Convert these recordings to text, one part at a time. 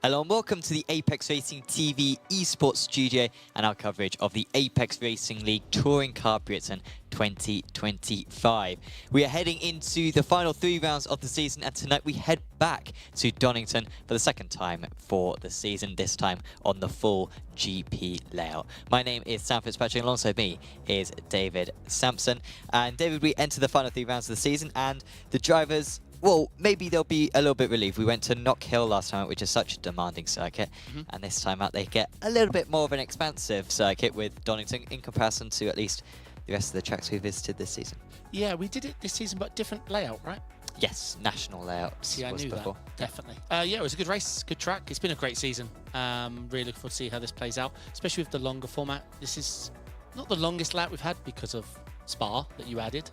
Hello and welcome to the Apex Racing TV esports studio and our coverage of the Apex Racing League Touring Car Britain 2025. We are heading into the final 3 rounds of the season, and tonight we head back to Donington for the second time for the season, this time on the full GP layout. My name is Sam Fitzpatrick, and alongside me is David Sampson. And David, we enter the final 3 rounds of the season, and the drivers, well, maybe they'll be a little bit relieved. We went to Knock Hill last time, which is such a demanding circuit, and this time out they get a little bit more of an expansive circuit with Donington in comparison to at least the rest of the tracks we visited this season. Yeah, we did it this season, but different layout, right? Yes, national layout. See, I knew before. That, definitely. Yeah, it was a good race, good track. It's been a great season. Really looking forward to see how this plays out, especially with the longer format. This is not the longest lap we've had because of Spa that you added.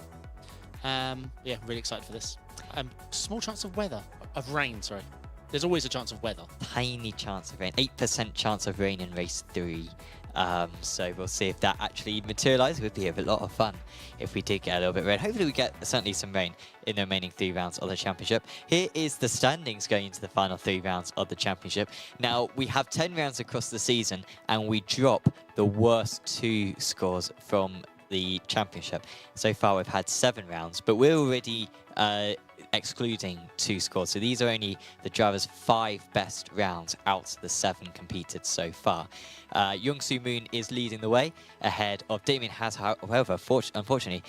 Yeah, really excited for this. Small chance of rain, sorry. There's always a chance of weather. Tiny chance of rain, 8% chance of rain in race 3. So we'll see if that actually materialises. It would be a lot of fun if we did get a little bit of rain. Hopefully we get certainly some rain in the remaining 3 rounds of the championship. Here is the standings going into the final 3 rounds of the championship. Now, we have 10 rounds across the season, and we drop the worst 2 scores from the championship. So far we've had 7 rounds, but we're already excluding 2 scores. So these are only the drivers' 5 best rounds out of the 7 competed so far. Youngsu Moon is leading the way ahead of Damien has, however, unfortunately,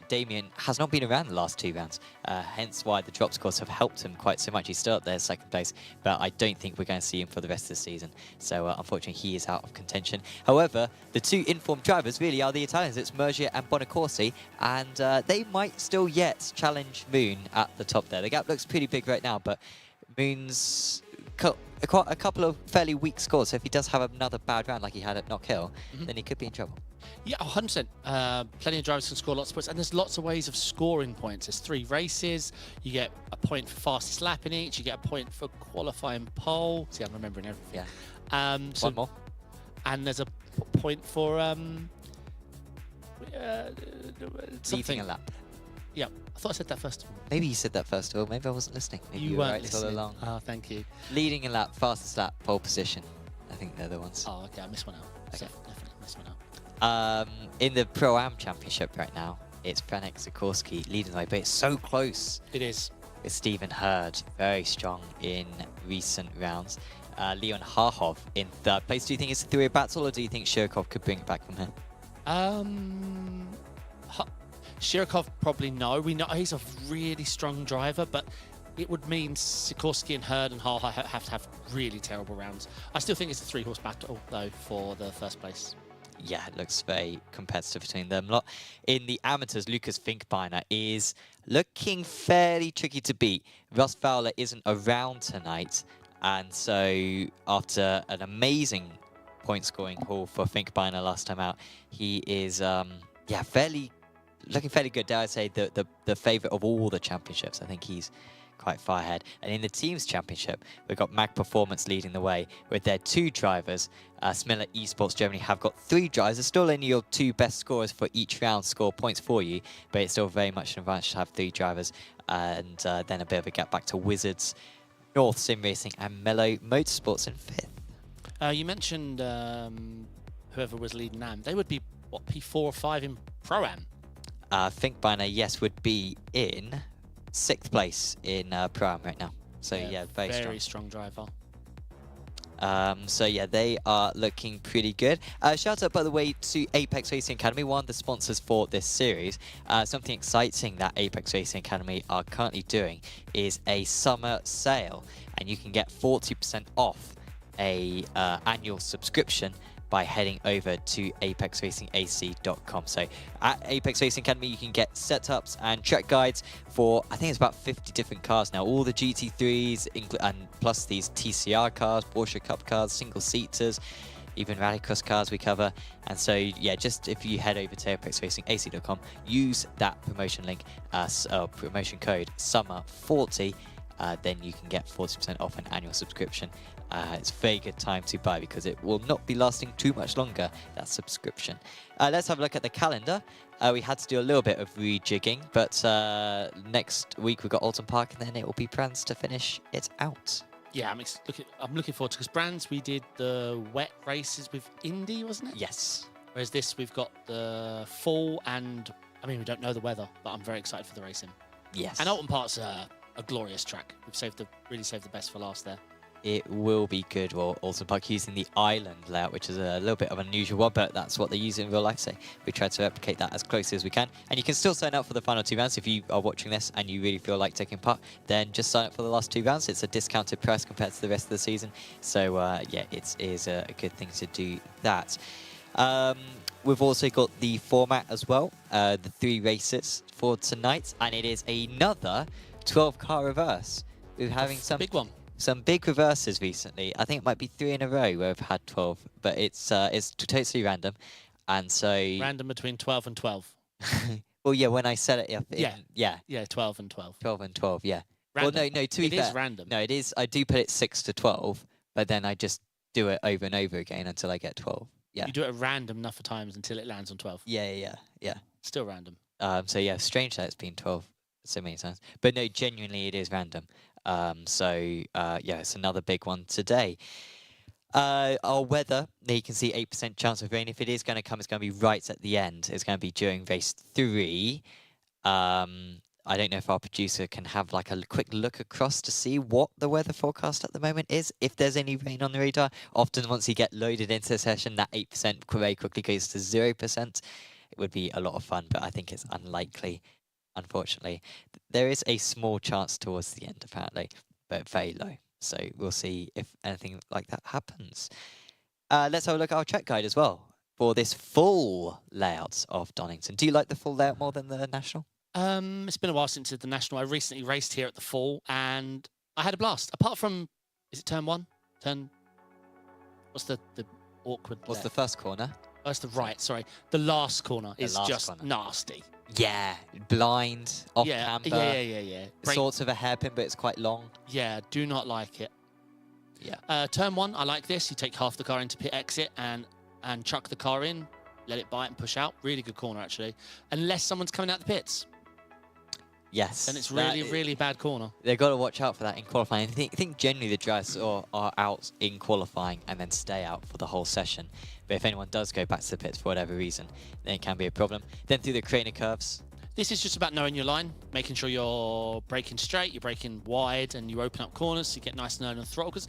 Damien has not been around the last 2 rounds, hence why the drop scores have helped him quite so much. He's still up there 2nd place, but I don't think we're going to see him for the rest of the season. So unfortunately, he is out of contention. However, the 2 informed drivers really are the Italians. It's Mergia and Bonacorsi, and they might still yet challenge Moon at the top there. The gap looks pretty big right now, but Moon's quite a couple of fairly weak scores, so if he does have another bad round like he had at Knock Hill, then he could be in trouble. Yeah, 100%. Plenty of drivers can score lots of points, and there's lots of ways of scoring points. There's 3 races, you get a point for fastest lap in each, you get a point for qualifying pole. See, I'm remembering everything. Yeah. So, one more. And there's a point for Leading a lap. Yeah, I thought I said that first of all. Maybe you said that first of all. Maybe I wasn't listening. Maybe you were weren't right listening. all along. Oh, thank you. Leading a lap, fastest lap, pole position. I think they're the ones. Oh, okay. I missed one out. Okay. Definitely missed one out. In the Pro-Am Championship right now, it's Franek Sikorsky leading the way, but it's so close. It is. It's Stephen Hurd, very strong in recent rounds. Leon Harhov in 3rd place. Do you think it's a 3-way battle, or do you think Shirkov could bring it back from here? Shirkov probably no. We know he's a really strong driver, but it would mean Sikorsky and Hurd and Harhov have to have really terrible rounds. I still think it's a 3-horse battle, though, for the 1st place. Yeah, it looks very competitive between them. In the amateurs, Lucas Finkbeiner is looking fairly tricky to beat. Russ Fowler isn't around tonight, and so after an amazing point-scoring haul for Finkbeiner last time out, he is looking fairly good. Dare I say the favourite of all the championships. I think he's quite far ahead. And in the teams championship, we've got Mag Performance leading the way with their 2 drivers. Smiller Esports Germany have got 3 drivers. It's still only your 2 best scorers for each round score points for you, but it's still very much an advantage to have 3 drivers. And then a bit of a gap back to Wizards, North Sim Racing, and Mellow Motorsports in 5th. You mentioned whoever was leading AM. They would be, what, P4 or 5 in Pro-Am? Finkbeiner, yes, would be in 6th place in Pro-Am right now. So yeah, very strong driver. So yeah, they are looking pretty good. Shout out, by the way, to Apex Racing Academy, one of the sponsors for this series. Something exciting that Apex Racing Academy are currently doing is a summer sale, and you can get 40% off a annual subscription by heading over to apexracingac.com. So at Apex Racing Academy, you can get setups and track guides for, I think it's about 50 different cars now, all the GT3s, and plus these TCR cars, Porsche Cup cars, single-seaters, even rallycross cars we cover. And so, yeah, just if you head over to apexracingac.com, use that promotion link, promotion code SUMMER40, then you can get 40% off an annual subscription. It's a very good time to buy because it will not be lasting too much longer, that subscription. Let's have a look at the calendar. We had to do a little bit of rejigging, but next week we've got Alton Park, and then it will be plans to finish it out. Yeah, I'm looking forward to, because Brands, we did the wet races with Indy, wasn't it? Yes. Whereas this, we've got the fall, and I mean, we don't know the weather, but I'm very excited for the racing. Yes. And Alton Park's a glorious track. We've really saved the best for last there. It will be good. Well, Alton Park using the island layout, which is a little bit of an unusual one, but that's what they use in real life. So we try to replicate that as closely as we can. And you can still sign up for the final 2 rounds. If you are watching this and you really feel like taking part, then just sign up for the last 2 rounds. It's a discounted price compared to the rest of the season. So yeah, it is a good thing to do that. We've also got the format as well, the 3 races for tonight, and it is another 12-car reverse. We're having some big one. Some big reverses recently. I think it might be 3 in a row where we've had 12, but it's totally random, and so random between 12 and 12. Well, yeah, when I set it up, yeah, 12 and 12. 12 and 12, yeah. Random. Well, no, to be fair, it is random. No, it is. I do put it 6 to 12, but then I just do it over and over again until I get 12. Yeah. You do it random enough of times until it lands on 12. Yeah. Still random. So yeah, strange that it's been 12 so many times, but no, genuinely it is random. Yeah, it's another big one today. Our weather, there you can see 8% chance of rain. If it is going to come, it's going to be right at the end. It's going to be during race 3. I don't know if our producer can have like a quick look across to see what the weather forecast at the moment is, if there's any rain on the radar. Often once you get loaded into the session, that 8% very quickly goes to 0%. It would be a lot of fun, but I think it's unlikely. Unfortunately, there is a small chance towards the end, apparently, but very low. So we'll see if anything like that happens. Let's have a look at our track guide as well for this full layout of Donington. Do you like the full layout more than the national? It's been a while since the national. I recently raced here at the fall, and I had a blast. Apart from, is it turn 1? What's the awkward? What's the first corner? Oh, it's the right. Sorry, the last corner is just nasty. Yeah, blind, off camber. Yeah. Sorts of a hairpin, but it's quite long. Yeah, do not like it. Yeah. Turn 1, I like this. You take half the car into pit exit and chuck the car in, let it bite and push out. Really good corner, actually. Unless someone's coming out the pits. Yes. Then it's really bad corner. They've got to watch out for that in qualifying. I think generally the drivers are out in qualifying and then stay out for the whole session. But if anyone does go back to the pits for whatever reason, then it can be a problem. Then through the Craner curves. This is just about knowing your line, making sure you're braking straight, you're braking wide, and you open up corners so you get nice and low on the throttle. Because,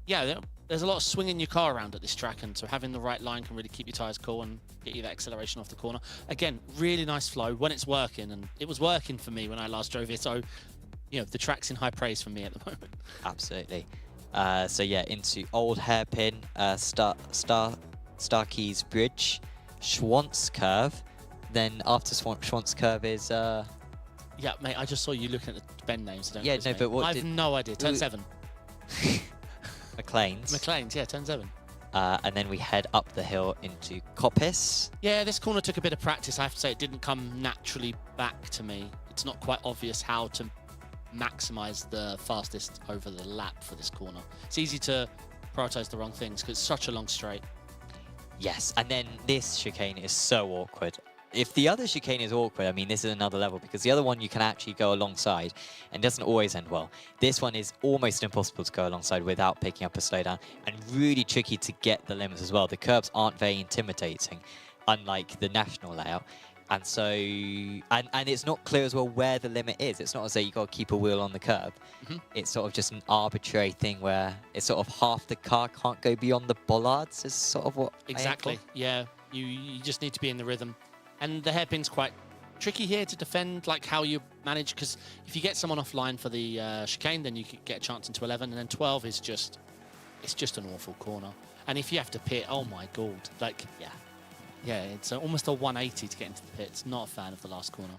yeah, there's a lot of swinging your car around at this track, and so having the right line can really keep your tyres cool and get you that acceleration off the corner. Again, really nice flow when it's working, and it was working for me when I last drove it. So, you know, the track's in high praise for me at the moment. Absolutely. So yeah, into Old Hairpin, Starkeys Bridge, Schwantz Curve. Then after Schwantz Curve is... Yeah, mate, I just saw you looking at the bend names. I don't yeah, no, but what I have no idea. Turn 7. McLean's, yeah, turn 7. And then we head up the hill into Coppice. Yeah, this corner took a bit of practice. I have to say it didn't come naturally back to me. It's not quite obvious how to maximise the fastest over the lap for this corner. It's easy to prioritise the wrong things because it's such a long straight. Yes, and then this chicane is so awkward. If the other chicane is awkward, I mean, this is another level, because the other one you can actually go alongside and doesn't always end well. This one is almost impossible to go alongside without picking up a slowdown, and really tricky to get the limits as well. The curbs aren't very intimidating, unlike the national layout. And so, and it's not clear as well where the limit is. It's not as though you got to keep a wheel on the curb. It's sort of just an arbitrary thing where it's sort of half the car can't go beyond the bollards is sort of what Exactly, yeah. You just need to be in the rhythm. And the hairpin's quite tricky here to defend, like how you manage, because if you get someone offline for the chicane, then you can get a chance into 11, and then 12 is just, it's just an awful corner. And if you have to pit, oh my god, like, yeah, it's almost a 180 to get into the pits. Not a fan of the last corner.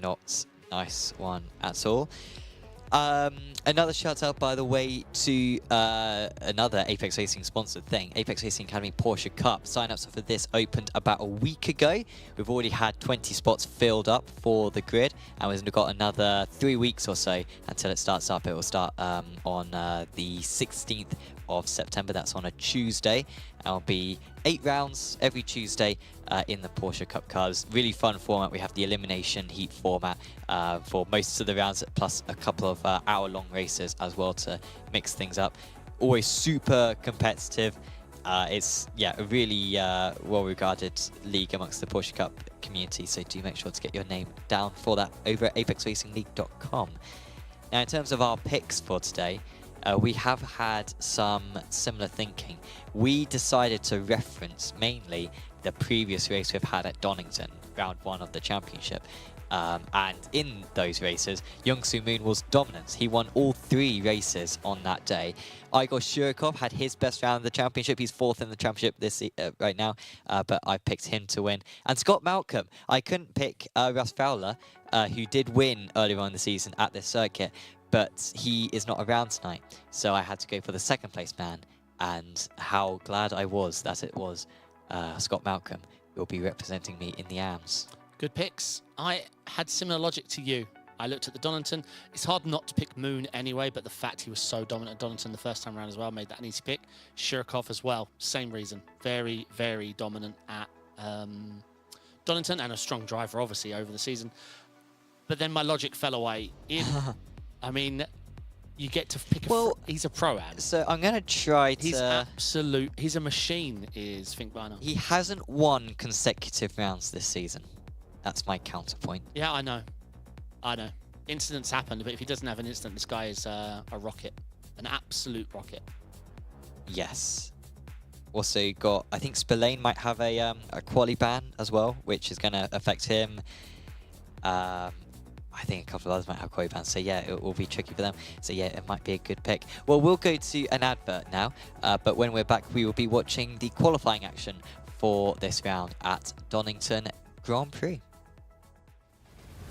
Not nice one at all. Another shout out, by the way, to another Apex Racing sponsored thing, Apex Racing Academy Porsche Cup. Sign-ups for this opened about a week ago. We've already had 20 spots filled up for the grid, and we've got another 3 weeks or so until it starts up. It will start on the 16th of September. That's on a Tuesday. There'll be 8 rounds every Tuesday in the Porsche Cup cars. Really fun format. We have the elimination heat format for most of the rounds, plus a couple of hour-long races as well to mix things up. Always super competitive. It's a really well-regarded league amongst the Porsche Cup community, so do make sure to get your name down for that over at apexracingleague.com. Now, in terms of our picks for today, we have had some similar thinking. We decided to reference mainly the previous race we've had at Donington, round 1 of the championship. And in those races, Young-Soo Moon was dominant. He won all 3 races on that day. Igor Shurikov had his best round of the championship. He's 4th in the championship right now, but I picked him to win. And Scott Malcolm, I couldn't pick Russ Fowler, who did win earlier on in the season at this circuit, but he is not around tonight. So I had to go for the 2nd place man, and how glad I was that it was Scott Malcolm who will be representing me in the AMs. Good picks. I had similar logic to you. I looked at the Donington. It's hard not to pick Moon anyway, but the fact he was so dominant at Donington the first time around as well made that an easy pick. Shirkov as well, same reason. Very, very dominant at Donington and a strong driver, obviously, over the season. But then my logic fell away. I mean, you get to pick he's a pro-am. So I'm going to try to... He's a machine, is Finkbeiner. He hasn't won consecutive rounds this season. That's my counterpoint. Yeah, I know. Incidents happen, but if he doesn't have an incident, this guy is a rocket. An absolute rocket. Yes. Also got, I think Spillane might have a quali ban as well, which is going to affect him. I think a couple of others might have quali bans, so yeah, it will be tricky for them. So yeah, it might be a good pick. Well, we'll go to an advert now, but when we're back, we will be watching the qualifying action for this round at Donington Grand Prix.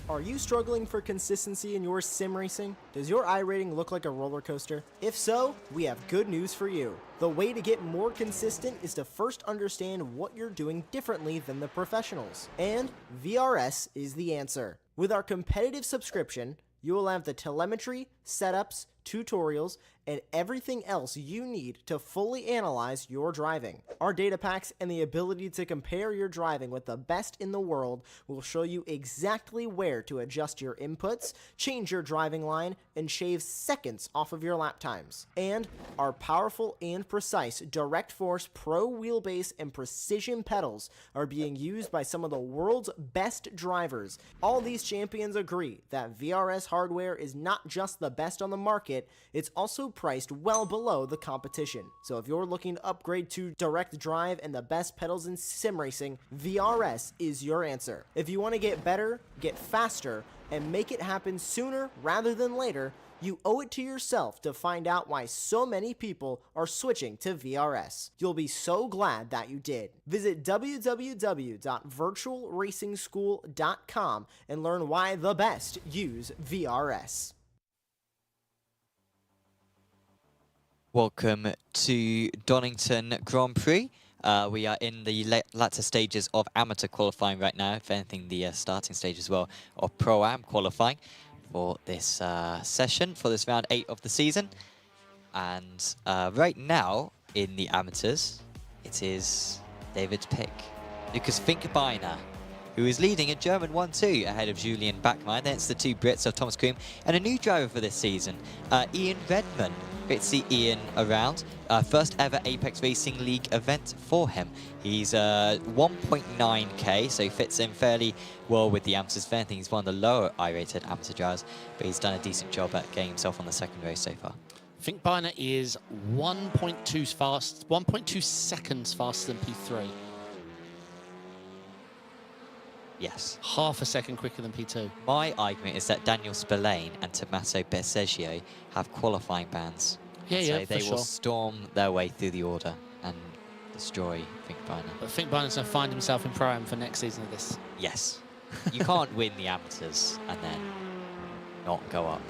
Are you struggling for consistency in your sim racing? Does your iRating look like a roller coaster? If so, we have good news for you. The way to get more consistent is to first understand what you're doing differently than the professionals. And VRS is the answer. With our competitive subscription, you will have the telemetry, setups, tutorials, and everything else you need to fully analyze your driving. Our data packs and the ability to compare your driving with the best in the world will show you exactly where to adjust your inputs, change your driving line, and shave seconds off of your lap times. And our powerful and precise Direct Force Pro wheelbase and precision pedals are being used by some of the world's best drivers. All these champions agree that VRS hardware is not just the best on the market, it's also priced well below the competition. So if you're looking to upgrade to direct drive and the best pedals in sim racing, VRS is your answer. If you want to get better, get faster, and make it happen sooner rather than later, you owe it to yourself to find out why so many people are switching to VRS. You'll be so glad that you did. Visit www.virtualracingschool.com and learn why the best use VRS. Welcome to Donington Grand Prix. We are in the latter stages of amateur qualifying right now, if anything the starting stage as well of Pro-Am qualifying for this session, for this round 8 of the season. And right now, in the amateurs, it is David's pick, Lucas Finkbeiner, who is leading a German 1-2 ahead of Julian Bachmann. Then it's the 2 Brits of Thomas Cream and a new driver for this season, Ian Redman. Great to see Ian around. First ever Apex Racing League event for him. He's 1.9k, so he fits in fairly well with the amateurs. If anything, he's one of the lower I-rated amateur drivers, but he's done a decent job at getting himself on the second race so far. Finkbeiner is 1.2 seconds faster than P3. Yes. Half a second quicker than P2. My argument is that Daniel Spillane and Tommaso Berseggio have qualifying bans. Yeah, they will storm their way through the order and destroy Finkbeiner. But Finkbeiner's going to find himself in Pro-Am for next season of this. Yes. You can't win the amateurs and then not go up.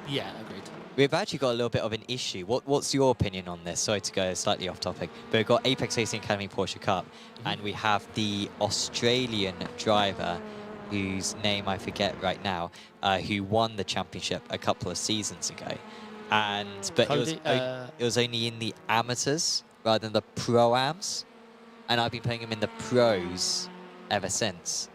Yeah, agreed. We've actually got a little bit of an issue. What's your opinion on this? Sorry to go slightly off topic, but we've got Apex Racing Academy Porsche Cup, and we have the Australian driver, whose name I forget right now, who won the championship a couple of seasons ago. But Cody, it was only in the amateurs rather than the pro-ams, and I've been playing him in the pros ever since.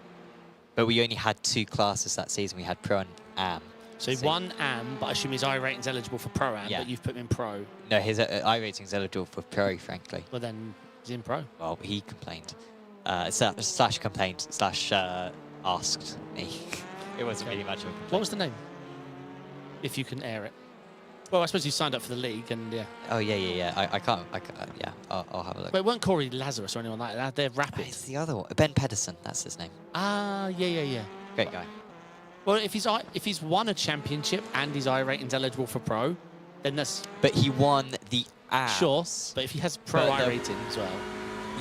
But we only had 2 classes that season. We had pro and am. So one AM, but I assume his iRating's eligible for pro AM, Yeah. but you've put him in pro. No, his iRating's eligible for pro, frankly. Well, then he's in pro. Well, he complained. Slash complained, slash asked me. It wasn't really much of a complaint. What was the name? If you can air it. Well, I suppose you signed up for the league, and yeah. Oh, yeah. I can't, yeah, I'll have a look. But it weren't Corey Lazarus or anyone like that. They're rapid. It's the other one. Ben Pedersen, that's his name. Ah, yeah. Great guy. Well, if he's won a championship and his iRating's eligible for pro, then that's But he won the ARL. sure. But if he has pro But, iRating as well,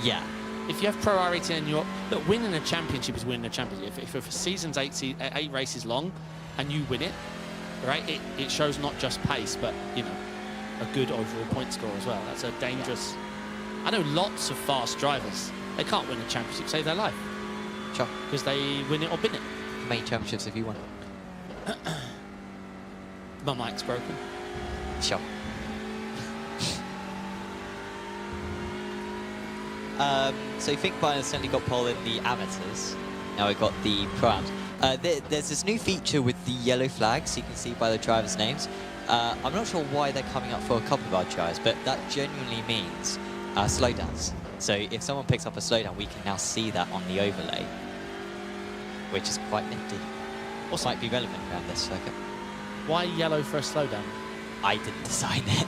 Yeah. if you have pro iRating and look, winning a championship is winning a championship. If a season's 8 races long, and you win it, right? It shows not just pace, but a good overall point score as well. That's a dangerous. I know lots of fast drivers. They can't win a championship, save their life, Sure. because they win it or bin it. How many championships have you won? My mic's broken. Sure. So Think Byron certainly got pole in the amateurs. Now we've got the pro-ams. There's this new feature with the yellow flags, you can see by the drivers' names. I'm not sure why they're coming up for a couple of our drivers, but that genuinely means slowdowns. So if someone picks up a slowdown, we can now see that on the overlay, which is quite nifty. What might be relevant around this circuit? Why yellow for a slowdown? I didn't design it.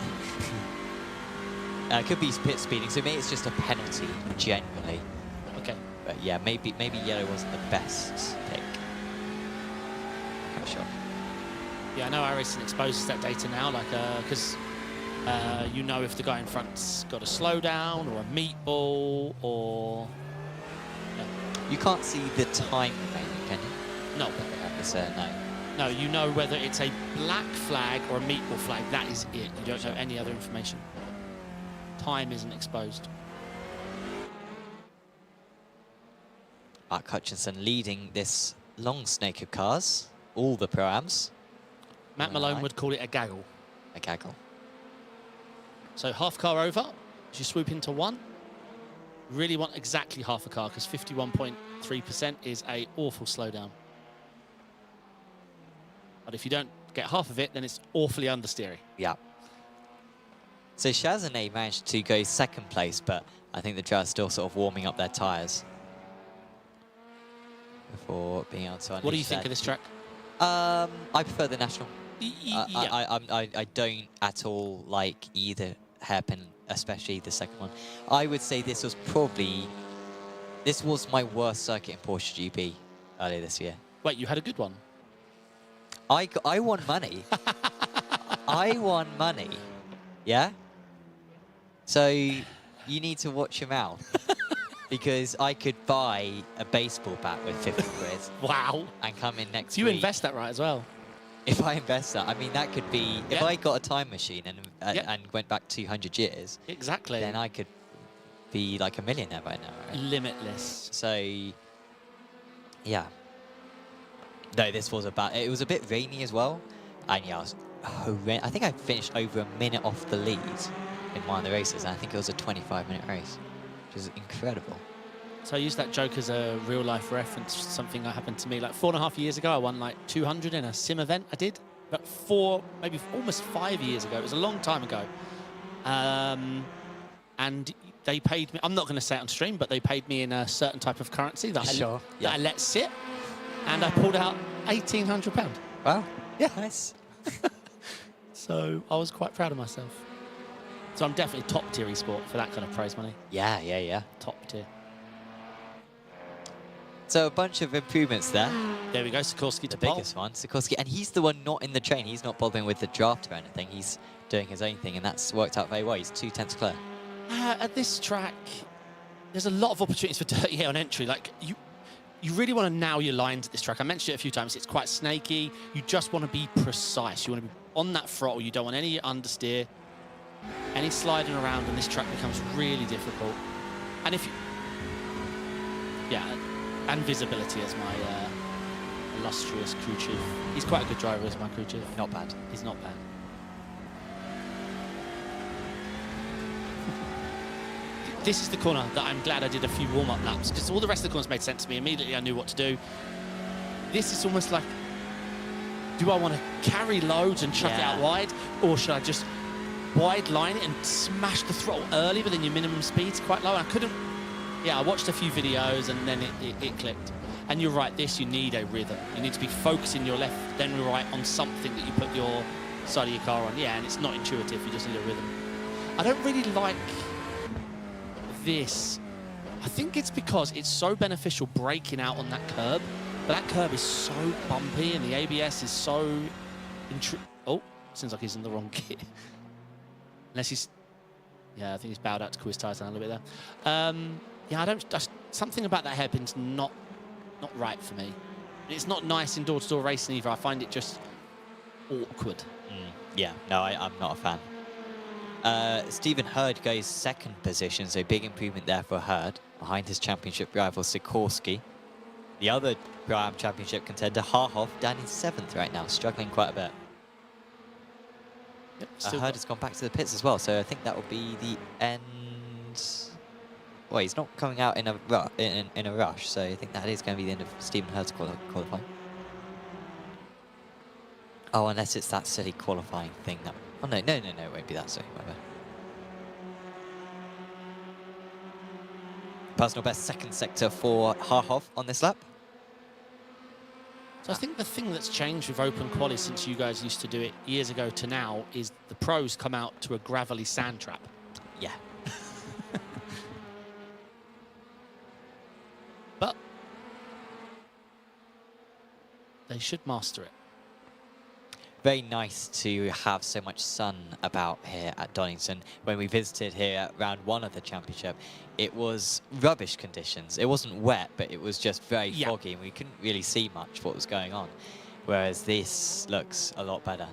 Could be pit speeding, so maybe it's just a penalty, generally. Okay. But yeah, maybe yellow wasn't the best pick. Not sure. Yeah, I know iRacing exposes that data now, like, because if the guy in front's got a slowdown or a meatball or. You can't see the time remaining, can you? No. No. No, you know whether it's a black flag or a meatball flag. That is it. You don't know any other information. Time isn't exposed. Mark Hutchinson leading this long snake of cars, all the pro-ams. Matt Malone would call it a gaggle. A gaggle. So half car over, as you swoop into one. Really want exactly half a car, because 51.3% is a awful slowdown. But if you don't get half of it, then it's awfully understeery. Yeah. So Chazanay managed to go second place, but I think the drivers still sort of warming up their tyres before being able to unleash. What do you think of this track? I prefer the National. Yeah. I don't at all like either hairpin, especially the second one. I would say this was my worst circuit in Porsche GP earlier this year. Wait, you had a good one? I won money. I won money. Yeah? So you need to watch your mouth. Because I could buy a baseball bat with 50 quid. Wow. And come in next week. week. You invest that right as well. If I invest that, I mean, that could be... If I got a time machine and went back 200 years... Exactly. Then I could be like a millionaire by now, right? Limitless. So, yeah. No, this was it was a bit rainy as well. And yeah, I think I finished over a minute off the lead in one of the races. And I think it was a 25-minute race, which is incredible. So I use that joke as a real-life reference, something that happened to me. Like 4.5 years ago, I won like 200 in a sim event I did. About maybe almost 5 years ago. It was a long time ago. And they paid me, I'm not going to say it on stream, but they paid me in a certain type of currency that I let sit. And I pulled out £1,800. Wow. Yeah, nice. So I was quite proud of myself. So I'm definitely top tier esport for that kind of prize money. Yeah. Top tier. So a bunch of improvements there. There we go, Sikorsky to the biggest one, Sikorsky. And he's the one not in the train. He's not bothering with the draft or anything. He's doing his own thing, and that's worked out very well. He's 2/10 clear. At this track, there's a lot of opportunities for dirty hair on entry. Like, you really want to nail your lines at this track. I mentioned it a few times. It's quite snaky. You just want to be precise. You want to be on that throttle. You don't want any understeer. Any sliding around on this track becomes really difficult. And if you... Yeah, and visibility as my illustrious crew chief. He's quite a good driver as my crew chief. Not bad. He's not bad. This is the corner that I'm glad I did a few warm-up laps, because all the rest of the corners made sense to me. Immediately I knew what to do. This is almost like, do I want to carry loads and chuck it out wide, or should I just wide line it and smash the throttle early, but then your minimum speed's quite low? I couldn't. Yeah, I watched a few videos and then it clicked. And you're right, you need a rhythm. You need to be focusing your left, then right on something that you put your side of your car on. Yeah, and it's not intuitive, you just need a rhythm. I don't really like this. I think it's because it's so beneficial braking out on that curb, but that curb is so bumpy and the ABS is so... Oh, seems like he's in the wrong gear. Unless he's... Yeah, I think he's bowed out to cool his tyres down a little bit there. Yeah, something about that hairpin's not right for me. It's not nice in door-to-door racing either. I find it just awkward. Yeah, no, I'm not a fan. Stephen Hurd goes second position, so big improvement there for Hurd, behind his championship rival Sikorsky. The other Pro-Am championship contender, Harhoff, down in 7th right now, struggling quite a bit. Yep, Hurd has gone back to the pits as well, so I think that will be the end. Well, he's not coming out in a rush, so I think that is going to be the end of Stephen Hurd's qualifying. Oh, unless it's that silly qualifying thing that... Oh, no, it won't be that silly, whatever. Personal best second sector for Harhoff on this lap. So I think the thing that's changed with open quali since you guys used to do it years ago to now is the pros come out to a gravelly sand trap. Yeah. But they should master it. Very nice to have so much sun about here at Donington. When we visited here at round 1 of the championship, it was rubbish conditions. It wasn't wet, but it was just very foggy, and we couldn't really see much what was going on. Whereas this looks a lot better.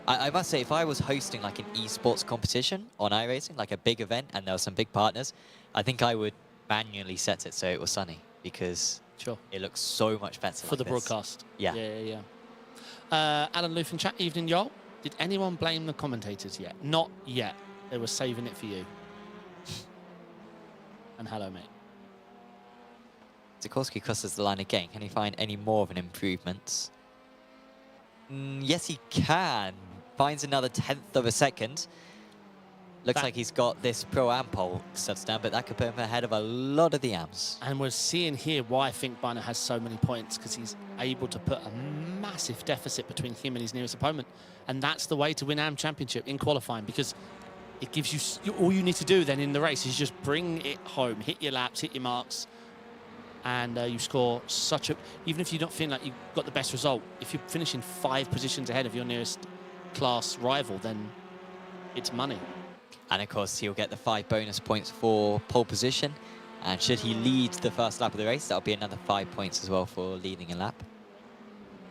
I must say, if I was hosting like an esports competition on iRacing, like a big event, and there were some big partners, I think I would manually set it so it was sunny, because it looks so much better for the broadcast. Yeah. Alan Luth in chat, evening, y'all. Did anyone blame the commentators yet? Not yet. They were saving it for you. And hello, mate. Sikorsky crosses the line again. Can he find any more of an improvement? Yes, he can. Finds another 10th of a second. Looks like he's got this Pro-Am pole studs down, but that could put him ahead of a lot of the AMs. And we're seeing here why I think Biner has so many points, because he's able to put a massive deficit between him and his nearest opponent. And that's the way to win AM Championship in qualifying, because it gives you... All you need to do then in the race is just bring it home, hit your laps, hit your marks, and you score such a... Even if you don't feel like you got the best result, if you're finishing 5 positions ahead of your nearest class rival, then it's money. And of course, he'll get the 5 bonus points for pole position. And should he lead the first lap of the race, that'll be another 5 points as well for leading a lap.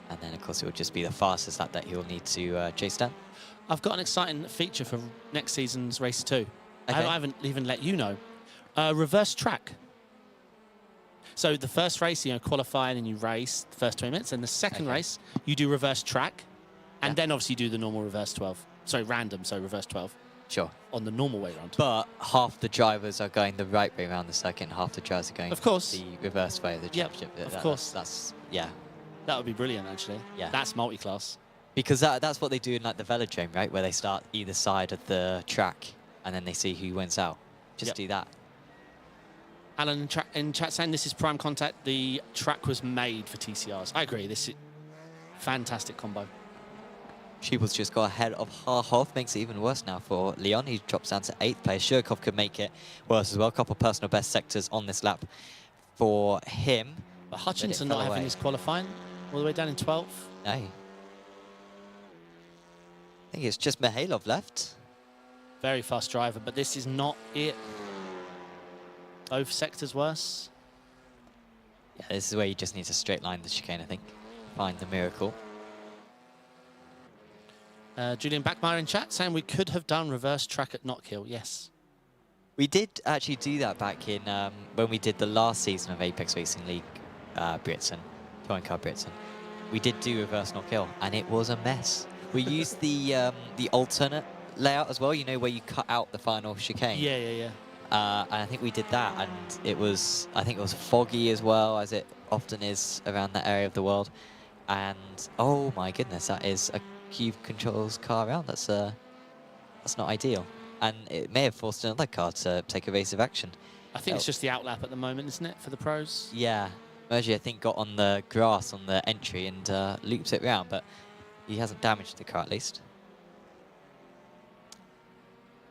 And then, of course, it will just be the fastest lap that he'll need to chase down. I've got an exciting feature for next season's race 2. Okay. I haven't even let you know. Reverse track. So the first race, you know, qualifying and you race the first 20 minutes. And the second race, you do reverse track. And then obviously you do the normal reverse 12. Sorry, random, so reverse 12. Sure. On the normal way round. But half the drivers are going the right way around the second, half the drivers are going the reverse way of the championship. Of course. That's, yeah. That would be brilliant, actually. Yeah. That's multi-class. Because that's what they do in like the velodrome, right? Where they start either side of the track and then they see who wins out. Just do that. Alan in chat saying this is prime contact. The track was made for TCRs. I agree. This is fantastic combo. Sheeples just got ahead of Harhoff, makes it even worse now for Leon. He drops down to 8th place. Shurkov could make it worse as well. A couple of personal best sectors on this lap for him. But Hutchinson not having his qualifying all the way down in 12th. No. I think it's just Mihailov left. Very fast driver, but this is not it. Both sectors worse. Yeah, this is where you just need to straight line the chicane, I think. Find the miracle. Julian Backmeyer in chat saying we could have done reverse track at Knockhill. Yes. We did actually do that back in when we did the last season of Apex Racing League Britain, Touring Car Britain. We did do reverse Knockhill, and it was a mess. We used the alternate layout as well, you know, where you cut out the final chicane. Yeah, yeah, yeah. And I think we did that, and I think it was foggy as well, as it often is around that area of the world. And oh my goodness, that is a Cube Controls car around. That's not ideal. And it may have forced another car to take evasive action. I think it's just the outlap at the moment, isn't it, for the pros? Yeah. Mergy, I think, got on the grass on the entry and looped it round, but he hasn't damaged the car at least.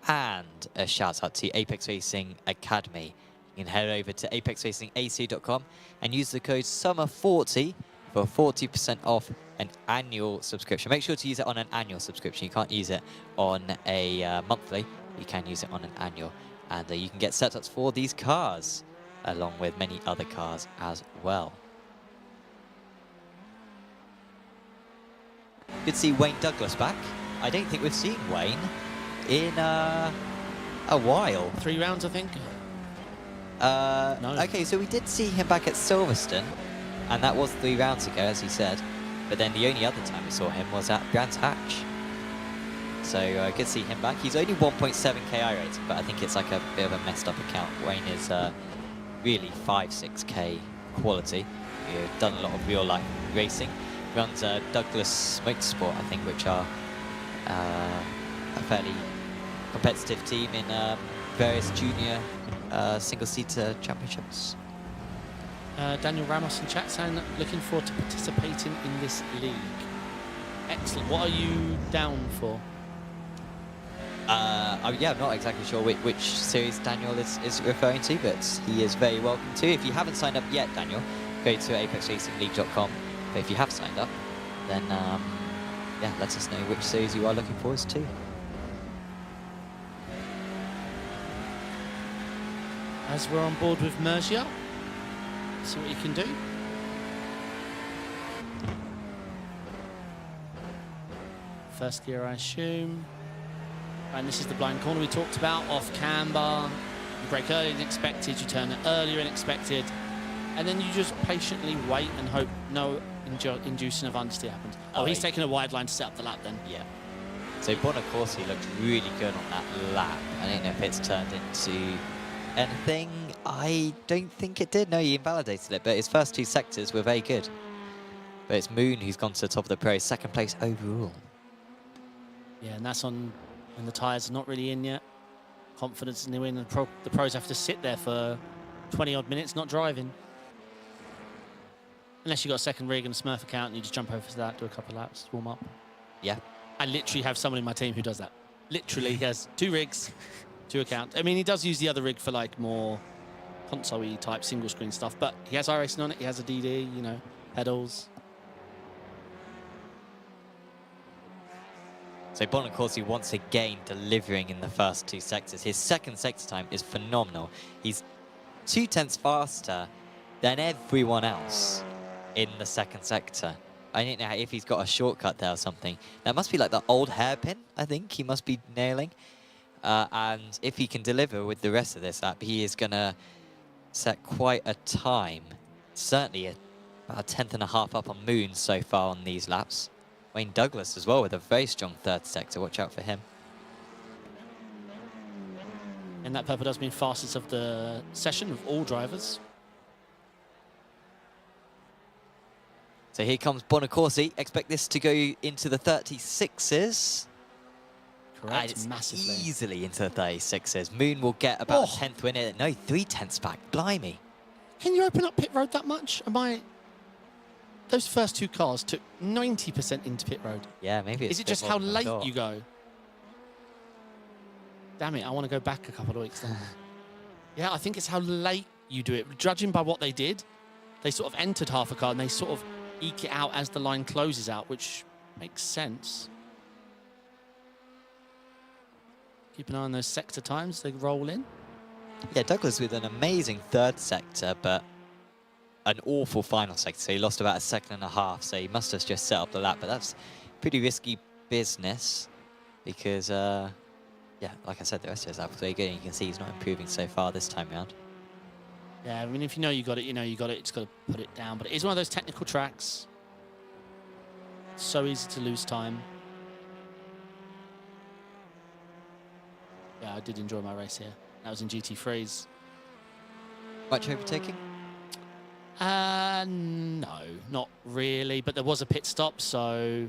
And a shout out to Apex Racing Academy. You can head over to apexracingac.com and use the code SUMMER40 for 40% off an annual subscription. Make sure to use it on an annual subscription. You can't use it on a monthly. You can use it on an annual. And you can get setups for these cars, along with many other cars as well. Good to see Wayne Douglas back. I don't think we've seen Wayne in a while. 3 rounds, I think. No. Okay, so we did see him back at Silverstone, and that was 3 rounds ago, as he said. But then the only other time we saw him was at Brands Hatch. So good to see him back. He's only 1.7k rating, but I think it's like a bit of a messed up account. Wayne is really 5-6k quality. He's done a lot of real life racing. Runs Douglas Motorsport, I think, which are a fairly competitive team in various junior single-seater championships. Daniel Ramos in chat saying looking forward to participating in this league. Excellent. What are you down for? Yeah, I'm not exactly sure which series Daniel is referring to, but he is very welcome to. If you haven't signed up yet, Daniel, go to apexracingleague.com. But if you have signed up, then yeah, let us know which series you are looking forward to. As we're on board with Mergia, see what you can do. First gear, I assume. And this is the blind corner we talked about, off camber. You brake earlier than expected, you turn earlier than expected, and then you just patiently wait and hope no inducing of understeer happens. Oh, he's taking a wide line to set up the lap then. Yeah. So Bonacorsi looked really good on that lap. I don't know if it's turned into anything. I don't think it did. No, he invalidated it, but his first 2 sectors were very good. But it's Moon who's gone to the top of the pros, 2nd place overall. Yeah, and that's on when the tyres are not really in yet. Confidence in the win. The pros have to sit there for 20-odd minutes not driving. Unless you've got a 2nd rig and a Smurf account and you just jump over to that, do a couple of laps, warm up. Yeah. I literally have someone in my team who does that. Literally, he has 2 rigs, 2 accounts. I mean, he does use the other rig for like more console-y type single screen stuff, but he has iRacing on it, he has a DD, you know, pedals. So Bonacorsi once again delivering in the first 2 sectors. His 2nd sector time is phenomenal. He's 0.2 faster than everyone else in the 2nd sector. I don't know if he's got a shortcut there or something. That must be like the old hairpin, I think he must be nailing. And if he can deliver with the rest of this lap, he is going to set quite a time. Certainly about a 10th.5 up on Moon so far on these laps. Wayne Douglas as well with a very strong 3rd sector. Watch out for him. And that purple does mean fastest of the session of all drivers. So here comes Bonacorsi. Expect this to go into the 36s. Correct, it's massively. Easily into the 36s. Moon will get about a 10th win in it. No, 3 tenths back. Blimey. Can you open up pit road that much? Those first 2 cars took 90% into pit road. Yeah, maybe it's Is it just how late you go? Damn it, I want to go back a couple of weeks then. Yeah, I think it's how late you do it. Judging by what they did, they sort of entered half a car and they sort of eke it out as the line closes out, which makes sense. Keep an eye on those sector times, they roll in. Yeah, Douglas with an amazing 3rd sector, but an awful final sector. So he lost about a 2.5, so he must have just set up the lap. But that's pretty risky business because, yeah, like I said, the rest of his lap was very good. And you can see he's not improving so far this time round. Yeah, I mean, if you know you got it, you know you got it. It's got to put it down. But it is one of those technical tracks. So easy to lose time. Yeah, I did enjoy my race here. That was in GT3s. Much overtaking? No, not really. But there was a pit stop, so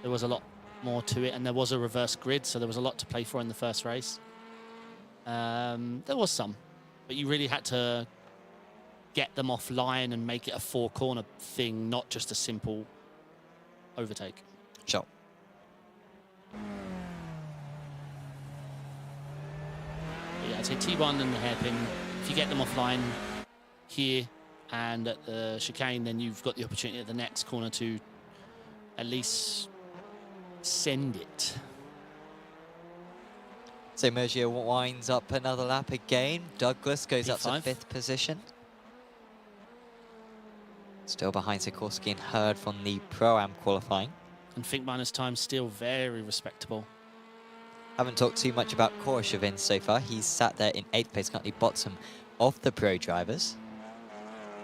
there was a lot more to it. And there was a reverse grid, so there was a lot to play for in the first race. There was some. But you really had to get them offline and make it a 4-corner thing, not just a simple overtake. Sure. But yeah, I'd say T1 and the hairpin, if you get them offline here and at the chicane, then you've got the opportunity at the next corner to at least send it. So Mergio winds up another lap again. Douglas goes up to P5. 5th position. Still behind Sikorsky and Hurd from the Pro-Am qualifying. And Finkminer's time still very respectable. Haven't talked too much about Koroshavin so far. He's sat there in 8th place, currently bottom of the pro drivers.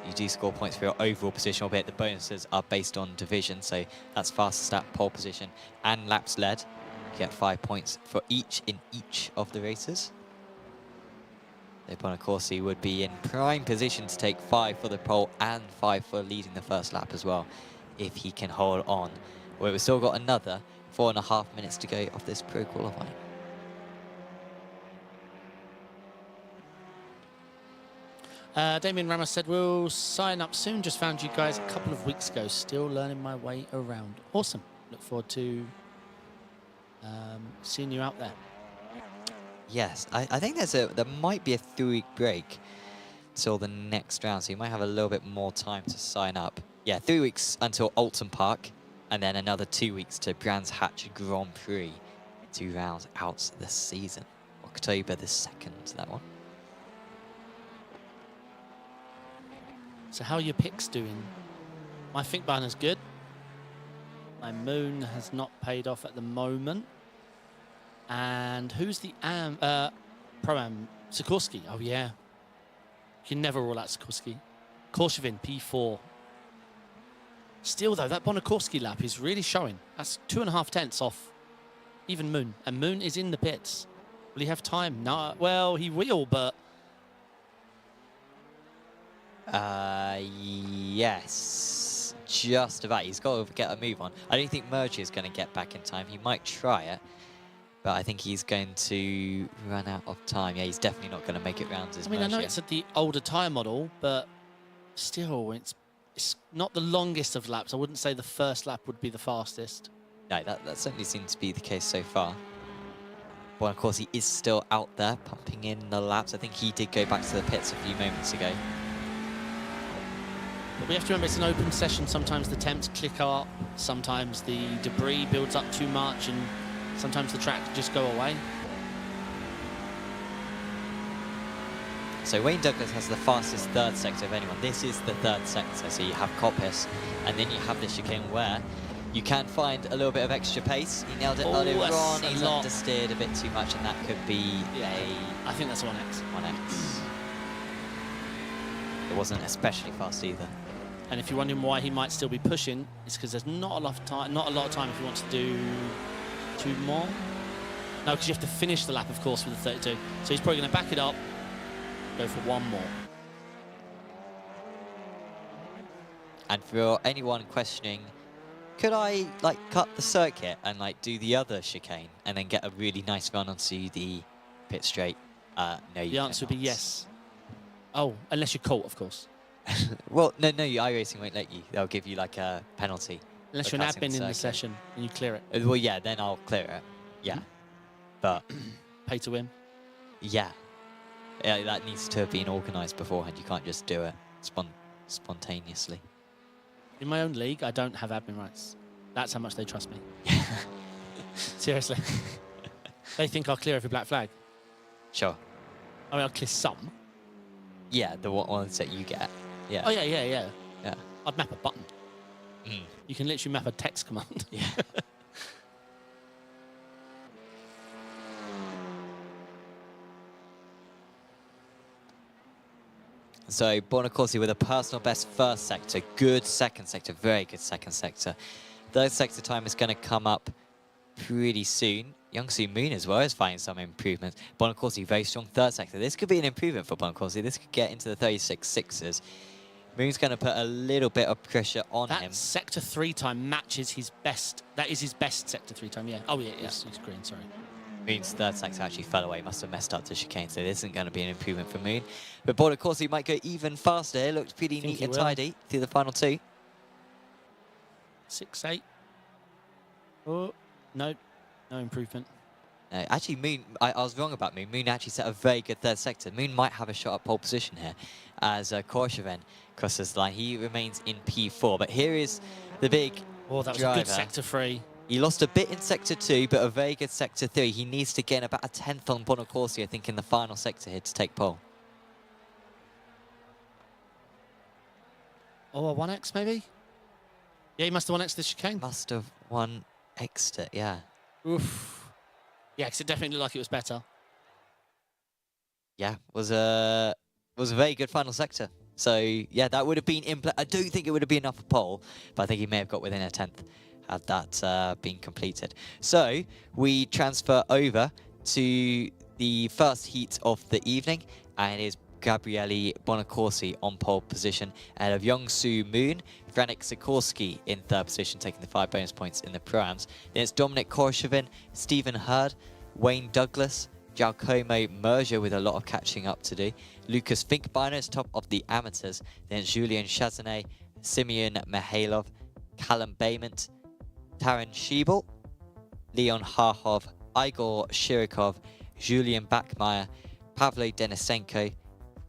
You do score points for your overall position, albeit the bonuses are based on division, so that's fastest lap, pole position, and laps led. You get 5 points for each in each of the races. Bonacorsi would be in prime position to take 5 for the pole and 5 for leading the first lap as well, if he can hold on. Well, we've still got another 4.5 minutes to go of this pro qualifying. Damien Ramos said, we'll sign up soon. Just found you guys a couple of weeks ago. Still learning my way around. Awesome. Look forward to seeing you out there. Yes, I think there might be a 3-week break till the next round, so you might have a little bit more time to sign up. Yeah, 3 weeks until Alton Park, and then another 2 weeks to Brands Hatch Grand Prix to round out the season. October the 2nd, that one. So how are your picks doing? My Finkminer's good. My Moon has not paid off at the moment. And who's the Pro-Am? Sikorsky. Oh, yeah. You can never rule out Sikorsky. Koroshavin, P4. Still, though, that Bonacorski lap is really showing. That's 2.5 tenths off even Moon. And Moon is in the pits. Will he have time? No. Well, he will, but... Yes. Just about. He's got to get a move on. I don't think Merge is going to get back in time. He might try it. But I think he's going to run out of time. Yeah, he's definitely not going to make it round as I mean, I know it's at the older tyre model, but still, it's not the longest of laps. I wouldn't say the first lap would be the fastest. No, that certainly seems to be the case so far. Well, of course, he is still out there pumping in the laps. I think he did go back to the pits a few moments ago. But we have to remember it's an open session. Sometimes the temps click up. Sometimes the debris builds up too much, and sometimes the track can just go away. So Wayne Douglas has the fastest third sector of anyone. This is the third sector. So you have Coppice, and then you have the chicane where you can find a little bit of extra pace. He nailed it earlier on. He's understeered a bit too much, and that could be I think that's a 1x. 1x. It wasn't especially fast either. And if you're wondering why he might still be pushing, it's because there's not a lot of time. Not a lot of time if he wants to do 2 more. No, because you have to finish the lap, of course, with the 32. So he's probably going to back it up, go for 1 more. And for anyone questioning, could I like cut the circuit and like do the other chicane and then get a really nice run onto the pit straight? No, the answer would be yes. Oh, unless you're caught, of course. Well, no, iRacing won't let you. They'll give you like a penalty. Unless you're an admin in the session and you clear it. Well, yeah, then I'll clear it. Yeah. But pay to win. Yeah, that needs to have been organised beforehand. You can't just do it spontaneously. In my own league, I don't have admin rights. That's how much they trust me. Seriously. They think I'll clear every black flag. Sure. I mean, I'll clear some. Yeah, the ones that you get. Yeah. Oh, yeah. Yeah. I'd map a button. You can literally map a text command. Yeah. So Bonacorsi with a personal best first sector, good second sector, very good second sector. Third sector time is going to come up pretty soon. Youngsu Moon as well is finding some improvements. Bonacorsi, very strong third sector. This could be an improvement for Bonacorsi. This could get into the 36-6s. Moon's going to put a little bit of pressure on him. That sector 3 time matches his best. That is his best sector 3 time, yeah. Oh, yeah, yes, he's green, sorry. Moon's third sector actually fell away, must have messed up to chicane, so this isn't going to be an improvement for Moon. But Bonacorsi might go even faster. It looks pretty neat and tidy through the final 2. 6-8. Oh, no improvement. Actually, Moon, I was wrong about Moon. Moon actually set a very good third sector. Moon might have a shot at pole position here as Korshaven crosses the line. He remains in P4, but here is the big Oh, that was driver. a good sector 3. He lost a bit in sector 2, but a very good sector 3. He needs to gain about a 10th on Bonacorsi, I think, in the final sector here to take pole. Oh, a 1x maybe? Yeah, he must have 1x the chicane. Must have 1x'd it, yeah. Oof. Yeah, because it definitely looked like it was better. Yeah, was a very good final sector. So, yeah, that would have been... I don't think it would have been enough for pole, but I think he may have got within a 10th had that been completed. So, we transfer over to the first heat of the evening, and it is Gabriele Bonacorsi on pole position ahead of Youngsu Moon, Franek Sikorsky in third position, taking the 5 bonus points in the Pro-Ams. Then it's Dominic Korshavin, Stephen Hurd, Wayne Douglas, Giacomo Merger with a lot of catching up to do. Lucas Finkbeiner is top of the amateurs. Then Julian Chazanet, Simeon Mihailov, Callum Bayment, Taran Schiebel, Leon Harhov, Igor Shirikov, Julian Backmeyer, Pavlo Denisenko,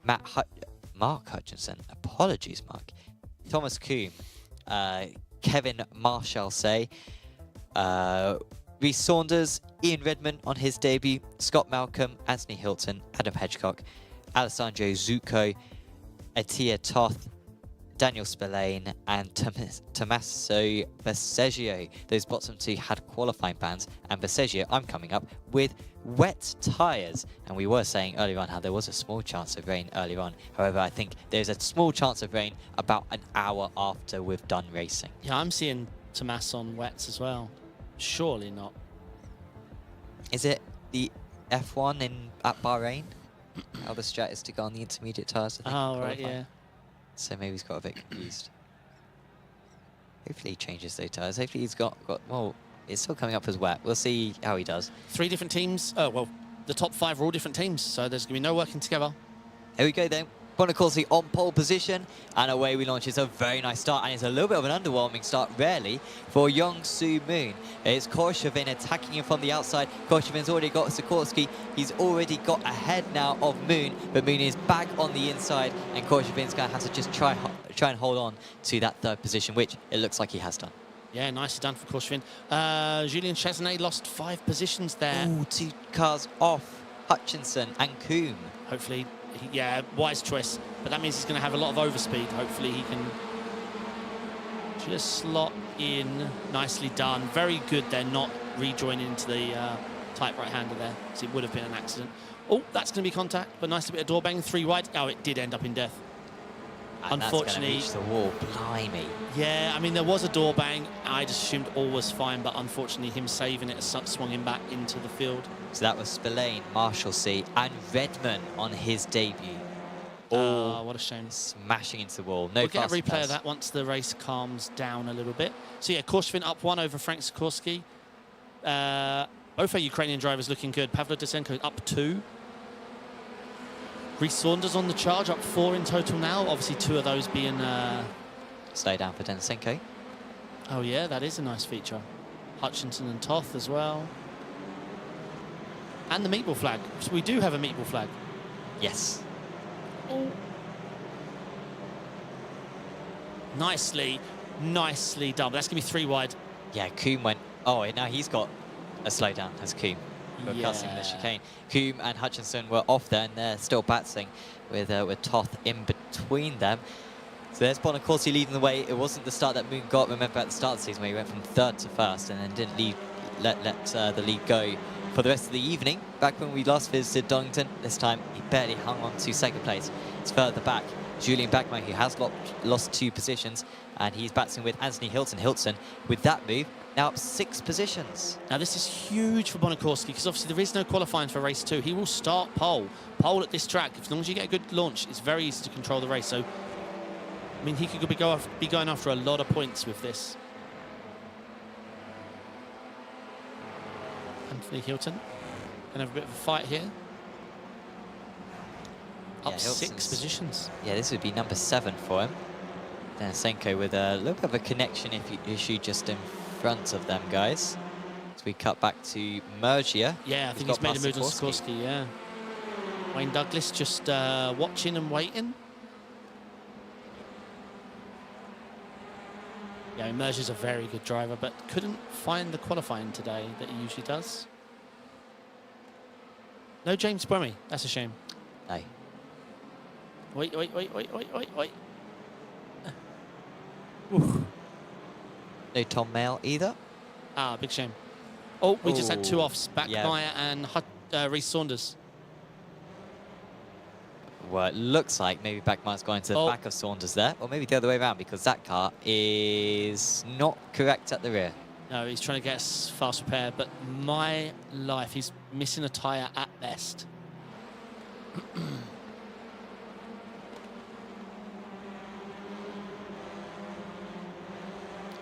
Mark Hutchinson, apologies Mark, Thomas Kuhn, Kevin Marshall-Say, Rhys Saunders, Ian Redmond on his debut, Scott Malcolm, Anthony Hilton, Adam Hedgecock, Alessandro Zucco, Atia Toth, Daniel Spillane, and Tommaso Berseggio. Those bottom 2 had qualifying bans, and Berseggio, I'm coming up with wet tyres. And we were saying earlier on how there was a small chance of rain earlier on. However, I think there's a small chance of rain about an hour after we've done racing. Yeah, I'm seeing Tomas on wets as well. Surely not. Is it the F1 at Bahrain? How the strat is to go on the intermediate tyres, I think. Oh, right, yeah. So maybe he's got a bit confused. Hopefully he changes those tyres. Hopefully he's got well, it's still coming up as wet. We'll see how he does. 3 different teams. Oh, well, the top 5 are all different teams, so there's going to be no working together. Here we go then. Bonacorsi on pole position, and away we launch. It's a very nice start, and it's a little bit of an underwhelming start, rarely, for Youngsu Moon. It's Korshavin attacking him from the outside. Korshavin's already got Sikorsky. He's already got ahead now of Moon, but Moon is back on the inside, and Korshavin's going to have to just try and hold on to that third position, which it looks like he has done. Yeah, nicely done for Korshavin. Julian Chazanet lost 5 positions there. Ooh, 2 cars off Hutchinson and Coombe. Hopefully... Yeah, wise choice, but that means he's going to have a lot of overspeed. Hopefully he can just slot in. Nicely done. Very good there, not rejoining into the tight right-hander there, because it would have been an accident. Oh, that's going to be contact, but nice bit of door bang, 3 wide. Oh, it did end up in death. And unfortunately, that's gonna reach the wall. Blimey. Yeah, I mean, there was a door bang. I just assumed all was fine, but unfortunately him saving it swung him back into the field. So that was Spillane, Marshall-C, and Redmond on his debut. Oh, what a shame. Smashing into the wall. No, we'll get a replay of that once the race calms down a little bit. So yeah, Korshavin up 1 over Frank Sikorsky. Both our Ukrainian drivers looking good. Pavlo Desenko up 2. Rhys Saunders on the charge, up 4 in total now. Obviously 2 of those being... Slow down for Denisenko. Oh yeah, that is a nice feature. Hutchinson and Toth as well. And the meatball flag. So we do have a meatball flag. Yes. Oh. Nicely done. But that's going to be 3 wide. Yeah, Coombe went... Oh, now he's got a slowdown, has Coombe. Crossing the chicane. Coombe and Hutchinson were off there, and they're still battling with Toth in between them. So there's Bonacorsi leading the way. It wasn't the start that Moon got. Remember at the start of the season where he went from 3rd to 1st and then didn't let the lead go for the rest of the evening. Back when we last visited Donington, this time he barely hung on to 2nd place. It's further back. Julian Backman, who has lost 2 positions, and he's battling with Anthony Hilton. Hilton, with that move, Now up 6 positions. Now this is huge for Bonacorski because obviously there is no qualifying for race 2. He will start pole. Pole at this track. As long as you get a good launch, it's very easy to control the race. So, I mean, he could be going after a lot of points with this. Anthony Hilton gonna have a bit of a fight here. Up 6 positions. Yeah, this would be number 7 for him. Denisenko with a little bit of a connection issue just in front of them guys. So we cut back to Mergia. Yeah, I think he's made a move on Sikorsky, yeah. Wayne Douglas just watching and waiting. Yeah, Mergia's a very good driver, but couldn't find the qualifying today that he usually does. No James Brummy, that's a shame. No. Wait. No Tom Mail either. Ah, big shame. Oh, we just had 2 offs. Backmeyer and Reece Saunders. Well, it looks like maybe Backmeyer's going to the back of Saunders there, or maybe the other way around because that car is not correct at the rear. No, he's trying to get us fast repair, but my life, he's missing a tyre at best.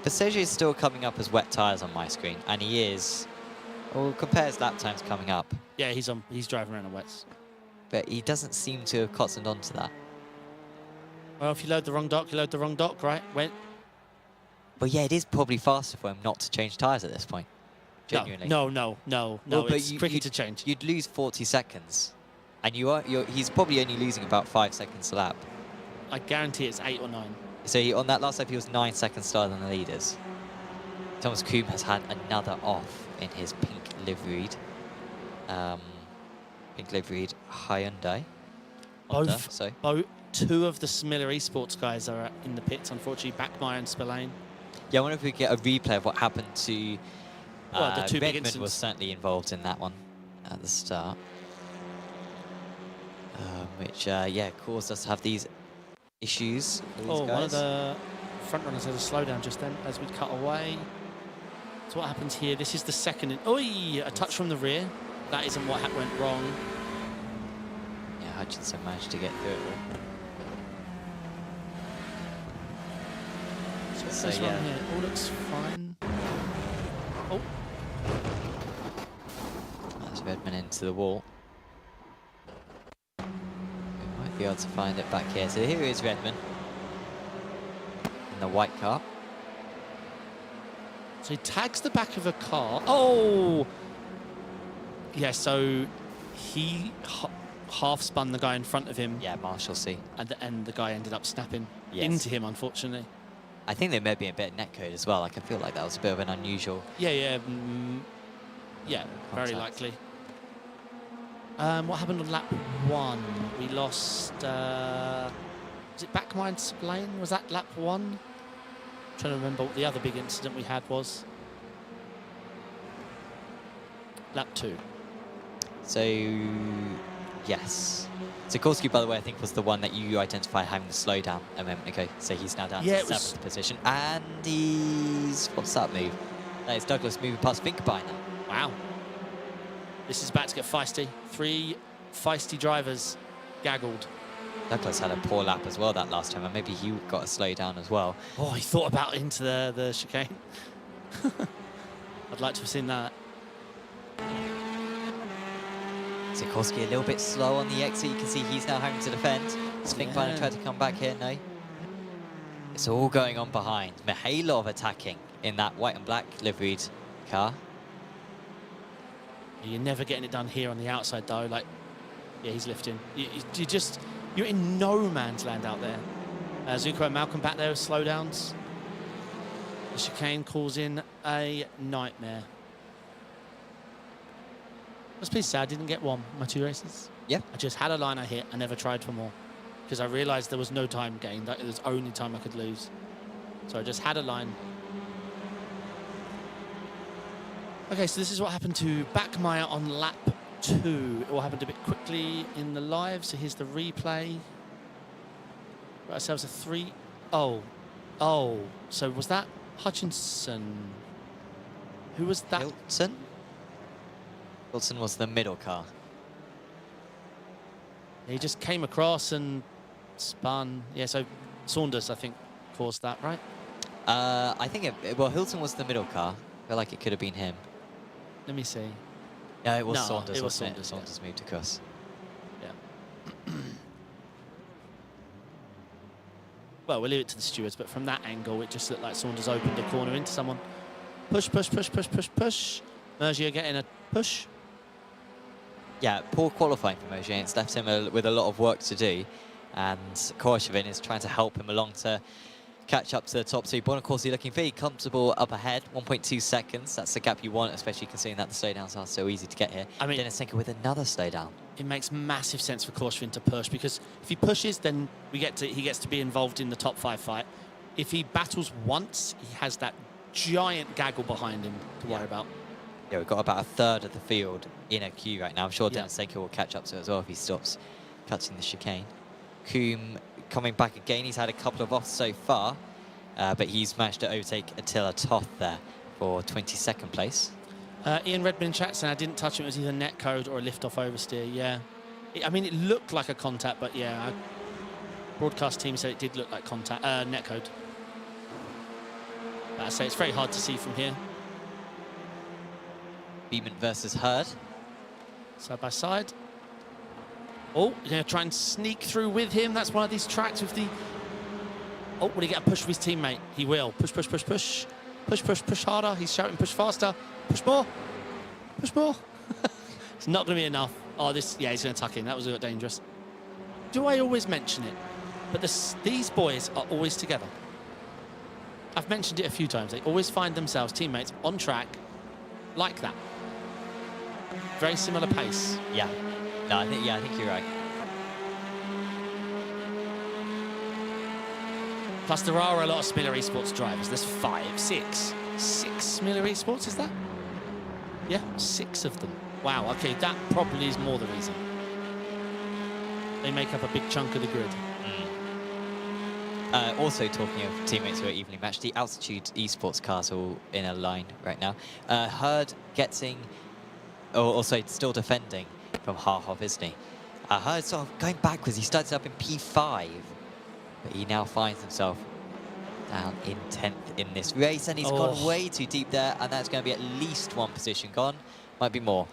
Passager is still coming up as wet tyres on my screen, and he is. Well, compare his lap times coming up. Yeah, he's driving around on wets. But he doesn't seem to have cottoned onto that. Well, if you load the wrong dock, you load the wrong dock, right? Well, yeah, it is probably faster for him not to change tyres at this point. Genuinely. No. Well, It's tricky to change. You'd lose 40 seconds, and he's probably only losing about 5 seconds a lap. I guarantee it's 8 or 9. So on that last lap, he was 9 seconds slower than the leaders. Thomas Kroom has had another off in his pink liveried Hyundai. Both 2 of the Smiller Esports guys are in the pits, unfortunately, Backmeyer and Spillane. Yeah, I wonder if we get a replay of what happened to... well, the 2 big Redmond incidents. was certainly involved in that one at the start. Which, yeah, caused us to have these issues for these guys. One of the front runners had a slowdown just then as we cut away. So what happens here? This is the second... Oi! A touch from the rear. That isn't what went wrong. Yeah, Hutchinson managed to get through it all. So what's this wrong here? All looks fine. Oh. That's Redmond into the wall. We might be able to find it back here. So here is Redmond in the white car. So he tags the back of a car. Oh! Yeah, so he half spun the guy in front of him. Yeah, Marshalsea. And the guy ended up snapping Yes. into him, unfortunately. I think there may be a bit of netcode as well. Like, I feel like that was a bit of an unusual. Yeah, very likely. What happened on lap 1? We lost. Was it Backmeyer and Spillane? Was that lap 1? I'm trying to remember what the other big incident we had was. Lap 2. So, yes. Sikorsky, by the way, I think was the one that you identified having the slowdown a moment ago. So he's now down to 7th position. And he's... What's that move? That is Douglas moving past Finkerby now. Wow. This is about to get feisty. 3 feisty drivers gaggled. Douglas had a poor lap as well that last time, and maybe he got a slowdown as well. Oh, he thought about into the chicane. I'd like to have seen that. Sikorsky a little bit slow on the exit. You can see he's now having to defend. Finkerby tried to come back here. No. It's all going on behind. Mihailov attacking in that white and black liveried car. You're never getting it done here on the outside, though. Like, yeah, he's lifting. You're in no man's land out there. Zuko and Malcolm back there with slowdowns. The chicane calls in a nightmare. I was pretty sad I didn't get one my 2 races. Yeah. I just had a line I hit. I never tried for more because I realised there was no time gained. There was only time I could lose. So I just had a line. Okay, so this is what happened to Backmeyer on lap 2. It all happened a bit quickly in the live, so here's the replay. Got ourselves a 3. Oh, so was that Hutchinson? Who was that? Hilton? Hilton was the middle car. He just came across and spun. Yeah, so Saunders, I think, caused that, right? I think well, Hilton was the middle car. I feel like it could have been him. Let me see. Yeah, it was No, Saunders. it was wasn't Saunders, Saunders moved across. Yeah. Well, we'll leave it to the stewards, but from that angle, it just looked like Saunders opened a corner into someone. Push, push, push, push, push, push. Mergier getting a push. Yeah, poor qualifying for Mergier. It's left him with a lot of work to do. And Korshevin is trying to help him along to catch up to the top two. Bonacorsi looking very comfortable up ahead, 1.2 seconds. That's the gap you want, especially considering that the slowdowns are so easy to get here. I mean, Denisenko with another slowdown. It makes massive sense for Korshevin to push, because if he pushes, then he gets to be involved in the top 5 fight. If he battles once, he has that giant gaggle behind him to worry about. Yeah, we've got about a third of the field in a queue right now. I'm sure Yeah. Denisenko will catch up to it as well if he stops cutting the chicane. Coombe coming back again. He's had a couple of offs so far, but he's managed to overtake Attila Toth there for 22nd place. Ian Redmond in chat saying I didn't touch him. It was either net code or a lift-off oversteer. Yeah. I mean, it looked like a contact, but yeah, our broadcast team said it did look like contact, net code. But I say it's very hard to see from here. Beeman versus Hurd. Side by side. Oh, you're going to try and sneak through with him. That's one of these tracks with the... Oh, will he get a push with his teammate? He will. Push, push, push, push. Push, push, push harder. He's shouting, push faster. Push more. Push more. It's not going to be enough. Oh, this... Yeah, he's going to tuck in. That was a bit dangerous. Do I always mention it? But these boys are always together. I've mentioned it a few times. They always find themselves teammates on track like that. Very similar pace. Yeah. No, I think you're right. Plus, there are a lot of Smiller Esports drivers. There's 6 Smiller Esports, is that? Yeah, 6 of them. Wow, okay, that probably is more the reason. They make up a big chunk of the grid. Also, talking of teammates who are evenly matched, the Altitude Esports cars are all in a line right now. Hurd getting, or also still defending from Harhoff, isn't he? Hurd sort of going backwards. He started up in P5, but he now finds himself down in 10th in this race, and he's gone way too deep there, and that's going to be at least 1 position gone. Might be more.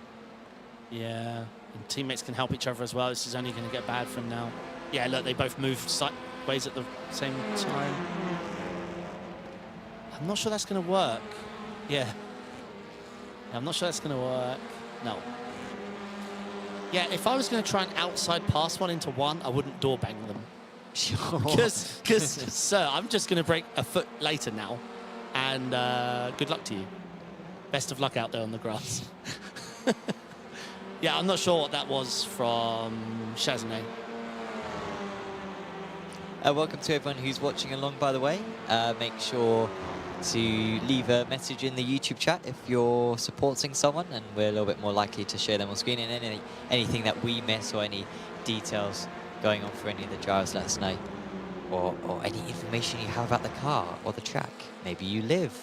Yeah, and teammates can help each other as well. This is only going to get bad from now. Yeah, look, they both moved sideways at the same time. I'm not sure that's going to work. Yeah. I'm not sure that's going to work. No. Yeah, if I was going to try and outside pass one into one, I wouldn't door bang them. Sure. Because, sir, I'm just going to break a foot later now. And good luck to you. Best of luck out there on the grass. Yeah, I'm not sure what that was from Chazonnet. Welcome to everyone who's watching along, by the way. Make sure to leave a message in the YouTube chat if you're supporting someone, and we're a little bit more likely to share them on screen. And anything that we miss or any details going on for any of the drivers, let us know. Or any information you have about the car or the track. Maybe you live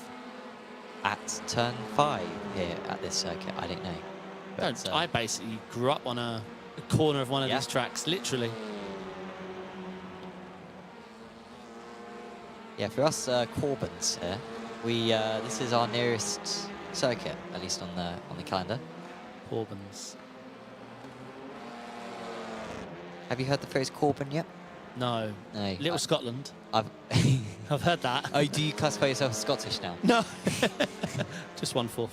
at turn 5 here at this circuit. I don't know. But, I basically grew up on a corner of one of these tracks, literally. Yeah, for us Corbins here, this is our nearest circuit, at least on the calendar. Corbins. Have you heard the phrase Corbin yet? No. No. Little Scotland. I've I've heard that. Oh, do you classify yourself Scottish now? No. Just 1/4.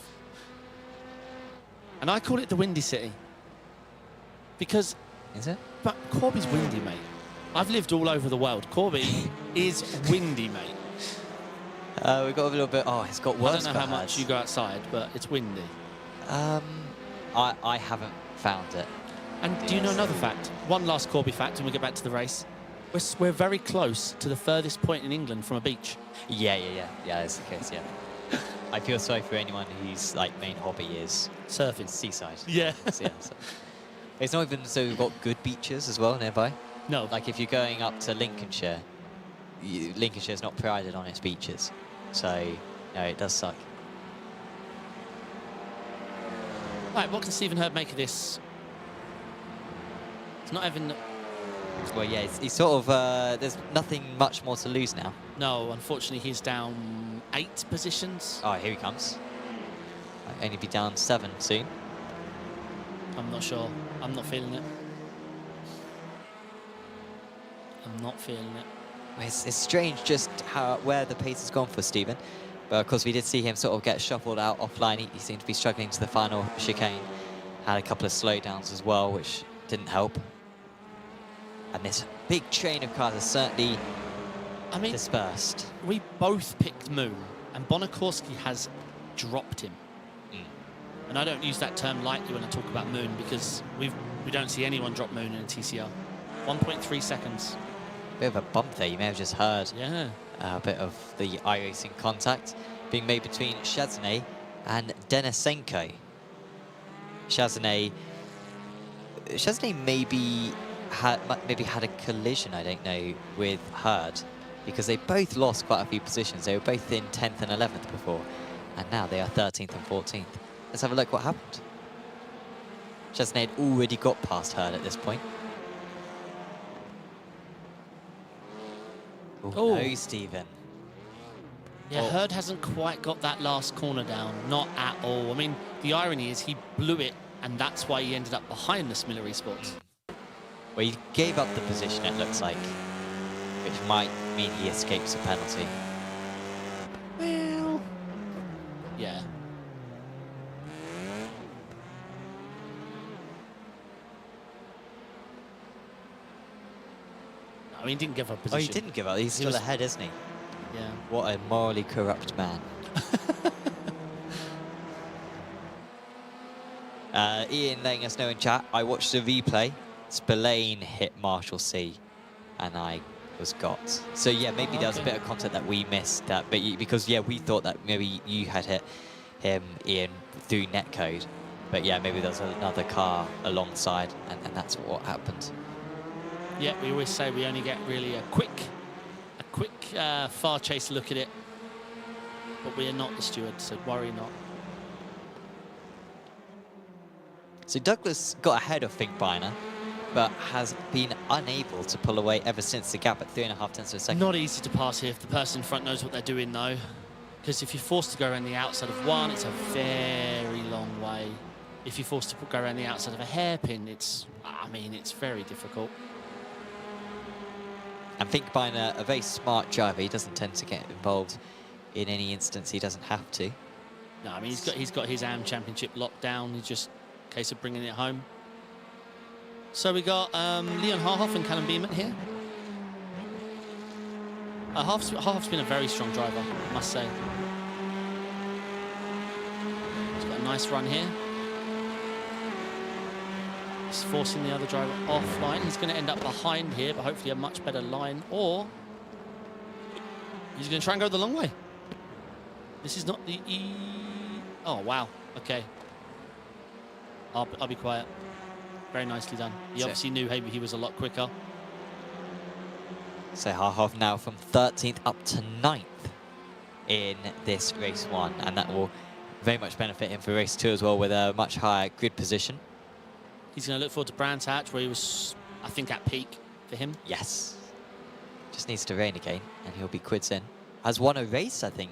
And I call it the Windy City. Because... Is it? But Corby's windy, mate. I've lived all over the world. Corby is windy, mate. We've got a little bit... Oh, it's got worse. I don't know how much you go outside, but it's windy. I haven't found it. And do you know another fact? One last Corby fact, and we'll get back to the race. We're very close to the furthest point in England from a beach. Yeah, that's the case, yeah. I feel sorry for anyone whose main hobby is surfing. Seaside. Yeah. So it's not even so we've got good beaches as well nearby. No. Like if you're going up to Lincolnshire, Lincolnshire's not prided on its beaches. So, no, it does suck. Right, what can Stephen Hurd make of this? It's not even... Well, yeah, he's sort of... there's nothing much more to lose now. No, unfortunately, he's down 8 positions. Oh, here he comes. Might only be down 7 soon. I'm not sure. I'm not feeling it. I'm not feeling it. It's strange just where the pace has gone for Stephen. But of course, we did see him sort of get shuffled out offline. He seemed to be struggling to the final chicane. Had a couple of slowdowns as well, which didn't help. And this big train of cars is certainly dispersed. We both picked Moon, and Bonakorski has dropped him. And I don't use that term lightly when I talk about Moon, because we don't see anyone drop Moon in a TCR. 1.3 seconds. Bit of a bump there, you may have just heard. Yeah. A bit of the iRacing contact being made between Chazanay and Denisenko. Chazanay maybe had a collision, I don't know, with Hurd, because they both lost quite a few positions. They were both in 10th and 11th before, and now they are 13th and 14th. Let's have a look what happened. Chazanay had already got past Hurd at this point. Oh, no, Stephen. Yeah, Hurd hasn't quite got that last corner down. Not at all. I mean, the irony is he blew it, and that's why he ended up behind the Smiller Esports. Well, he gave up the position, it looks like, which might mean he escapes a penalty. Well, yeah. I mean, he didn't give up position. Oh, he didn't give up. He's still ahead, isn't he? Yeah. What a morally corrupt man. Ian letting us know in chat, I watched the replay. Spillane hit Marshall C, and I was got. So yeah, maybe there was a bit of content that we missed. Because yeah, we thought that maybe you had hit him, Ian, through netcode. But yeah, maybe there was another car alongside, and that's what happened. Yeah, we always say we only get really a quick far chase look at it, but we are not the steward, so worry not. So Douglas got ahead of Finkbeiner, but has been unable to pull away ever since. The gap at 3.5 tenths of a second. Not easy to pass here if the person in front knows what they're doing, though, because if you're forced to go around the outside of one, it's a very long way. If you're forced to go around the outside of a hairpin, it's very difficult. And Finkbeiner, a very smart driver, he doesn't tend to get involved in any instance he doesn't have to. No, I mean, he's got his AM championship locked down. It's just a case of bringing it home. So we got Leon Harhoff and Callum Beeman here. Harhoff's been a very strong driver, I must say. He's got a nice run here. He's forcing the other driver offline. He's going to end up behind here, but hopefully a much better line. Or he's going to try and go the long way. This is not the Oh, wow. Okay. I'll be quiet. Very nicely done. He obviously knew he was a lot quicker. So Harhoff now from 13th up to 9th in this race 1, and that will very much benefit him for race 2 as well, with a much higher grid position. He's going to look forward to Brands Hatch, where he was, I think, at peak for him. Yes. Just needs to rain again, and he'll be quids in. Has won a race, I think,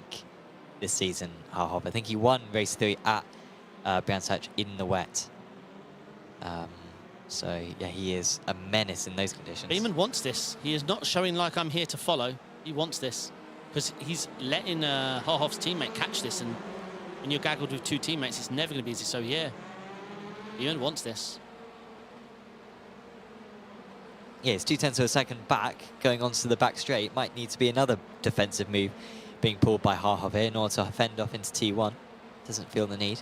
this season, Harhoff. I think he won race 3 at Brands Hatch in the wet. So, yeah, he is a menace in those conditions. Beeman wants this. He is not showing like I'm here to follow. He wants this. Because he's letting Harhoff's teammate catch this, and when you're gaggled with 2 teammates, it's never going to be easy. So, yeah, Beeman wants this. Yeah, it's 0.2 of a second back, going onto the back straight. Might need to be another defensive move being pulled by Harhoff here in order to fend off into T1. Doesn't feel the need.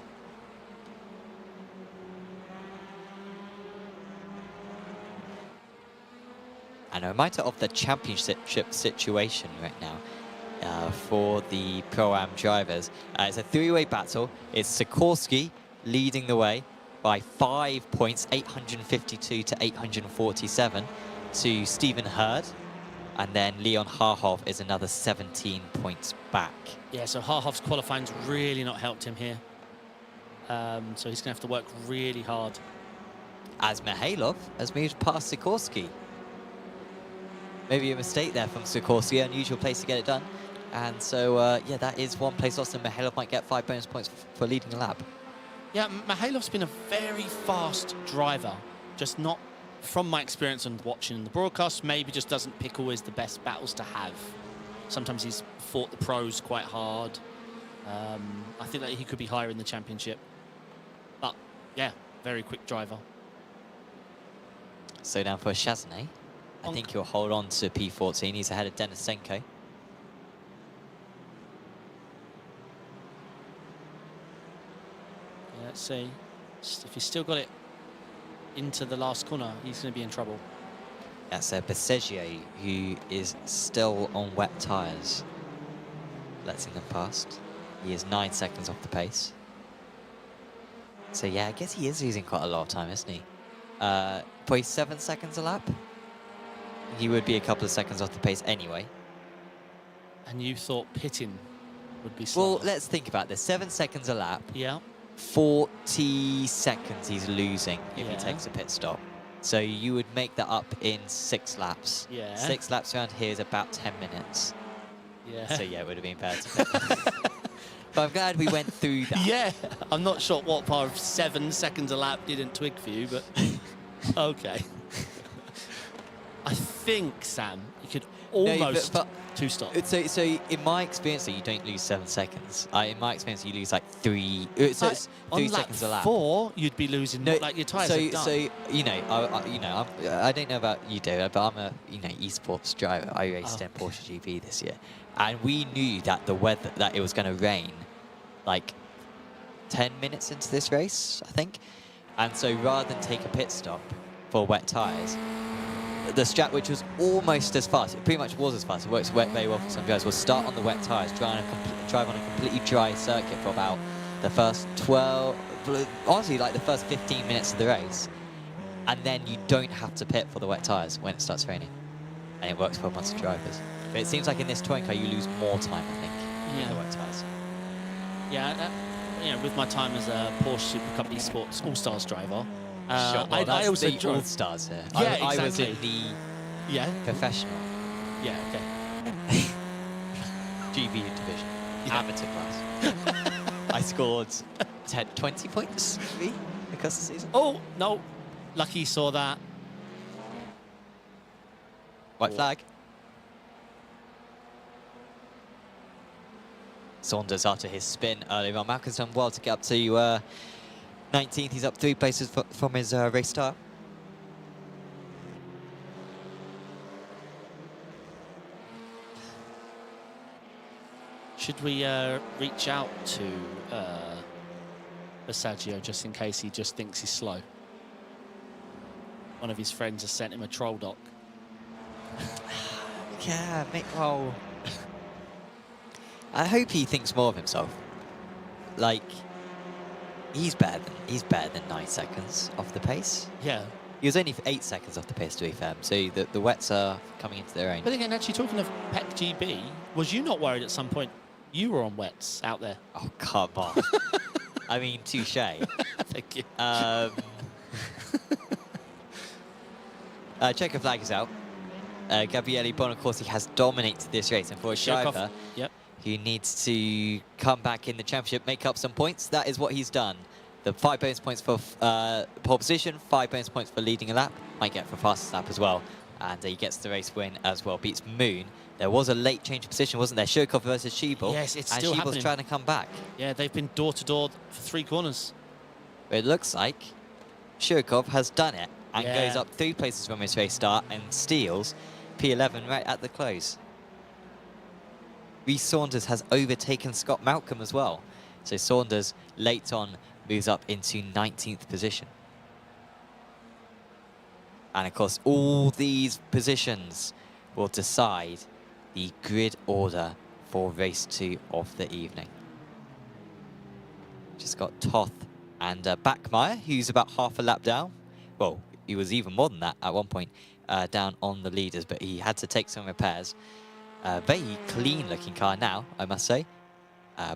And a reminder of the championship situation right now for the Pro-Am drivers. It's a 3-way battle. It's Sikorsky leading the way by 5 points, 852 to 847 to Stephen Hurd. And then Leon Harhoff is another 17 points back. Yeah, so Harhoff's qualifying's really not helped him here. So he's going to have to work really hard. As Mihailov has moved past Sikorsky. Maybe a mistake there from Sikorsky, unusual place to get it done. And so, yeah, that is one place lost, and Mihailov might get 5 bonus points for leading a lap. Yeah, Mihailov's been a very fast driver, just not, from my experience and watching the broadcast, maybe just doesn't pick always the best battles to have. Sometimes he's fought the pros quite hard. I think that he could be higher in the championship. But, yeah, very quick driver. So now for Chazanay, I think he'll hold on to P14. He's ahead of Denisenko. Let's see. If he's still got it into the last corner, he's going to be in trouble. That's Bessegier, who is still on wet tyres. Letting them past. He is 9 seconds off the pace. So yeah, I guess he is losing quite a lot of time, isn't he? Probably 7 seconds a lap. He would be a couple of seconds off the pace anyway. And you thought pitting would be slow. Well, let's think about this. 7 seconds a lap. Yeah. 40 seconds he's losing if he Yeah. takes a pit stop. So you would make that up in 6 laps. Yeah. 6 laps around here is about 10 minutes. Yeah. So yeah, it would have been better to pit. But I'm glad we went through that. Yeah. I'm not sure what part of 7 seconds a lap didn't twig for you, but okay. I think, Sam, you could almost but two stop. So in my experience, you don't lose 7 seconds. In my experience, you lose like 3. So it's 3 on lap seconds a lap. 4, you'd be losing. No, like your tyres so, are done. so you know, I don't know about you, David, but I'm a esports driver. I raced in Porsche GP this year, and we knew that that it was going to rain, like 10 minutes into this race, I think. And so rather than take a pit stop for wet tyres, the strat, which was almost as fast, it pretty much was as fast, it works very well for some drivers, will start on the wet tyres, drive on a completely dry circuit for about the first 12, honestly, like the first 15 minutes of the race. And then you don't have to pit for the wet tyres when it starts raining. And it works for a bunch of drivers. But it seems like in this touring car, you lose more time, I think, in the wet tyres. Yeah, with my time as a Porsche Super Cup Esports All-Stars driver, I also the all-stars here. Yeah, I was exactly. in the professional Yeah, okay. GB division, amateur class. I scored 20 points, maybe, across the season. Oh, no. Lucky saw that. White flag. Saunders after his spin earlier on. Malcolm's done well to get up to 19th. He's up 3 places from his race start. Should we reach out to Sergio just in case he just thinks he's slow? One of his friends has sent him a troll doc. Yeah, well, I hope he thinks more of himself. Like, he's better than 9 seconds off the pace. Yeah. He was only 8 seconds off the pace, to be fair. So the wets are coming into their own. But again, actually talking of PEC GB, was you not worried at some point you were on wets out there? Oh, come on. I mean, touche. Thank you. Checker flag is out. Gabriele Bonacorsi has dominated this race, and for a driver who needs to come back in the championship, make up some points, that is what he's done. The 5 bonus points for pole position, 5 bonus points for leading a lap, might get for fastest lap as well, and he gets the race win as well. Beats Moon. There was a late change of position, wasn't there? Shurkov versus Schiebel. Yes, it's and still Schiebel's happening. trying to come back. Yeah, they've been door to door for 3 corners. But it looks like Shurkov has done it and Yeah. goes up 3 places from his race start and steals P11 right at the close. Reece Saunders has overtaken Scott Malcolm as well. So Saunders, late on, moves up into 19th position. And of course, all these positions will decide the grid order for race 2 of the evening. Just got Toth and Backmeyer, who's about half a lap down. Well, he was even more than that at one point, down on the leaders, but he had to take some repairs. Very clean looking car now, I must say.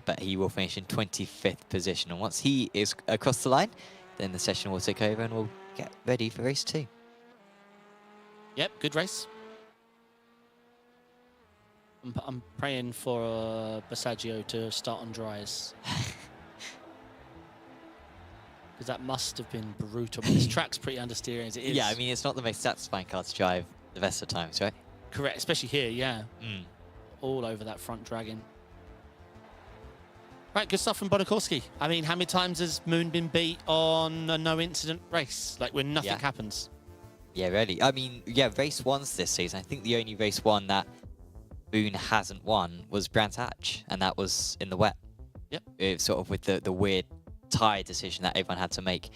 but he will finish in 25th position. And once he is across the line, then the session will take over and we'll get ready for race 2. Yep, good race. I'm praying for Basaggio to start on dries. Because that must have been brutal. But this track's pretty understeering as it is. Yeah, I mean, it's not the most satisfying car to drive the rest of the times, right? Correct, especially here, yeah. Mm. All over that front dragon. Right, good stuff from Bonakorski. I mean, how many times has Moon been beat on a no-incident race? Like, when nothing happens? Yeah, really. I mean, yeah, race 1's this season. I think the only race 1 that Moon hasn't won was Brands Hatch, and that was in the wet. Yep. It was sort of with the weird tyre decision that everyone had to make,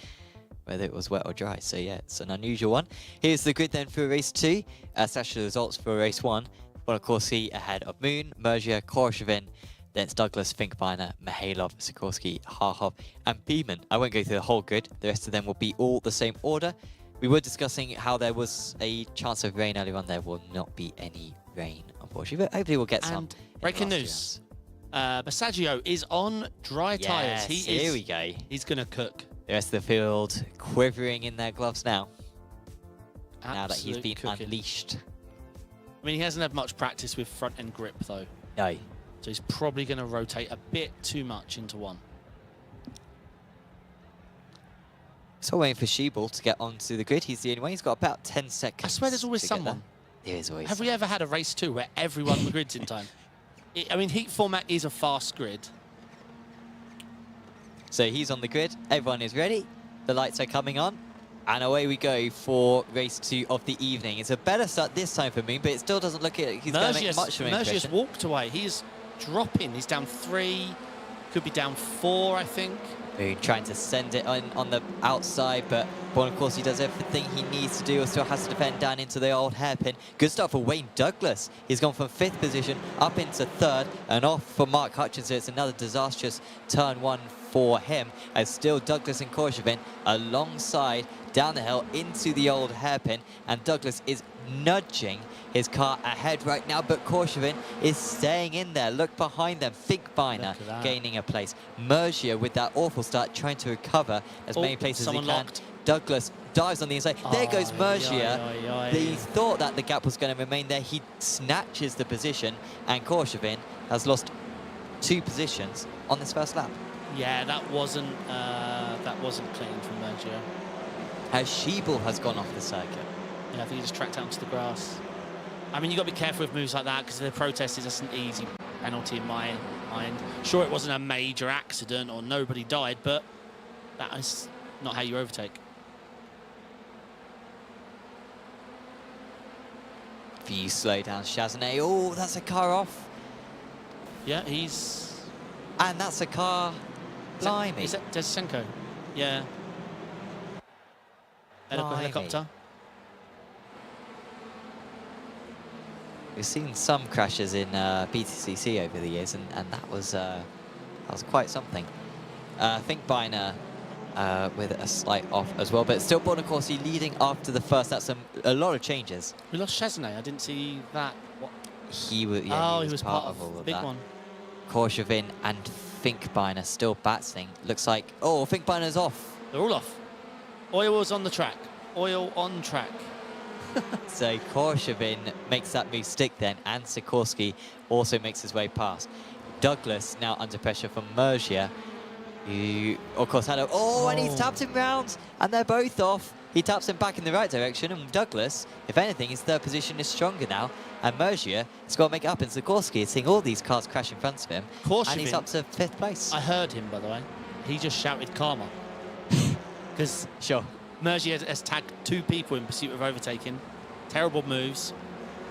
whether it was wet or dry. So yeah, it's an unusual one. Here's the grid then for race 2. Slash the results for race 1. Bonakorski ahead of Moon, Mergia, Korshevin. Then it's Douglas, Finkbeiner, Mihailov, Sikorsky, Harhov, and Beeman. I won't go through the whole grid. The rest of them will be all the same order. We were discussing how there was a chance of rain earlier on. There will not be any rain, unfortunately, but hopefully we'll get some. And breaking news. Basaggio is on dry tyres. Here we go. He's going to cook. The rest of the field quivering in their gloves now. Absolute now that he's been cooking. unleashed. I mean, he hasn't had much practice with front end grip, though. No. So he's probably going to rotate a bit too much into one. So waiting for Sheeble to get onto the grid. He's the only one. He's got about 10 seconds. I swear there's always to get someone. There is always Have we ever had a race 2 where everyone on the grid's in time? I mean, heat format is a fast grid. So he's on the grid. Everyone is ready. The lights are coming on. And away we go for race 2 of the evening. It's a better start this time for Moon, but it still doesn't look like he's going to make much of an Mergia's impression. walked away. He's dropping. He's down 3. Could be down 4, I think. Moon trying to send it on the outside, but Bonakorski does everything he needs to do. Still has to defend down into the old hairpin. Good start for Wayne Douglas. He's gone from 5th position up into 3rd and off for Mark Hutchinson. It's another disastrous turn 1 for him, as still Douglas and Korshevin alongside down the hill into the old hairpin, and Douglas is nudging his car ahead right now, but Korshevin is staying in there. Look behind them. Finkbeiner gaining a place. Mergia with that awful start trying to recover as many places as he can. Locked. Douglas dives on the inside. There goes Mergia. He thought that the gap was going to remain there. He snatches the position, and Korshevin has lost 2 positions on this first lap. Yeah, that wasn't clean from Mergia. As Sheeble has gone off the circuit. Yeah, I think he just tracked out onto the grass. I mean, you've got to be careful with moves like that, because the protest is just an easy penalty in my mind. Sure, it wasn't a major accident or nobody died, but that is not how you overtake. If you slow down Chazonnet, oh, that's a car off. Yeah, he's... And that's a car. Blimey. Is that Desenko? Yeah. Helicopter. We've seen some crashes in BTCC over the years, and that was quite something. Finkbeiner with a slight off as well, but still Bonakorski leading after the first. That's a lot of changes. We lost Chazonnet. I didn't see that. What? He was. Yeah, he was part of all of big that. One. Korshevin and Finkbeiner still battling. Looks like Finkbeiner's off. They're all off. Oil was on the track. Oil on track. So Korshevin makes that move stick then, and Sikorsky also makes his way past. Douglas now under pressure from Mergia, who of course had and he's tapped him round, and they're both off. He taps him back in the right direction, and Douglas, if anything, his 3rd position is stronger now, and Mergia has got to make it up, and Sikorsky is seeing all these cars crash in front of him, and he's up to 5th place. I heard him, by the way. He just shouted karma. Because Mergia has tagged 2 people in pursuit of overtaking. Terrible moves.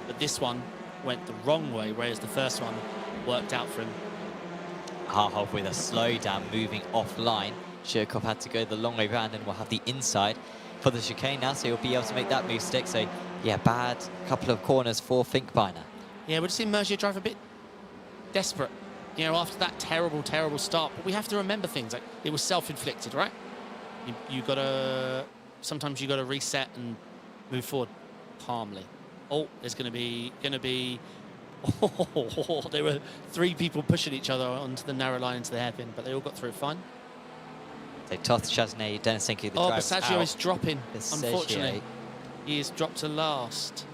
But this one went the wrong way, whereas the first one worked out for him. Harhov with a slowdown moving offline. Shirkov had to go the long way round, and will have the inside for the chicane now, so he'll be able to make that move stick. So, yeah, bad couple of corners for Finkbeiner. Yeah, we're just seeing Mergia drive a bit desperate, after that terrible, terrible start. But we have to remember things. Like, it was self-inflicted, right? Sometimes you got to reset and move forward calmly. Oh, there's going to be Oh, there were 3 people pushing each other onto the narrow line into the hairpin, but they all got through fine. So Toth, Chasney, Denisenko, the Oh, drives Basaggio out. is dropping, unfortunately. Basaggio. He is dropped to last.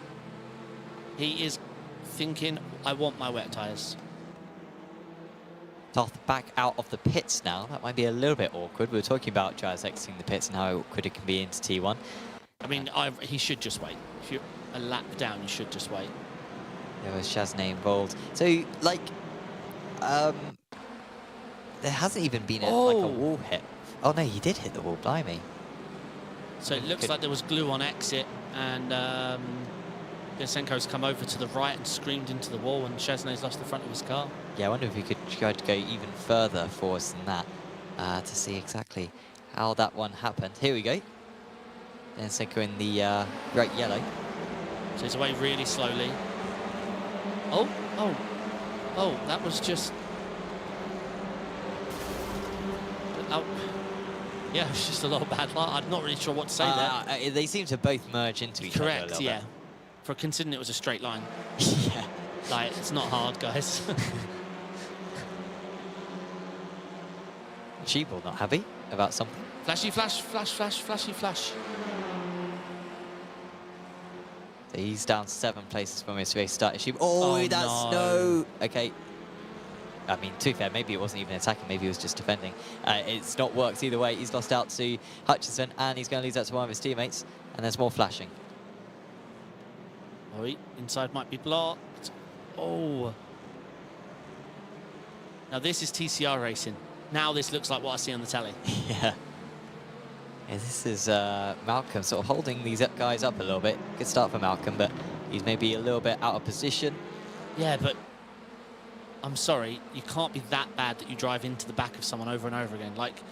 He is thinking, I want my wet tyres. Toth back out of the pits now. That might be a little bit awkward. We were talking about drivers exiting the pits and how awkward it can be into T1. I mean, he should just wait. If you're a lap down, you should just wait. There was Chasney involved. So, like, there hasn't even been like a wall hit. Oh no, he did hit the wall, blimey. So it looks like there was glue on exit, and Denisenko's come over to the right and screamed into the wall, and Chesney's lost the front of his car. Yeah, I wonder if we could try to go even further for us than that to see exactly how that one happened. Here we go. Denisenko in the bright yellow. So he's away really slowly. Oh, that was just... Oh. Yeah, it was just a lot of bad luck. I'm not really sure what to say there. They seem to both merge into each other a Correct, little yeah. bit. For considering it was a straight line. Yeah. Like, it's not hard, guys. Sheeple not happy about something. Flashy flash, flashy flash. So he's down 7 places from his race start. Oh, Oh, that's no. Okay. I mean, to be fair, maybe it wasn't even attacking, maybe it was just defending. It's not worked either way. He's lost out to Hutchinson, and he's going to lose out to one of his teammates. And there's more flashing. Oh, inside might be blocked. Oh. Now this is TCR racing. Now this looks like what I see on the telly. Yeah. Yeah, this is Malcolm sort of holding these guys up a little bit. Good start for Malcolm, but he's maybe a little bit out of position. Yeah, but I'm sorry, you can't be that bad that you drive into the back of someone over and over again. Like,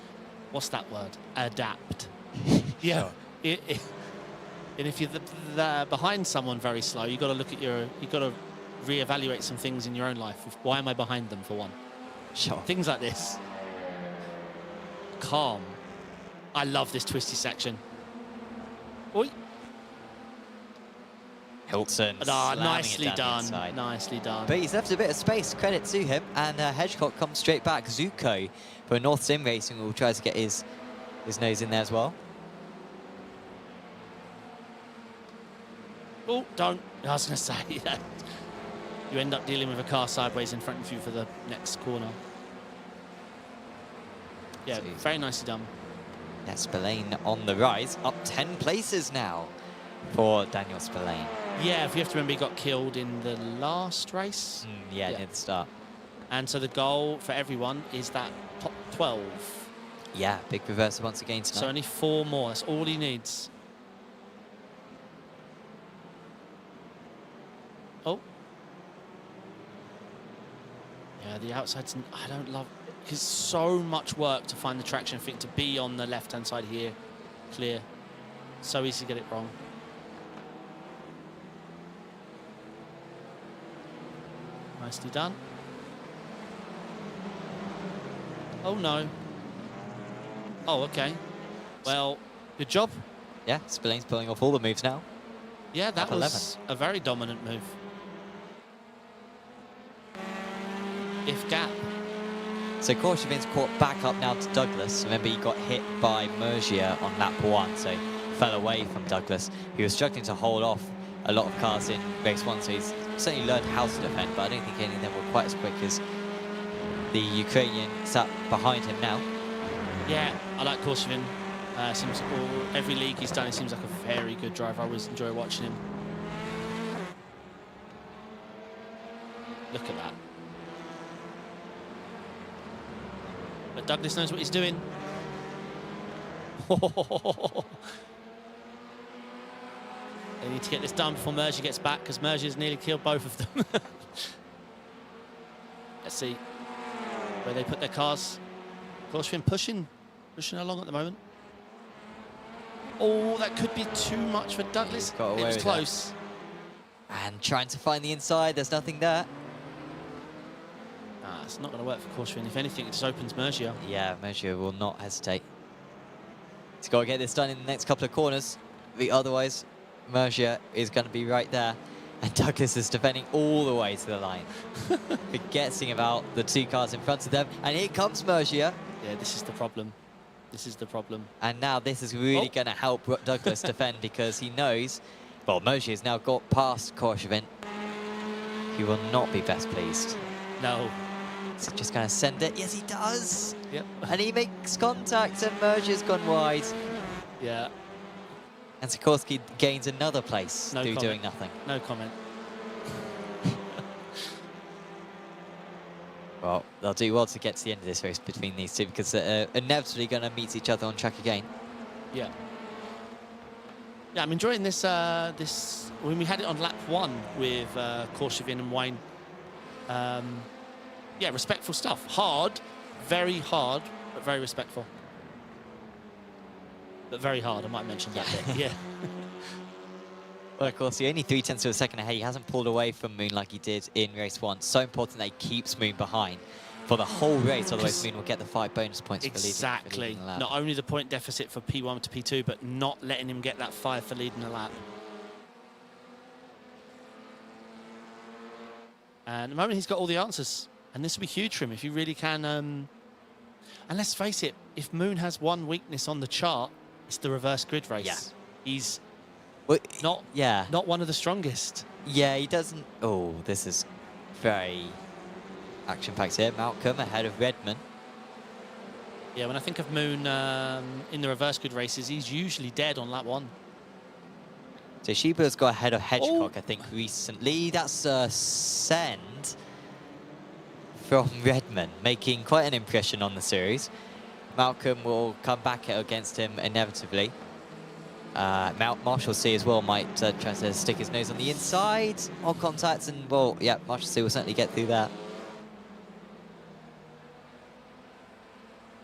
what's that word? Adapt. Yeah. Sure. And if you're behind someone very slow, you've got to look at you've got to reevaluate some things in your own life. Why am I behind them, for one? Sure. Things like this. Calm. I love this twisty section. Oi. Hilton. Nicely done. Nicely done. But he's left a bit of space. Credit to him. And Hedgecock comes straight back. Zuko for North Sim Racing will try to get his nose in there as well. Oh, don't. I was going to say that. You end up dealing with a car sideways in front of you for the next corner. Yeah, So, very nicely done. yeah, Spillane on the rise. Up 10 places now for Daniel Spillane. Yeah, if you have to remember, he got killed in the last race. Yeah, near the start. And so the goal for everyone is that top 12. Yeah, big reversal once again tonight. So only 4 more. That's all he needs. Oh. Yeah, the outside's... I don't love... It's so much work to find the traction. I think to be on the left-hand side here, clear. So easy to get it wrong. Nicely done. Oh, no. Oh, okay. Well, good job. Yeah, Spillane's pulling off all the moves now. Yeah, that Up was a very dominant move. If gap. So Korchevin's caught back up now to Douglas. Remember, he got hit by Mergia on lap 1, so fell away from Douglas. He was struggling to hold off a lot of cars in race 1, so he's certainly learned how to defend, but I don't think any of them were quite as quick as the Ukrainian sat behind him now. Yeah, I like Korchevin. Seems every league he's done, he seems like a very good driver. I always enjoy watching him. Look at that. But Douglas knows what he's doing. They need to get this done before Mergia gets back, because Mergia's nearly killed both of them. Let's see where they put their cars. Korchevin pushing along at the moment. Oh, that could be too much for Douglas. Got away It was with close. And trying to find the inside, there's nothing there. Nah, it's not going to work for Korchevin. If anything, it just opens Mergia. Yeah, Mergia will not hesitate. He's got to get this done in the next couple of corners. Otherwise, Mergia is going to be right there. And Douglas is defending all the way to the line, forgetting about the 2 cars in front of them. And here comes Mergia. Yeah, this is the problem. This is the problem. And now this is really going to help Douglas defend, because he knows, well, Mergia has now got past Korshevin. He will not be best pleased. No. Is he just going to send it? Yes, he does. Yep. And he makes contact, and Mergia's gone wide. Yeah. And Sikorsky gains another place through comment. doing nothing. No comment. Well, they'll do well to get to the end of this race between these two, because they're inevitably going to meet each other on track again. Yeah. Yeah, I'm enjoying this. When we had it on lap 1 with Korshevin and Wayne. Yeah, respectful stuff. Hard, very hard, but very respectful. But very hard, I might mention that bit. Yeah. Well, of course, he only 0.3 of a second ahead. He hasn't pulled away from Moon like he did in race 1. So important that he keeps Moon behind for the whole race, otherwise Moon will get the 5 bonus points for leading. Exactly. Not only the point deficit for P1 to P2, but not letting him get that 5 for leading a lap. And at the moment, he's got all the answers. And this will be huge for him if you really can. And let's face it, if Moon has one weakness on the chart, it's the reverse grid race. Yeah. He's well, not one of the strongest. Yeah, he doesn't. Oh, this is very action-packed here. Malcolm ahead of Redman. Yeah, when I think of Moon in the reverse grid races, he's usually dead on lap 1. So Shiba's got ahead of Hedgecock, I think, recently. That's a send from Redman, making quite an impression on the series. Malcolm will come back against him inevitably. Marshall C as well might try to stick his nose on the inside on contacts, and well, yeah, Marshall C will certainly get through that.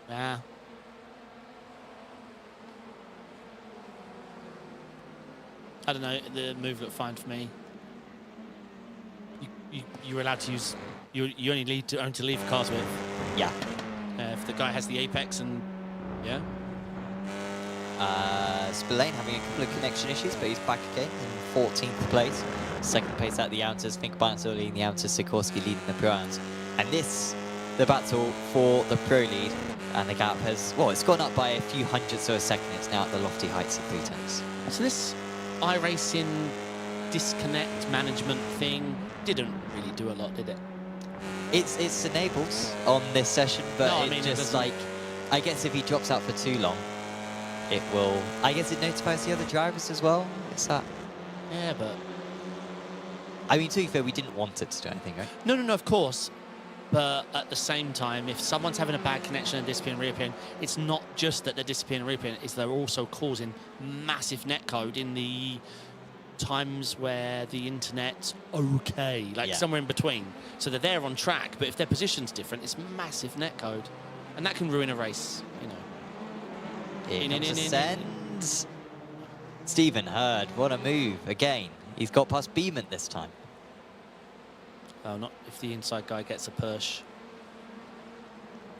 Yeah. I don't know, the move looked fine for me. You were allowed to use, you only own to leave cars with. Yeah. If the guy has the apex and, yeah. Spillane having a couple of connection issues, but he's back again in 14th place. Second place at the amateurs, Fink Barnes leading the amateurs, Sikorsky leading the pros. And this, the battle for the pro lead, and the gap has, well, it's gone up by a few hundredths of a second. It's now at the lofty heights of 3/10. So this iRacing disconnect management thing didn't really do a lot, did it? It's enabled on this session, but no, it just like, I guess if he drops out for too long, it will, I guess it notifies the other drivers as well. It's that. Yeah, but I mean, to be fair, we didn't want it to do anything, right? No, of course. But at the same time, if someone's having a bad connection and disappearing and reappearing, it's not just that they're disappearing and reappearing, it's they're also causing massive netcode in the times where the internet's okay, like somewhere in between. So they're there on track, but if their position's different, it's massive netcode. And that can ruin a race, you know. Here comes a send. Stephen Hurd, what a move. Again, he's got past Beeman this time. Oh, not if the inside guy gets a push.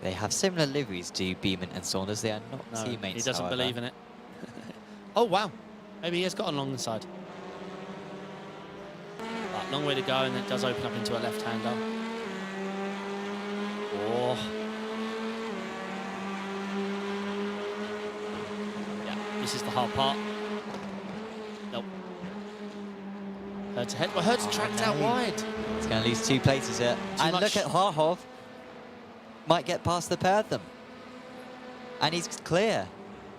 They have similar liveries to Beeman and Saunders. They are not teammates, he doesn't however. believe in it. Oh, wow. Maybe he has got along the side. Right, long way to go, and it does open up into a left-hander. Oh. Yeah, this is the hard part. Nope. Hurd's ahead. Well, Hurd's tracked out wide. He's going to lose 2 places here. And look at Harhov. Might get past the pair of them. And he's clear.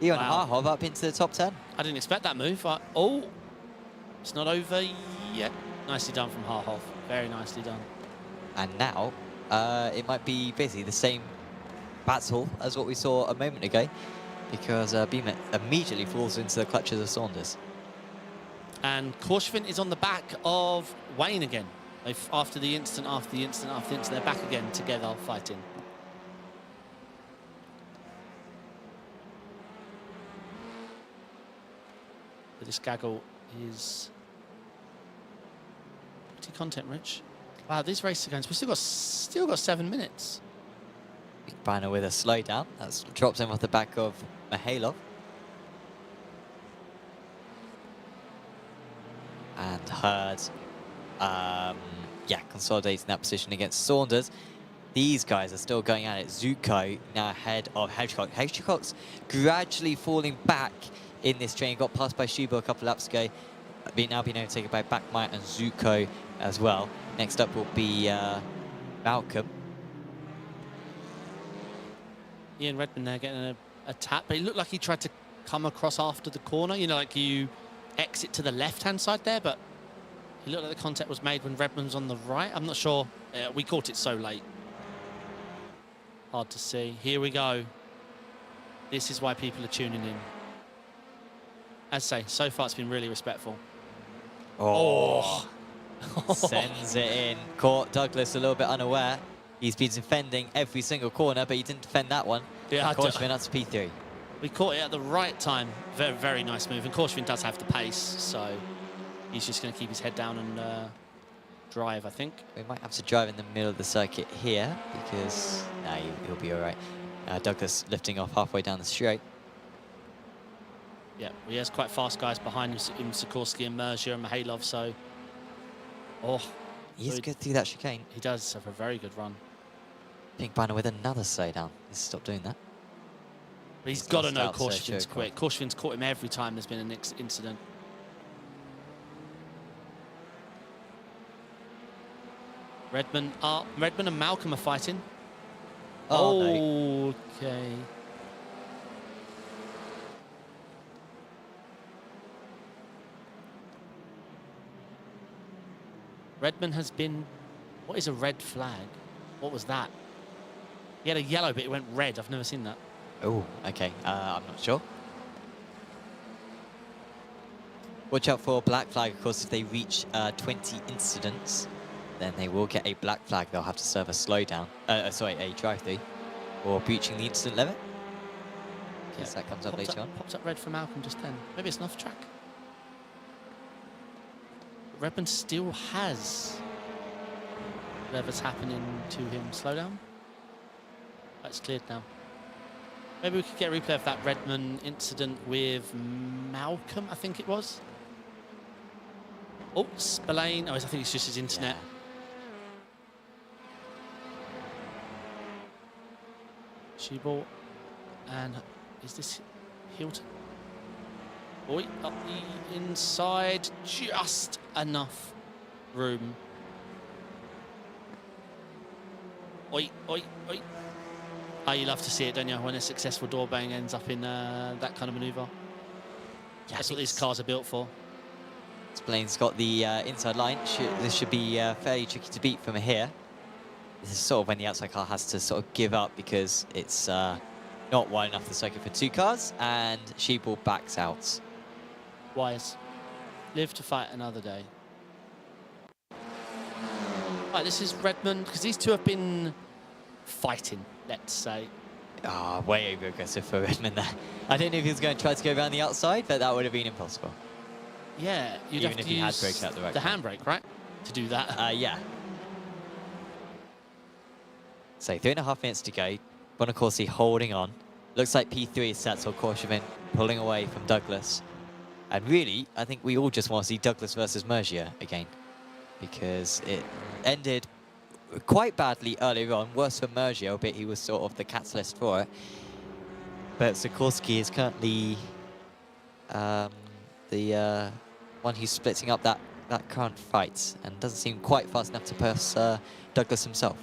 Even Harhov up into the top 10. I didn't expect that move. Oh, it's not over yet. Nicely done from Harhov. Very nicely done. And now, it might be basically the same battle as what we saw a moment ago, because Beeman immediately falls into the clutches of Saunders. And Korshevin is on the back of Wayne again. After the instant, they're back again together fighting. But this gaggle is pretty content rich. Wow, these races are going. We've still got 7 minutes. Big Banner with a slowdown. That's drops him off the back of Mihailov. And Hurd yeah, consolidating that position against Saunders. These guys are still going at it. Zuko now ahead of Hedgecock. Hedgecock's gradually falling back in this train. Got passed by Shubo a couple laps ago. Now being able to take it by Backmite and Zuko as well. Next up will be Malcolm. Ian Redmond there getting a tap, but it looked like he tried to come across after the corner. You know, like you exit to the left-hand side there, but it looked like the contact was made when Redmond was on the right. I'm not sure. We caught it so late. Hard to see. Here we go. This is why people are tuning in. As I say, so far it's been really respectful. Oh. Sends it in. Caught Douglas a little bit unaware. He's been defending every single corner, but he didn't defend that one. Yeah, Korshvin up to P3. We caught it at the right time. Very, very nice move. And Korshvin does have the pace, so he's just going to keep his head down and drive, I think. We might have to drive in the middle of the circuit here because he'll be all right. Douglas lifting off halfway down the straight. Yeah, he has quite fast guys behind him, in Sikorsky and Mergia and Mihailov, so... Oh, He's good through that chicane. He does have a very good run. Pink Banner with another slowdown. He's stopped doing that. But he's got to know Korshvin's quick. Korshvin's caught him every time there's been an incident. Redmond and Malcolm are fighting. Oh, no. Okay. Redmond has been... What is a red flag? What was that? He had a yellow, but it went red. I've never seen that. Oh, okay. I'm not sure. Watch out for black flag, of course. If they reach 20 incidents, then they will get a black flag. They'll have to serve a slowdown. Sorry, a drive-through. Or breaching the incident limit. In case that comes up later on. Pops up red for Malcolm just then. Maybe it's an off track. Redmond still has whatever's happening to him. Slow down. That's cleared now. Maybe we could get a replay of that Redmond incident with Malcolm, I think it was. Oh, Spillane. Oh, I think it's just his internet. Shubal. And is this Hilton? Oi, up the inside, just enough room. Oi, oi, oi. Oh, you love to see it, don't you, when a successful door bang ends up in that kind of manoeuvre. Yeah, that's what these cars are built for. Spillane's got the inside line. This should be fairly tricky to beat from here. This is sort of when the outside car has to sort of give up because it's not wide enough the circuit for two cars, and Sheeple backs out. Wise. Live to fight another day. Right, this is Redmond, because these two have been fighting, let's say. Ah, way over aggressive for Redmond there. I don't know if he was going to try to go around the outside, but that would have been impossible. Yeah, you'd Even have if to he had use broken out the right the time. handbrake, right? To do that. Yeah. So 3.5 minutes to go. Bonacorsi holding on. Looks like P3 is set, so Korshvin pulling away from Douglas. And really, I think we all just want to see Douglas versus Mergia again. Because it ended quite badly earlier on. Worse for Mergia, albeit he was sort of the catalyst for it. But Sikorsky is currently the one who's splitting up that current fight. And doesn't seem quite fast enough to pass Douglas himself.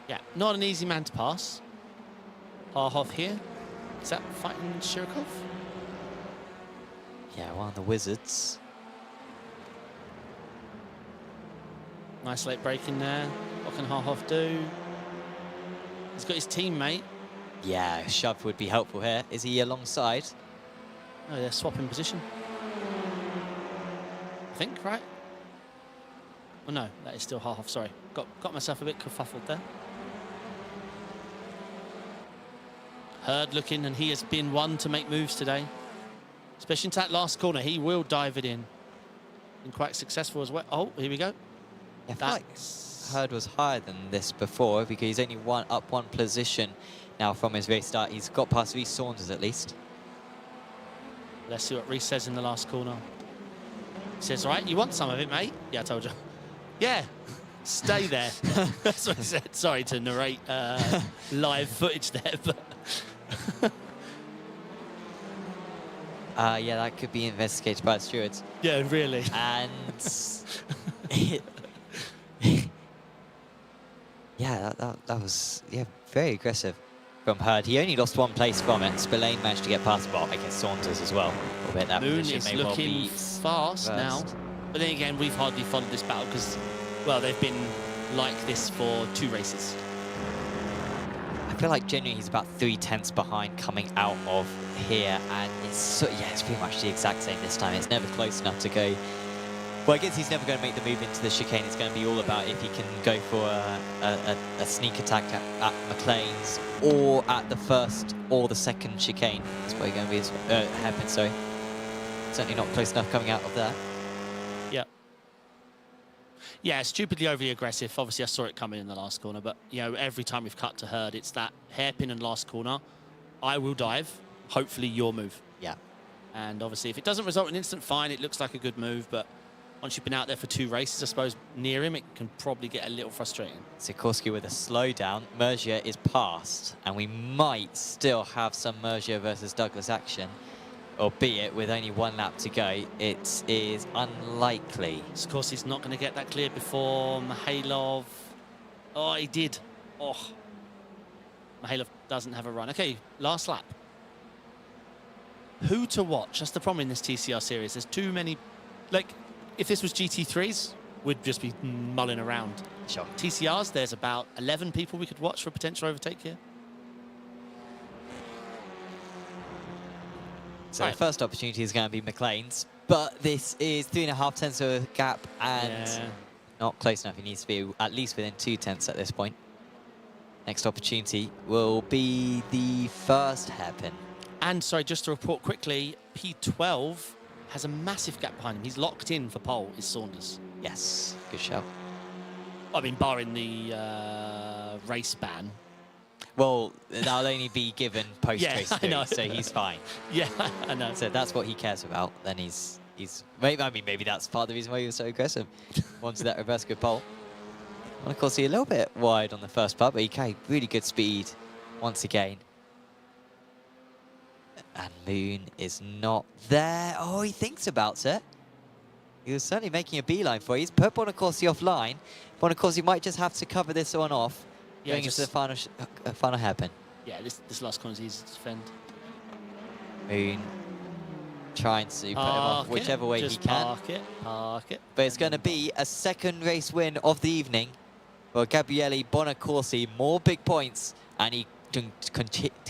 Yeah, not an easy man to pass. Harhov here. Is that fighting Shirikov? Yeah, one of the wizards. Nice late break in there. What can Harhov do? He's got his teammate. Yeah, a shove would be helpful here. Is he alongside? Oh, they're swapping position. I think, right? Oh no, that is still Harhov, sorry. Got myself a bit kerfuffled there. Hurd looking, and he has been one to make moves today. Especially into that last corner, he will dive it in. Been quite successful as well. Oh, here we go. Yeah, I feel like Hurd was higher than this before because he's only up one position now from his race start. He's got past Reece Saunders at least. Let's see what Reece says in the last corner. says, right, you want some of it, mate? Yeah, I told you. Yeah, stay there. That's what he said. Sorry to narrate live footage there, but... Yeah, that could be investigated by the stewards. Yeah, really. And... yeah, that was very aggressive from Hurd. He only lost 1 place from it. Spillane managed to get past, well, I guess Saunders as well. That Moon position is may well looking be fast now. But then again, we've hardly followed this battle because, well, they've been like this for 2 races. I feel like genuinely he's about 3/10 behind coming out of here, and it's it's pretty much the exact same this time. It's never close enough to go. Well, I guess he's never going to make the move into the chicane. It's going to be all about if he can go for a sneak attack at McLean's or at the first or the second chicane. That's where you're going to be happen. Sorry, certainly not close enough coming out of that. Yeah. Yeah, stupidly overly aggressive. Obviously, I saw it coming in the last corner, but you know, every time we've cut to Hurd, it's that hairpin and last corner. I will dive. Hopefully, your move. Yeah. And obviously, if it doesn't result in instant, fine. It looks like a good move, but once you've been out there for 2 races, I suppose near him, it can probably get a little frustrating. Sikorsky with a slowdown. Mergia is past, and we might still have some Mergia versus Douglas action. Albeit with only 1 lap to go, it is unlikely. Of course, he's not going to get that cleared before Mihailov. Oh, he did. Oh, Mihailov doesn't have a run. Okay, last lap. Who to watch? That's the problem in this TCR series. There's too many. Like, if this was GT3s, we'd just be mulling around. Sure. TCRs, there's about 11 people we could watch for a potential overtake here. So the first opportunity is going to be McLean's, but this is 3.5 tenths of a gap and not close enough. He needs to be at least within 2 tenths at this point. Next opportunity will be the first hairpin. And sorry, just to report quickly, P12 has a massive gap behind him. He's locked in for pole, is Saunders. Yes, good shout. I mean, barring the race ban. Well, that'll only be given post-race yeah, so he's fine. Yeah, I know. So that's what he cares about. Then he's maybe that's part of the reason why he was so aggressive. Wanted that reverse good pole. And of course, he's a little bit wide on the first part, but he carried really good speed once again. And Moon is not there. Oh, he thinks about it. He was certainly making a beeline for it. He's put Bonacorsi offline. Bonacorsi might just have to cover this one off. Yeah, going into the final hairpin. Yeah, this last corner is easy to defend. Moon trying to put him off whichever way he can. Park it. But it's going to be a second race win of the evening for Gabriele Bonacorsi. More big points, and he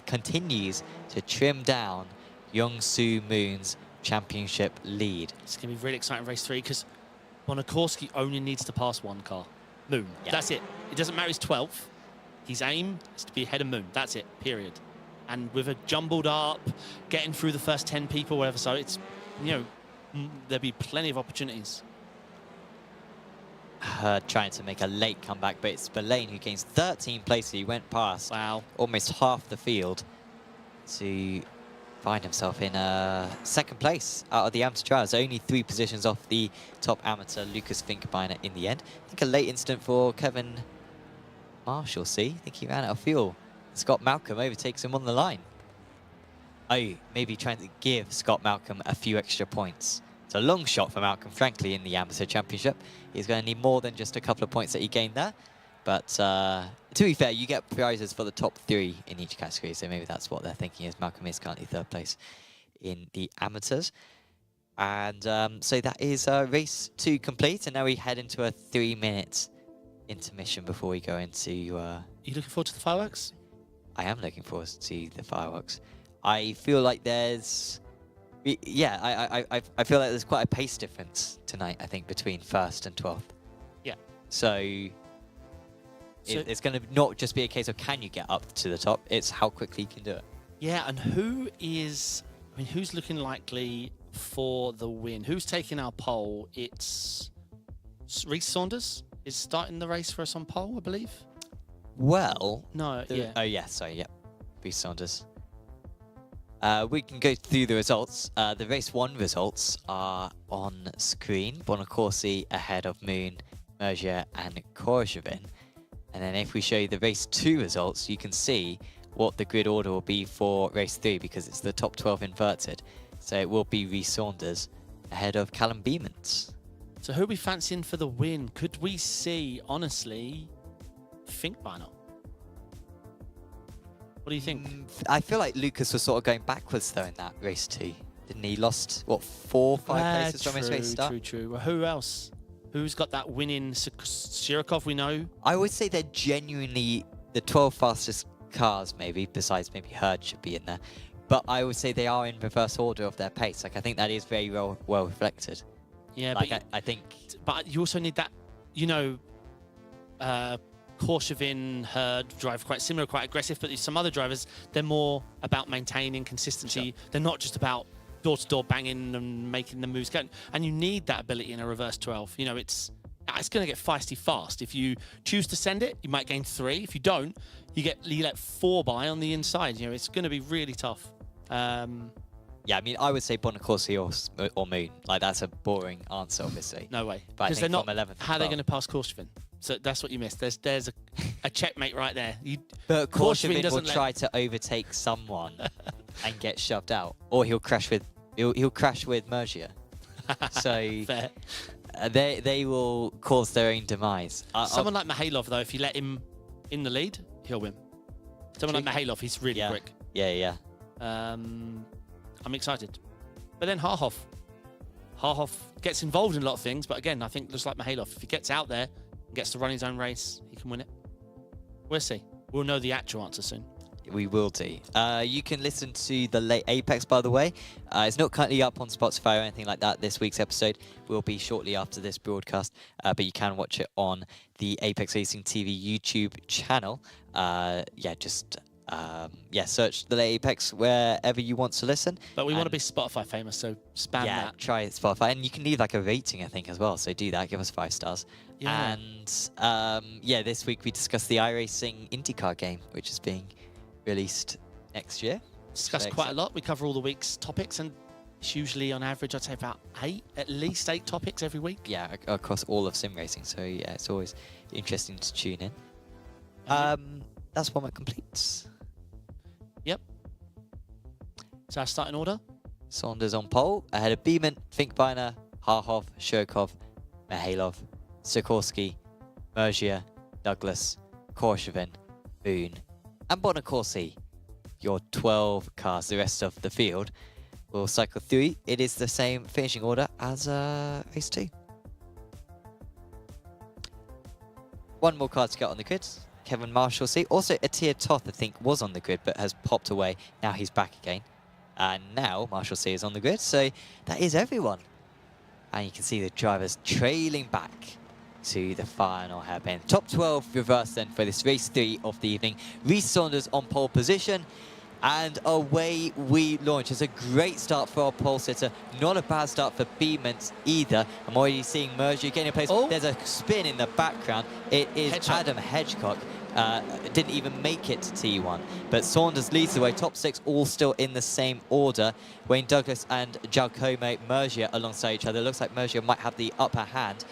continues to trim down Young-Soo Moon's championship lead. It's going to be really exciting race 3 because Bonacorsi only needs to pass 1 car. Moon. Yeah. That's it. It doesn't matter his 12th. His aim is to be ahead of Moon. That's it, period. And with a jumbled up, getting through the first 10 people, whatever, so it's, you know, there'll be plenty of opportunities. Trying to make a late comeback, but it's Spillane who gains 13 places. He went past almost half the field to find himself in second place out of the amateur trials. Only 3 positions off the top amateur, Lucas Finkbeiner, in the end. I think a late incident for Kevin Marshall, see? I think he ran out of fuel. Scott Malcolm overtakes him on the line. Oh, maybe trying to give Scott Malcolm a few extra points. It's a long shot for Malcolm, frankly, in the amateur championship. He's going to need more than just a couple of points that he gained there. But to be fair, you get prizes for the top 3 in each category, so maybe that's what they're thinking, is Malcolm is currently 3rd place in the amateurs. And so that is race 2 complete, and now we head into a 3-minute intermission before we go into... Are you looking forward to the fireworks? I am looking forward to the fireworks. I feel like there's... Yeah, I feel like there's quite a pace difference tonight, I think, between 1st and 12th. Yeah. So it's going to not just be a case of can you get up to the top, it's how quickly you can do it. Yeah, and who's looking likely for the win? Who's taking our pole? It's Reece Saunders is starting the race for us on pole, I believe. Well... No, yeah. Oh, yeah, sorry, yeah. Reece Saunders. We can go through the results. The race 1 results are on screen. Bonacorsi ahead of Moon, Mergia and Korjavin. And then if we show you the race 2 results, you can see what the grid order will be for race 3 because it's the top 12 inverted. So it will be Rhys Saunders ahead of Callum Beemans. So who are we fancying for the win? Could we see, honestly, Finkbeiner? What do you think? I feel like Lucas was sort of going backwards though in that race 2. Didn't he? Lost, what, 4 or 5 places from his race start? True. Well, who else? Who's got that winning? Shirokov, we know. I would say they're genuinely the 12 fastest cars, maybe, besides maybe Hurd should be in there. But I would say they are in reverse order of their pace. Like, I think that is very well reflected. Yeah, like, but I think... But you also need that, you know, Korjavin, Hurd drive quite similar, quite aggressive, but some other drivers, they're more about maintaining consistency. Sure. They're not just about door-to-door banging and making the moves go. And you need that ability in a reverse 12. You know, it's going to get feisty fast. If you choose to send it, you might gain 3. If you don't, you let 4 by on the inside. You know, it's going to be really tough. Yeah, I mean, I would say Bonacorsi or Moon. Like, that's a boring answer, obviously. No way. But because they're not. 11th How are they going to pass Korjavin? So that's what you missed. There's a checkmate right there. But Korjavin will try to overtake someone and get shoved out, or he'll crash with Mergia. So fair. They will cause their own demise. Someone like Mihailov, though, if you let him in the lead, he'll win. Someone like Mihailov, he's really quick. Yeah. I'm excited. But then Harhoff gets involved in a lot of things, but again, I think just like Mihailov, if he gets out there and gets to run his own race, he can win it. We'll see. We'll know the actual answer soon. We will do. You can listen to the late Apex, by the way. It's not currently up on Spotify or anything like that. This week's episode will be shortly after this broadcast, but you can watch it on the Apex Racing TV YouTube channel. Search the late Apex wherever you want to listen. But we want to be Spotify famous, so spam that. Yeah, try Spotify. And you can leave like a rating, I think, as well. So do that. Give us 5 stars. Yeah. And this week we discussed the iRacing IndyCar game, which is being released next year. Discussed quite a lot. We cover all the week's topics, and it's usually on average, I'd say about at least 8 topics every week. Yeah, across all of sim racing. So yeah, it's always interesting to tune in. That's one that completes. Yep. So our starting order? Saunders on pole, ahead of Beeman, Finkbeiner, Harhoff, Shirkov, Mihailov, Sikorsky, Mergia, Douglas, Korjavin, Moon, and Bonacorsi. Your 12 cars, the rest of the field, will cycle through. It is the same finishing order as race 2. One more car to get on the grid. Kevin Marshalsea. Also, Atia Toth, I think, was on the grid, but has popped away. Now he's back again. And now Marshalsea is on the grid. So that is everyone. And you can see the drivers trailing back to the final hairpin. Top 12 reverse then for this race 3 of the evening. Rhys Saunders on pole position. And away we launch. It's a great start for our pole sitter. Not a bad start for Beemans either. I'm already seeing Mergia getting in place. Oh. There's a spin in the background. It is Adam Hedgecock. Didn't even make it to T1. But Saunders leads the way. Top 6 all still in the same order. Wayne Douglas and Giacomo Mergia alongside each other. Looks like Mergia might have the upper hand.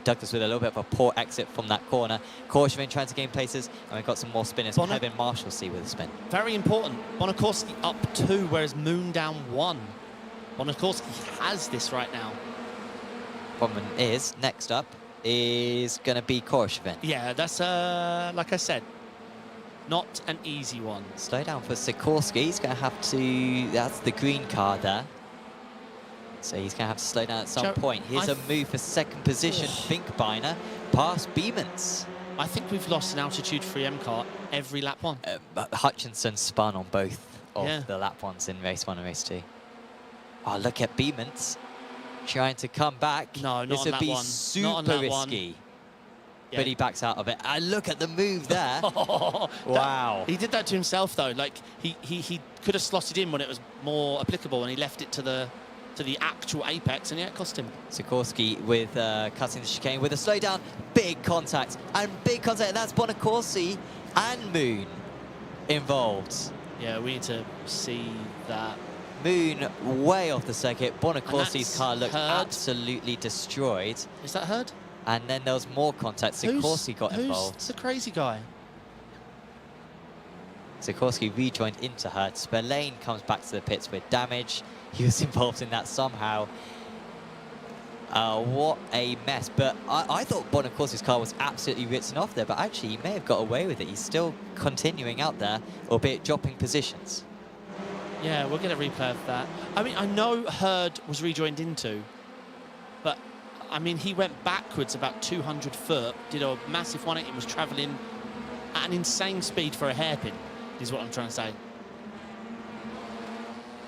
Douglas with a little bit of a poor exit from that corner. Korjavin trying to gain places. And we've got some more spinners. Kevin Marshalsea with a spin. Very important. Bonacorsi up 2, whereas Moon down 1. Bonacorsi has this right now. Problem is, next up is going to be Korjavin. Yeah, that's, like I said, not an easy one. Slow down for Sikorsky. He's going to have to... That's the green car there. So he's going to have to slow down at some point. Here's a move for second position. Finkbeiner past Beemans. I think we've lost an altitude free M car every lap 1. Hutchinson spun on both of the lap 1s in race 1 and race 2. Oh, look at Beemans trying to come back. No, not this on would that be one. super risky. Yeah. But he backs out of it. And look at the move there. Wow. He did that to himself, though. Like, he could have slotted in when it was more applicable, and he left it to the actual apex, and yeah, it cost him. Sikorsky with cutting the chicane with a slowdown. Big contact. And that's Bonacorsi and Moon involved. Yeah, we need to see that. Moon way off the circuit. Bonacorsi's that's car looked Hurd. absolutely destroyed. Is that Hurd? And then there was more contact. Sikorsky got involved. Who's the crazy guy? Sikorsky rejoined into Hurd. Spillane comes back to the pits with damage. He was involved in that somehow. What a mess. But I thought Bonacorsi's car was absolutely written off there, but actually he may have got away with it. He's still continuing out there, albeit dropping positions. Yeah, we'll get a replay of that. I mean, I know Hurd was rejoined into, but I mean, he went backwards about 200 foot, did a massive 180 and was travelling at an insane speed for a hairpin, is what I'm trying to say.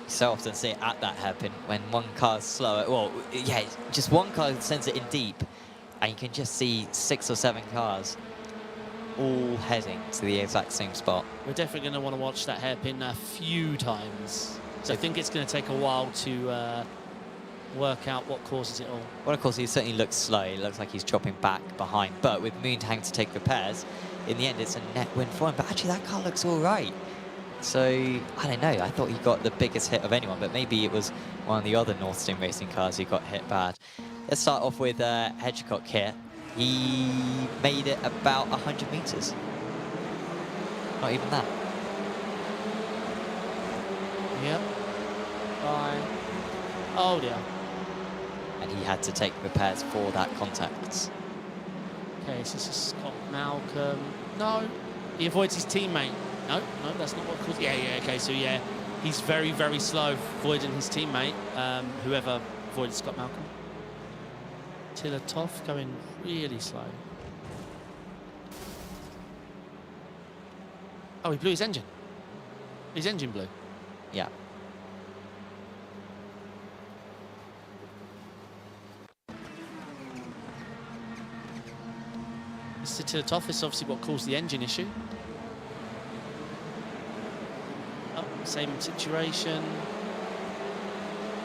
So often see it at that hairpin when one car's slower. Well, yeah, just one car sends it in deep, and you can just see 6 or 7 cars all heading to the exact same spot. We're definitely going to want to watch that hairpin a few times. So I think it's going to take a while to work out what causes it all. Well, of course, he certainly looks slow. It looks like he's dropping back behind. But with Moon having to take repairs, in the end, it's a net win for him. But actually, that car looks all right. So, I don't know. I thought he got the biggest hit of anyone, but maybe it was one of the other Northampton racing cars who got hit bad. Let's start off with Hedgecock here. He made it about 100 meters. Not even that. Yep. Bye. Oh dear. And he had to take repairs for that contact. Okay, so this is Scott Malcolm. No, he avoids his teammate. No, that's not what caused. Yeah, okay, so yeah, he's very, very slow avoiding his teammate, whoever avoided Scott Malcolm. Tiller Toff going really slow. Oh, he blew his engine. His engine blew. Yeah. Mr. Tiller Toff is obviously what caused the engine issue. Oh, same situation.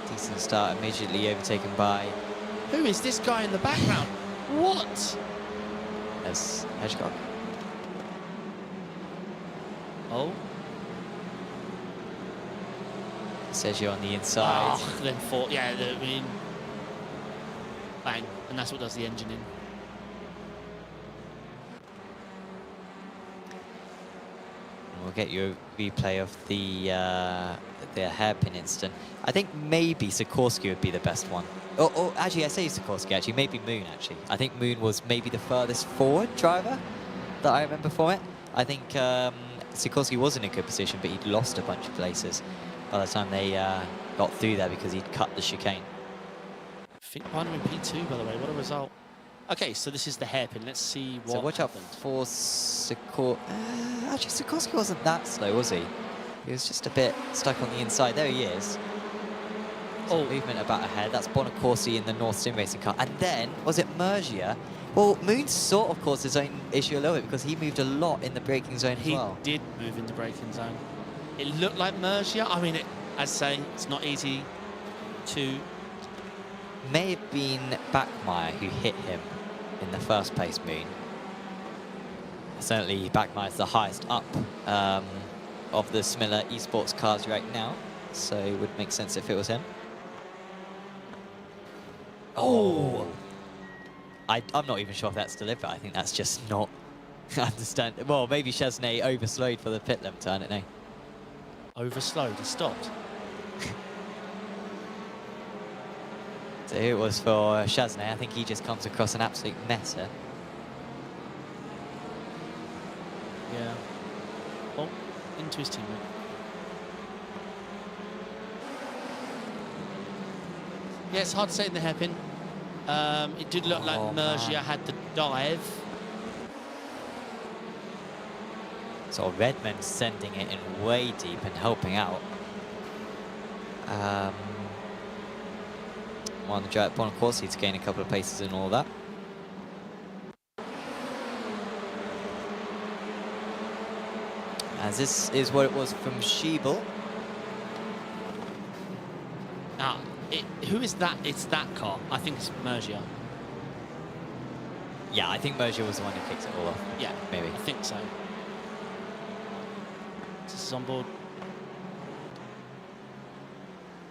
Decent start, immediately overtaken by... Who is this guy in the background? What? As Hedgecock. Oh. Says you're on the inside. Oh, then four. Yeah, I mean, bang, and that's what does the engine in. We'll get you a replay of the hairpin incident. I think maybe Sikorsky would be the best one. Or actually, I say Sikorsky, actually, maybe Moon, actually. I think Moon was maybe the furthest forward driver that I remember from it. I think Sikorsky was in a good position, but he'd lost a bunch of places by the time they got through there because he'd cut the chicane. I think Barnum in P2, by the way. What a result. Okay, so this is the hairpin. Let's see what So watch out happened. for Sikorsky. Actually, Sikorsky wasn't that slow, was he? He was just a bit stuck on the inside. There he is. Oh, movement about ahead. That's Bonacorsi in the North Sim Racing car. And then, was it Mergia? Well, Moon sort of caused his own issue a little bit because he moved a lot in the braking zone as well. He did move in the braking zone. It looked like Mergia. I mean, as I say, it's not easy to... May have been Backmeyer who hit him in the first place, Moon. Certainly, Backmeyer's the highest up of the similar esports cars right now, so it would make sense if it was him. Oh! I'm not even sure if that's deliberate. I think that's just not understand. Well, maybe Chesney overslowed for the pit limit, I don't know. Overslowed, he stopped. So it was for Chesney. I think he just comes across an absolute mess here. Yeah. Oh, into his teammate. Yeah, it's hard to say in the hairpin. It did look like Mergia had the dive. So Redmond sending it in way deep and helping out. On the drive, Bonacorsi to gain a couple of paces and all that. As this is what it was from Schiebel. Now, who is that? It's that car. I think it's Mergia. Yeah, I think Mergia was the one who kicked it all off. Yeah, maybe. I think so. This is on board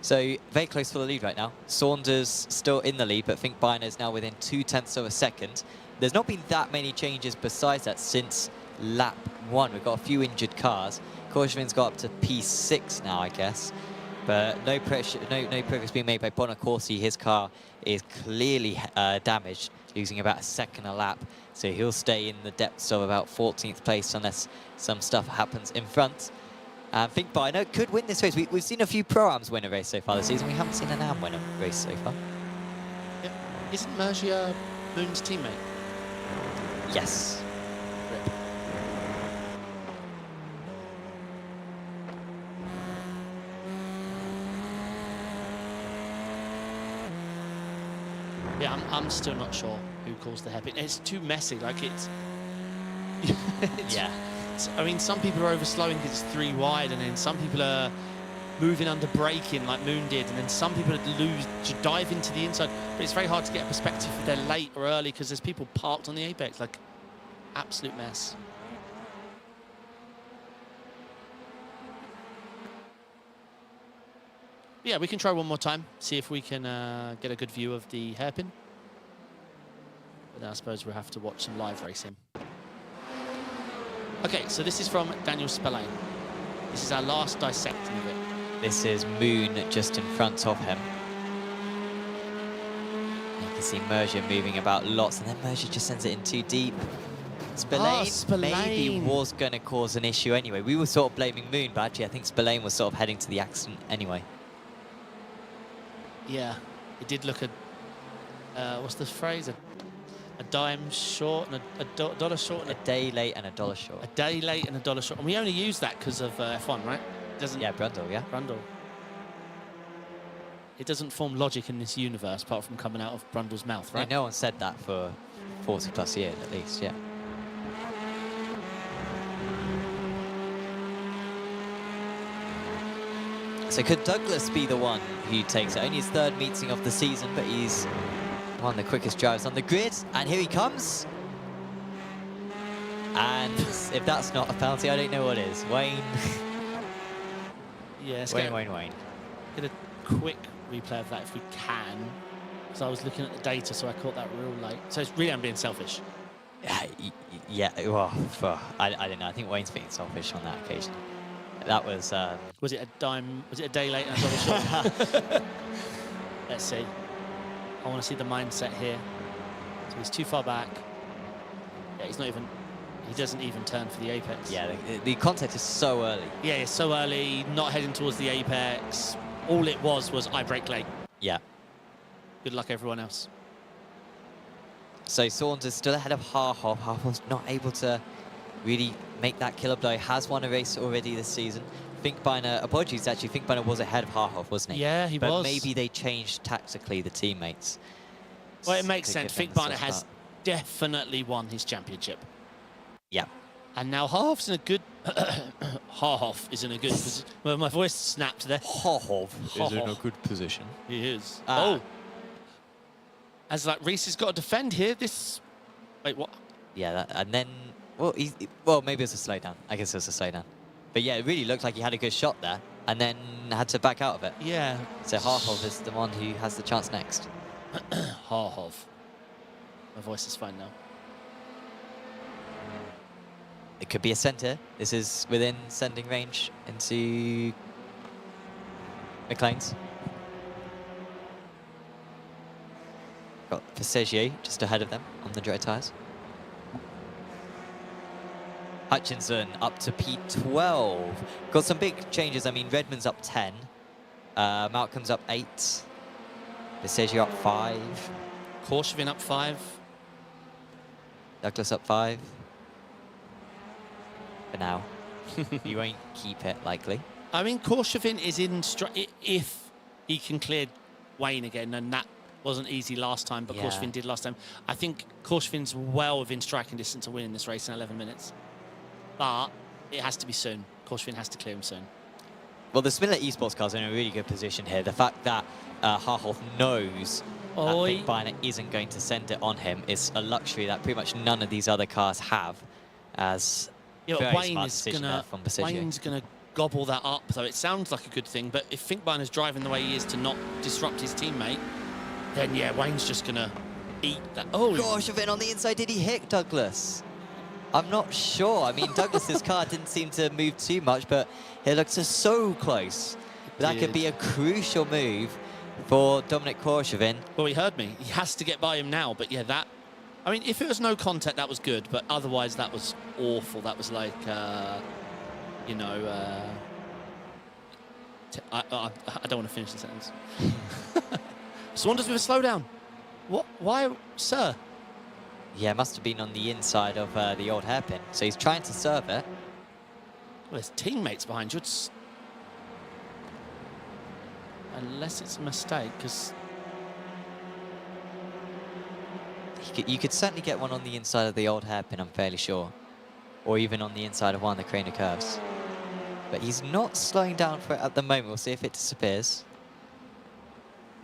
So very close for the lead right now. Saunders still in the lead, but Finkbeiner is now within 0.2 of a second. There's not been that many changes besides that since lap 1. We've got a few injured cars. Korshvin's got up to P6 now, I guess. But no pressure, no progress being made by Bonacorsi. His car is clearly damaged, losing about a second a lap. So he'll stay in the depths of about 14th place unless some stuff happens in front. Finkbeiner could win this race. We've seen a few Pro-Ams win a race so far this season. We haven't seen an Am win a race so far. Yep. Isn't Mergia Moon's teammate? Yes. Rip. Yeah, I'm still not sure who caused the hairpin. It's too messy. Like it's Yeah. I mean, some people are overslowing because it's 3 wide, and then some people are moving under braking like Moon did, and then some people dive into the inside. But it's very hard to get a perspective if they're late or early because there's people parked on the apex. Like, absolute mess. Yeah, we can try one more time, see if we can get a good view of the hairpin. But then I suppose we'll have to watch some live racing. Okay, so this is from Daniel Spillane. This is our last dissecting of it. This is Moon just in front of him. You can see Mergia moving about lots, and then Mergia just sends it in too deep. Spillane maybe was going to cause an issue anyway. We were sort of blaming Moon, but actually I think Spillane was sort of heading to the accident anyway. Yeah, it did look what's the phrase? A dime short and a dollar short. And a day late and a dollar short. A day late and a dollar short. And we only use that because of F1, right? Doesn't? Yeah, Brundle, yeah. Brundle. It doesn't form logic in this universe apart from coming out of Brundle's mouth, right? Yeah, no one said that for 40 plus years at least, yeah. So could Douglas be the one who takes it? Only his 3rd meeting of the season, but he's one of the quickest drivers on the grid. And here he comes. And if that's not a penalty, I don't know what is. Wayne. Yeah, Wayne. Get a quick replay of that if we can. Because I was looking at the data, so I caught that real late. So it's really, I'm being selfish. Yeah, well, I don't know. I think Wayne's being selfish on that occasion. That was... Was it a dime? Was it a day late and a dollar short? Let's see. I want to see the mindset here. So he's too far back. Yeah, he's not even... He doesn't even turn for the apex. Yeah, the contact is so early. Yeah, it's so early, not heading towards the apex. All it was I brake late. Yeah. Good luck, everyone else. So Saunders still ahead of Harhoff. Harhoff's not able to really make that killer blow. Has won a race already this season. Finkbeiner, apologies, actually, Finkbeiner was ahead of Harhoff, wasn't he? Yeah, he was. But maybe they changed tactically, the teammates. Well, it makes sense. Finkbeiner has definitely won his championship. Yeah. And now Harhoff's in a good... Harhoff is in a good position. Well, my voice snapped there. Harhoff is in a good position. He is. Oh. As like Reese has got to defend here. This... Wait, what? Yeah, and then... Well, maybe it's a slowdown. I guess it was a slowdown. But yeah, it really looked like he had a good shot there and then had to back out of it. Yeah. So Harhoff is the one who has the chance next. Harhoff. My voice is fine now. It could be a centre. This is within sending range into McLean's. Got Passeggio just ahead of them on the dry tyres. Hutchinson up to P12. Got some big changes. I mean, Redmond's up 10. Malcolm's up 8. Passeggio up 5. Korshvin up 5. Douglas up 5. For now. You won't keep it, likely. I mean, Korshvin is in... If he can clear Wayne again, and that wasn't easy last time, but Korshvin did last time. I think Korshvin's well within striking distance of winning this race in 11 minutes. But it has to be soon. Korshvin has to clear him soon. Well, the Smiller esports car's in a really good position here. The fact that Harhoff knows that Finkbeiner isn't going to send it on him is a luxury that pretty much none of these other cars have. As yeah, very Wayne smart is decision gonna, there from Passeggio. Wayne's going to gobble that up, though. It sounds like a good thing, but if Finkbeiner's driving the way he is to not disrupt his teammate, then yeah, Wayne's just going to eat that. Oh, Korshevin on the inside. Did he hit Douglas? I'm not sure. I mean, Douglas's car didn't seem to move too much, but it looked so close. That could be a crucial move for Dominic Korshevin. Well, he heard me. He has to get by him now, but yeah, that... I mean, if it was no contact, that was good, but otherwise that was awful. That was like, you know... I don't want to finish the sentence. Saunders with a slowdown. What? Why, sir? Yeah, must have been on the inside of the old hairpin. So he's trying to serve it. Well, there's teammates behind you. It's... Unless it's a mistake, because... You could certainly get one on the inside of the old hairpin, I'm fairly sure. Or even on the inside of one of the Craner curves. But he's not slowing down for it at the moment. We'll see if it disappears.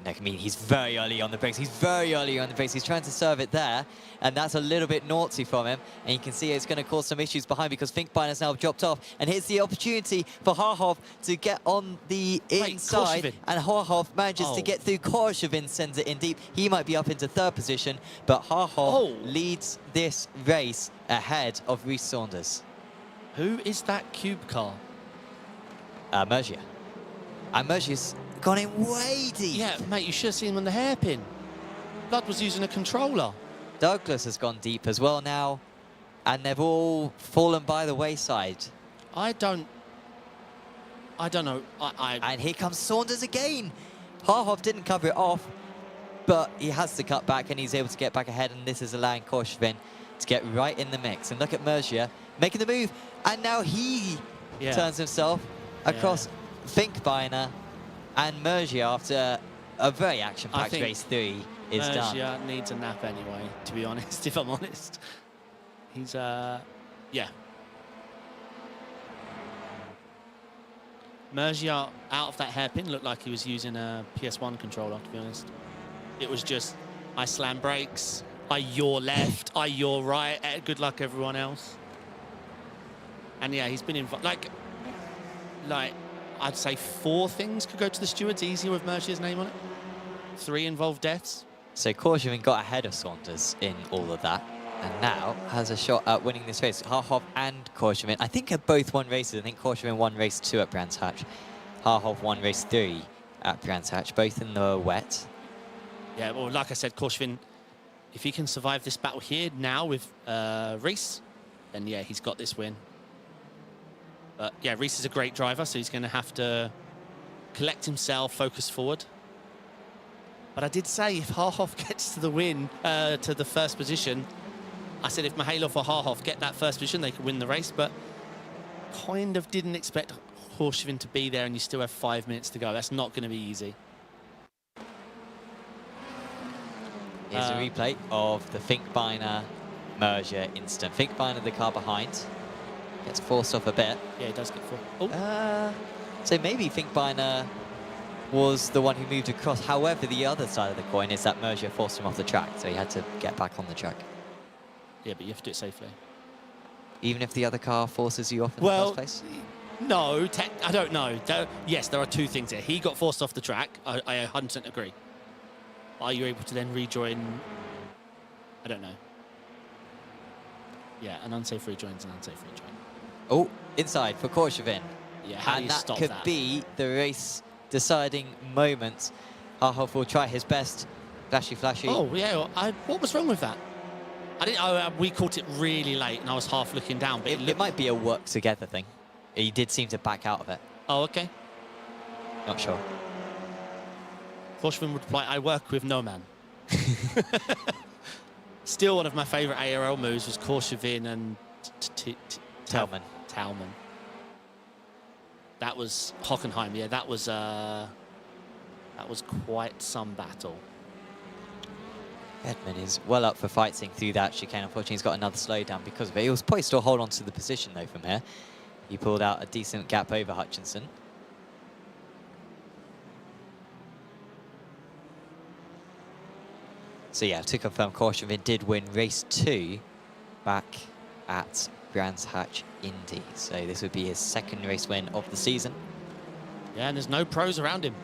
I mean, he's very early on the brakes. He's very early on the brakes. He's trying to serve it there, and that's a little bit naughty from him. And you can see it's going to cause some issues behind because Finkbeiner's now dropped off. And here's the opportunity for Harhov to get on the inside. Korshevin. And Harhov manages to get through. Korshevin sends it in deep. He might be up into third position, but Harhov leads this race ahead of Rhys Saunders. Who is that cube car? Mergia. And Mergia's gone in way deep. Yeah, mate, you should have seen him on the hairpin. Blood was using a controller. Douglas has gone deep as well now, and they've all fallen by the wayside. I don't know. And here comes Saunders again. Harhov didn't cover it off, but he has to cut back, and he's able to get back ahead, and this is allowing Korshevin to get right in the mix. And look at Mergia making the move, and now he turns himself across Finkbeiner. And Mergia, after a very action-packed race 3, is done. Mergia needs a nap anyway, to be honest, if I'm honest. He's, yeah. Mergia, out of that hairpin, looked like he was using a PS1 controller, to be honest. It was just, I slam brakes, I yaw left, I yaw right, good luck everyone else. And yeah, he's been involved, like, I'd say 4 things could go to the stewards easier with Mercia's name on it. 3 involved deaths. So Korshevin got ahead of Saunders in all of that, and now has a shot at winning this race. Harhov and Korshevin, I think, have both won races. I think Korshevin won race 2 at Brands Hatch. Harhov won race 3 at Brands Hatch, both in the wet. Yeah, well, like I said, Korshevin, if he can survive this battle here now with Rhys, then yeah, he's got this win. But yeah, Rhys is a great driver, so he's going to have to collect himself, focus forward. But I did say if Harhov gets to the win, to the first position, I said if Mihailov or Harhov get that first position, they could win the race. But kind of didn't expect Korshevin to be there, and you still have 5 minutes to go. That's not going to be easy. Here's a replay of the Finkbeiner Mergia instant. Finkbeiner, the car behind. Gets forced off a bit. Yeah, he does get forced. So maybe Finkbeiner was the one who moved across. However, the other side of the coin is that Mergia forced him off the track, so he had to get back on the track. Yeah, but you have to do it safely. Even if the other car forces you off in the first place? No, I don't know. Yes, there are 2 things here. He got forced off the track. I 100% agree. Are you able to then rejoin? I don't know. Yeah, an unsafe rejoin is an unsafe rejoin. Oh, inside for Korshevin. Yeah, how do you that stop could that? be the race deciding moment. Harhov will try his best. Flashy, flashy. Oh, yeah. What was wrong with that? We caught it really late, and I was half looking down. But it might be a work together thing. He did seem to back out of it. Oh, okay. Not sure. Korshevin would reply, I work with no man. Still, one of my favourite ARL moves was Korshevin and Tellman. That was Hockenheim. Yeah, that was quite some battle. Edmund is well up for fighting through that chicane. Unfortunately, he's got another slowdown because of it. He was probably still hold on to the position, though, from here. He pulled out a decent gap over Hutchinson. So, yeah, to confirm, Korshevin did win race 2 back at Brands Hatch Indy. So this would be his second race win of the season. Yeah, and there's no pros around him.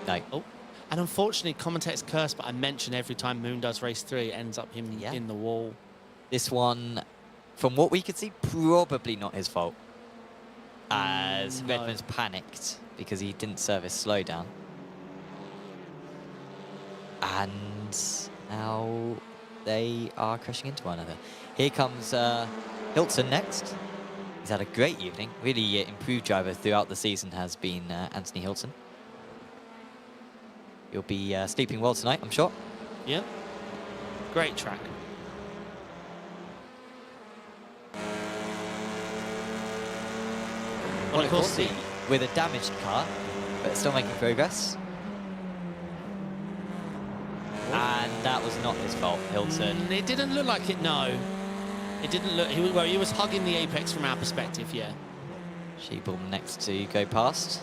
No. Oh, and unfortunately, commentator's curse, but I mention every time Moon does race 3, it ends up him in the wall. This one, from what we could see, probably not his fault. As No. Redmond's panicked because he didn't serve his slowdown. And now they are crashing into one another. Here comes Hilton next. He's had a great evening. Really improved driver throughout the season has been Anthony Hilton. You'll be sleeping well tonight, I'm sure. Yeah. Great track. Well, of course, with a damaged car, but still making progress. And that was not his fault, Hilton. It didn't look like it, no. It didn't look... He was hugging the apex from our perspective, yeah. Sheeple next to go past.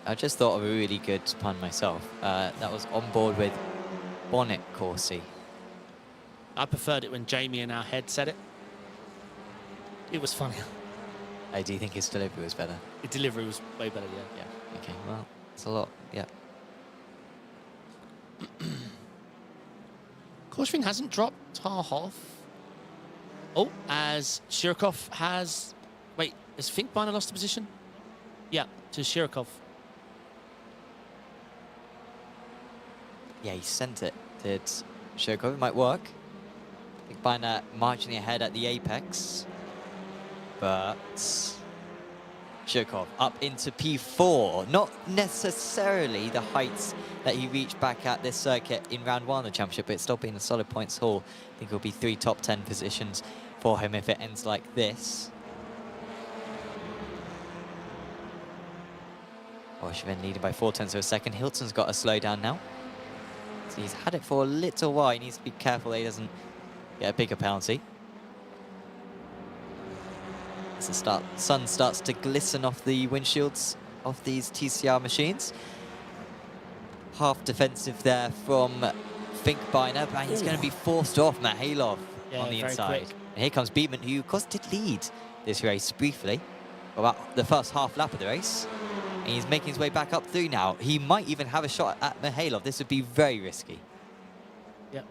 I just thought of a really good pun myself. That was on board with Bonnet Corsi. I preferred it when Jamie in our head said it. It was funny. I do think his delivery was better. The delivery was way better, yeah. Yeah, okay, well, it's a lot, yeah. Korshvin hasn't dropped Harhoff. Oh, as Shirokov has... Wait, has Finkbeiner lost a position? Yeah, to Shirokov. Yeah, he sent it. Did Shirokov? It might work. Finkbeiner marching ahead at the apex. But Shirokov up into P4. Not necessarily the heights that he reached back at this circuit in round 1 of the championship, but it's still been a solid points haul. I think it'll be 3 top 10 positions for him if it ends like this. Korshvin leading by 4/10 of a second. Hilton's got a slowdown now. So he's had it for a little while. He needs to be careful that he doesn't get a bigger penalty. As the sun starts to glisten off the windshields of these TCR machines. Half defensive there from Finkbeiner, but he's going to be forced off Mihailov on the inside. Quick. And here comes Beatman, who of course did lead this race briefly, about the first half lap of the race. And he's making his way back up through now. He might even have a shot at Mihailov. This would be very risky. Yep.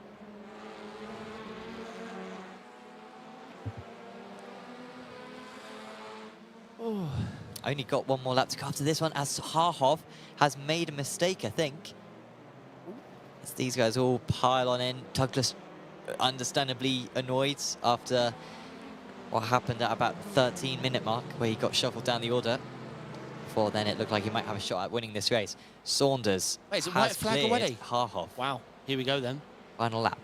Oh. Only got one more lap to go after this one, as Harhov has made a mistake, I think. As these guys all pile on in. Douglas understandably annoyed after what happened at about the 13-minute mark, where he got shuffled down the order. Before then, it looked like he might have a shot at winning this race. Saunders Wait, is it has white flag cleared already? Harhov. Wow, here we go then. Final lap.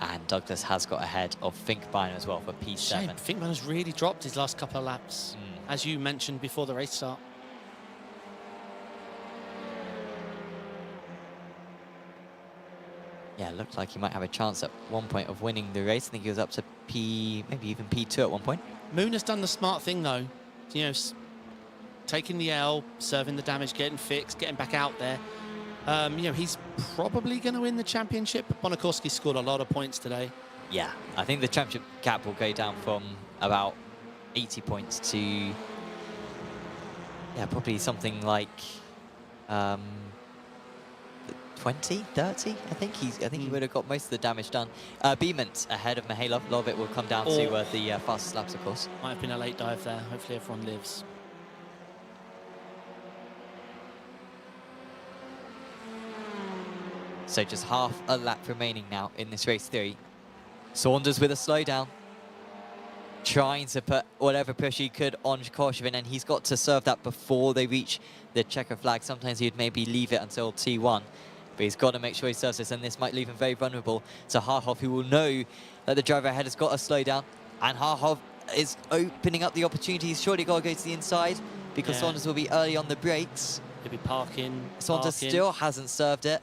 And Douglas has got ahead of Finkbeiner as well for P7. Shame, Finkbeiner's really dropped his last couple of laps, as you mentioned before the race start. Yeah, it looked like he might have a chance at one point of winning the race. I think he was up to P, maybe even P2 at one point. Moon has done the smart thing though, you know, taking the L, serving the damage, getting fixed, getting back out there. You know, he's probably going to win the championship. Bonakorski scored a lot of points today. Yeah, I think the championship gap will go down from about 80 points to, yeah, probably something like 20, 30. I think he would have got most of the damage done. Beement ahead of Mihailov. A lot of it will come down to the fastest laps, of course. Might have been a late dive there. Hopefully everyone lives. So just half a lap remaining now in this race 3. Saunders with a slowdown. Trying to put whatever pressure he could on Korshvin, and he's got to serve that before they reach the checker flag. Sometimes he'd maybe leave it until T1, but he's got to make sure he serves this, and this might leave him very vulnerable to Harhov, who will know that the driver ahead has got a slowdown, and Harhov is opening up the opportunity. He's surely got to go to the inside, because Saunders will be early on the brakes. He'll be parking. Saunders still hasn't served it.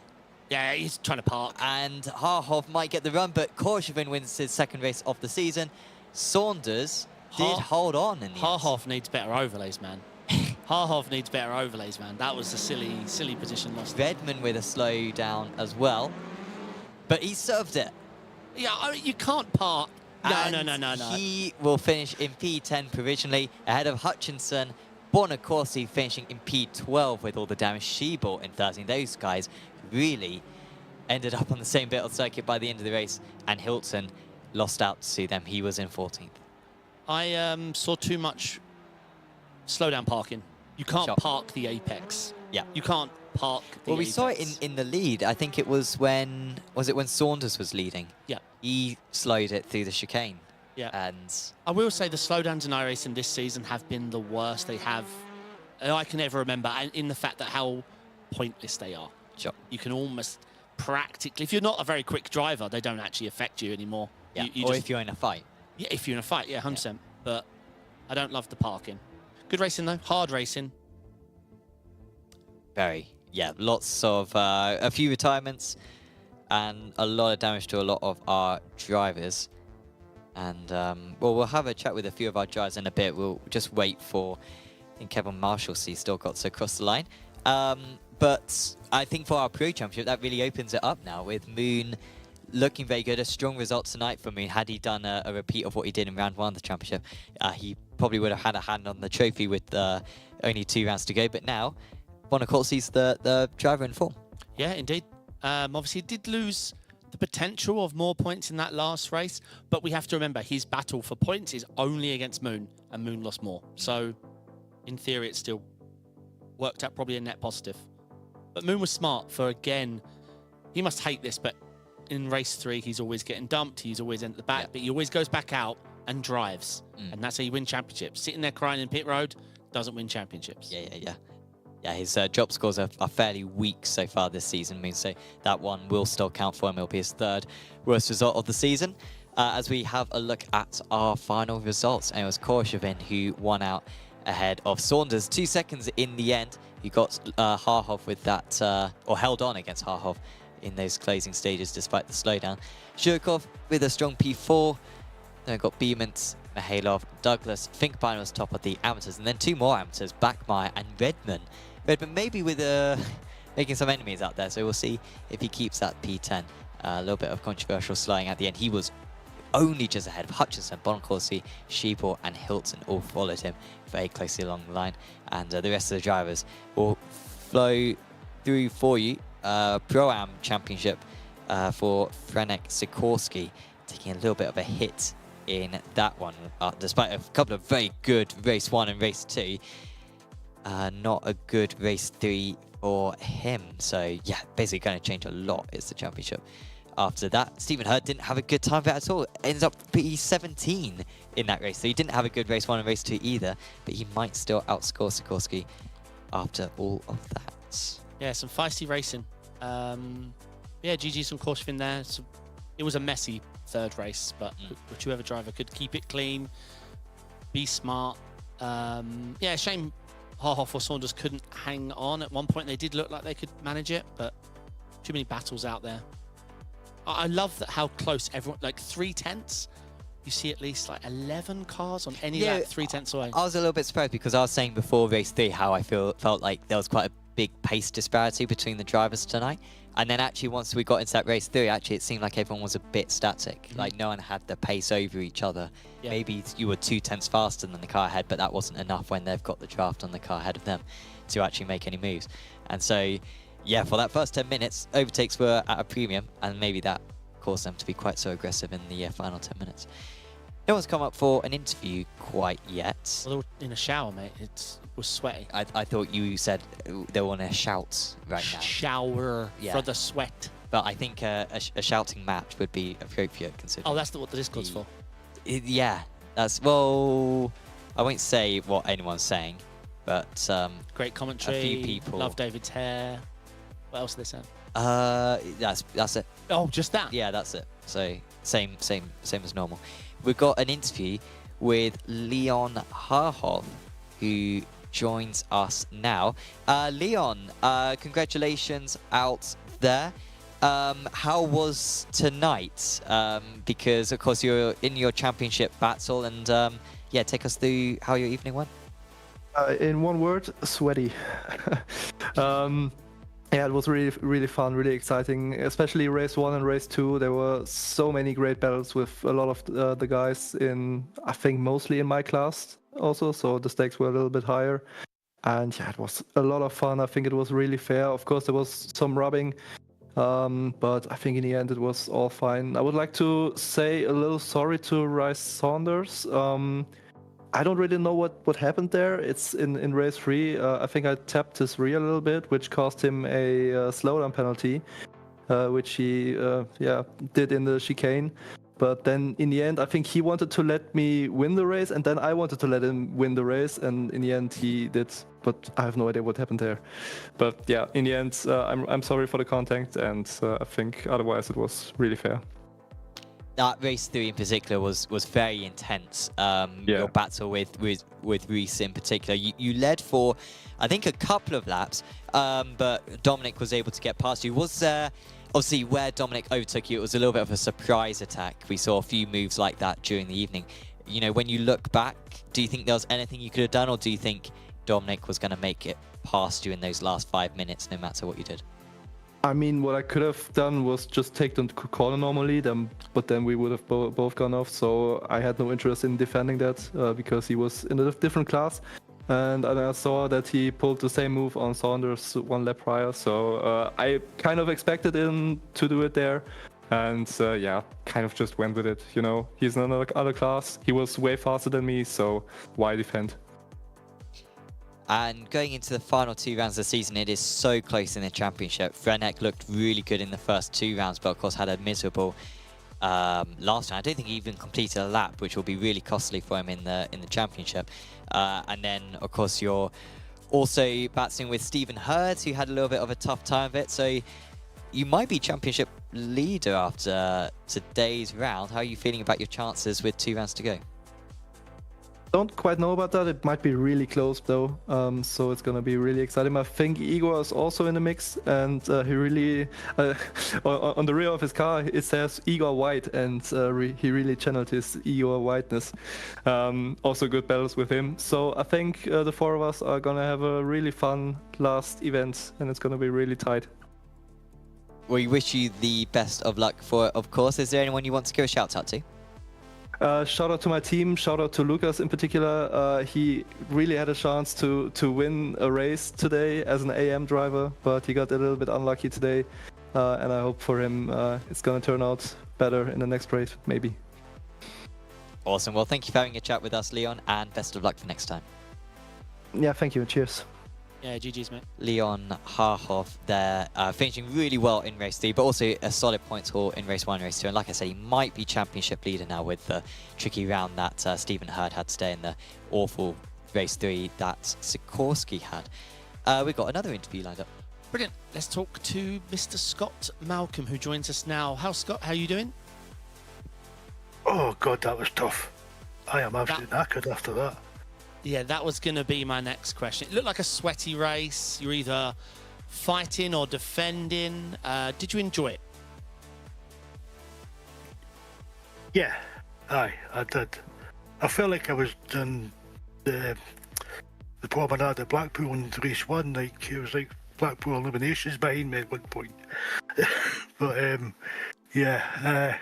Yeah, he's trying to park. And Harhov might get the run, but Korshvin wins his second race of the season. Saunders did hold on in the end. Harhov needs better overlays, man. Harhov needs better overlays, man. That was a silly position lost. Redman with a slow down as well, but he served it. Yeah, I mean, you can't park. No. He will finish in P10 provisionally, ahead of Hutchinson. Bonacorsi finishing in P12 with all the damage she bought in 13. Those guys really ended up on the same bit of circuit by the end of the race, and Hilton lost out to them. He was in 14th. I saw too much slowdown parking. You can't park the apex. Yeah. You can't park the Well, we apex. saw it in the lead. I think it was when Saunders was leading? Yeah. He slowed it through the chicane. Yeah. And I will say the slowdowns in iRacing this season have been the worst they have I can ever remember, and in the fact that how pointless they are. sure. You can almost practically, if you're not a very quick driver, they don't actually affect you anymore. Yeah. You or just, if you're in a fight. yeah, if you're in a fight, yeah, 100%. But I don't love the parking. Good racing though, hard racing. Very. Yeah, lots of, a few retirements and a lot of damage to a lot of our drivers. And, well, we'll have a chat with a few of our drivers in a bit. We'll just wait for, I think Kevin Marshall's still got to cross the line. But I think for our Pro Championship, that really opens it up now with Moon looking very good. A strong result tonight for Moon. Had he done a repeat of what he did in round 1 of the championship, he probably would have had a hand on the trophy with only 2 rounds to go. But now, Bonacorsi's the driver in form. Yeah, indeed. Obviously, he did lose the potential of more points in that last race, but we have to remember his battle for points is only against Moon, and Moon lost more. So, in theory, it still worked out probably a net positive. But Moon was smart for, again, he must hate this, but in race 3, he's always getting dumped. He's always in the back, but he always goes back out and drives. And that's how you win championships. Sitting there crying in pit road doesn't win championships. Yeah, his drop scores are fairly weak so far this season, Moon, so that one will still count for him. It'll be his 3rd worst result of the season. As we have a look at our final results, and it was Korshavin who won out ahead of Saunders. 2 seconds in the end. He got Harhov with that, or held on against Harhov in those closing stages despite the slowdown. Shurkov with a strong P4. Then we got Beemans, Mihailov, Douglas. Finkbeiner was top of the amateurs, and then 2 more amateurs, Backmeyer and Redman. Redman maybe with making some enemies out there, so we'll see if he keeps that P10. A little bit of controversial slowing at the end. He was only just ahead of Hutchinson, Bonacorsi, Sheeple and Hilton all followed him very closely along the line, and the rest of the drivers will flow through for you. Pro-Am Championship for Frenek Sikorsky, taking a little bit of a hit in that one, despite a couple of very good race 1 and race 2. Not a good race 3 for him. So yeah, basically going to change a lot is the championship. After that, Stephen Hurd didn't have a good time of it at all. Ends up P17 in that race. So he didn't have a good race 1 and race 2 either, but he might still outscore Sikorsky after all of that. Yeah, some feisty racing. Yeah, GG's from Korshavin there. So it was a messy 3rd race, but whichever driver could keep it clean, be smart. Yeah, shame Harhoff or Saunders couldn't hang on. At one point, they did look like they could manage it, but too many battles out there. I love that how close everyone, like 3/10. You see at least like 11 cars on any lap 3/10 away. I was a little bit surprised because I was saying before race 3 how I felt like there was quite a big pace disparity between the drivers tonight. And then actually once we got into that race 3, actually it seemed like everyone was a bit static. Like no one had the pace over each other. Yeah. Maybe you were 2/10 faster than the car ahead, but that wasn't enough when they've got the draft on the car ahead of them to actually make any moves. And so, yeah, for that first 10 minutes, overtakes were at a premium, and maybe that caused them to be quite so aggressive in the final 10 minutes. No one's come up for an interview quite yet. Well, they were in a shower, mate. It was sweaty. I thought you said they were on a shout right now. Shower for the sweat. But I think a shouting match would be appropriate considering. Oh, that's what the Discord's for. Yeah, that's, well, I won't say what anyone's saying, but great commentary. A few people. Love David's hair. What else are they saying? That's it. Oh, just that? Yeah, that's it. So same as normal. We've got an interview with Leon Harhov, who joins us now. Leon, congratulations out there. How was tonight? Because of course you're in your championship battle, and yeah, take us through how your evening went. In one word, sweaty. Yeah, it was really, really fun, really exciting, especially race 1 and race 2. There were so many great battles with a lot of the guys in, I think, mostly in my class also, so the stakes were a little bit higher. And yeah, it was a lot of fun. I think it was really fair. Of course, there was some rubbing, but I think in the end it was all fine. I would like to say a little sorry to Rice Saunders. I don't really know what happened there. It's in race 3. I think I tapped his rear a little bit, which cost him a slowdown penalty, which he did in the chicane. But then in the end, I think he wanted to let me win the race, and then I wanted to let him win the race, and in the end he did. But I have no idea what happened there. But yeah, in the end, I'm sorry for the contact, and I think otherwise it was really fair. That race 3 in particular was very intense. Your battle with Reese in particular, you led for I think a couple of laps, but Dominic was able to get past you. Was there obviously where Dominic overtook you? It was a little bit of a surprise attack. We saw a few moves like that during the evening. You know, when you look back, do you think there was anything you could have done, or do you think Dominic was going to make it past you in those last 5 minutes, no matter what you did? I mean, what I could have done was just take the corner normally, but then we would have both gone off. So I had no interest in defending that because he was in a different class. And I saw that he pulled the same move on Saunders 1 lap prior. So I kind of expected him to do it there. And yeah, kind of just went with it. You know, he's in another class. He was way faster than me, so why defend? And going into the final 2 rounds of the season, it is so close in the championship. Frenek looked really good in the first 2 rounds, but of course had a miserable last round. I don't think he even completed a lap, which will be really costly for him in the championship. And then, of course, you're also battling with Stephen Hurd, who had a little bit of a tough time of it. So you might be championship leader after today's round. How are you feeling about your chances with 2 rounds to go? Don't quite know about that. It might be really close though, so it's gonna be really exciting. I think Igor is also in the mix, and he really on the rear of his car it says Igor White, and he really channeled his Igor Whiteness. Also good battles with him, so I think the 4 of us are gonna have a really fun last event, and it's gonna be really tight. We wish you the best of luck for it, of course. Is there anyone you want to give a shout out to? Shout out to my team, shout out to Lucas in particular. He really had a chance to win a race today as an AM driver, but he got a little bit unlucky today. And I hope for him it's going to turn out better in the next race, maybe. Awesome. Well, thank you for having a chat with us, Leon, and best of luck for next time. Yeah, thank you. Cheers. Yeah, GG's, mate. Leon Harhoff there, finishing really well in race 3, but also a solid points haul in race 1 and race 2. And like I said, he might be championship leader now with the tricky round that Stephen Hurd had today in the awful race 3 that Sikorsky had. We've got another interview lined up. Brilliant. Let's talk to Mr. Scott Malcolm, who joins us now. Scott, how are you doing? Oh, God, that was tough. I am absolutely knackered after that. Yeah, that was going to be my next question. It looked like a sweaty race. You're either fighting or defending. Did you enjoy it? Yeah, I did. I felt like I was in the promenade at Blackpool in race 1. Like, it was like Blackpool eliminations behind me at one point. But, yeah,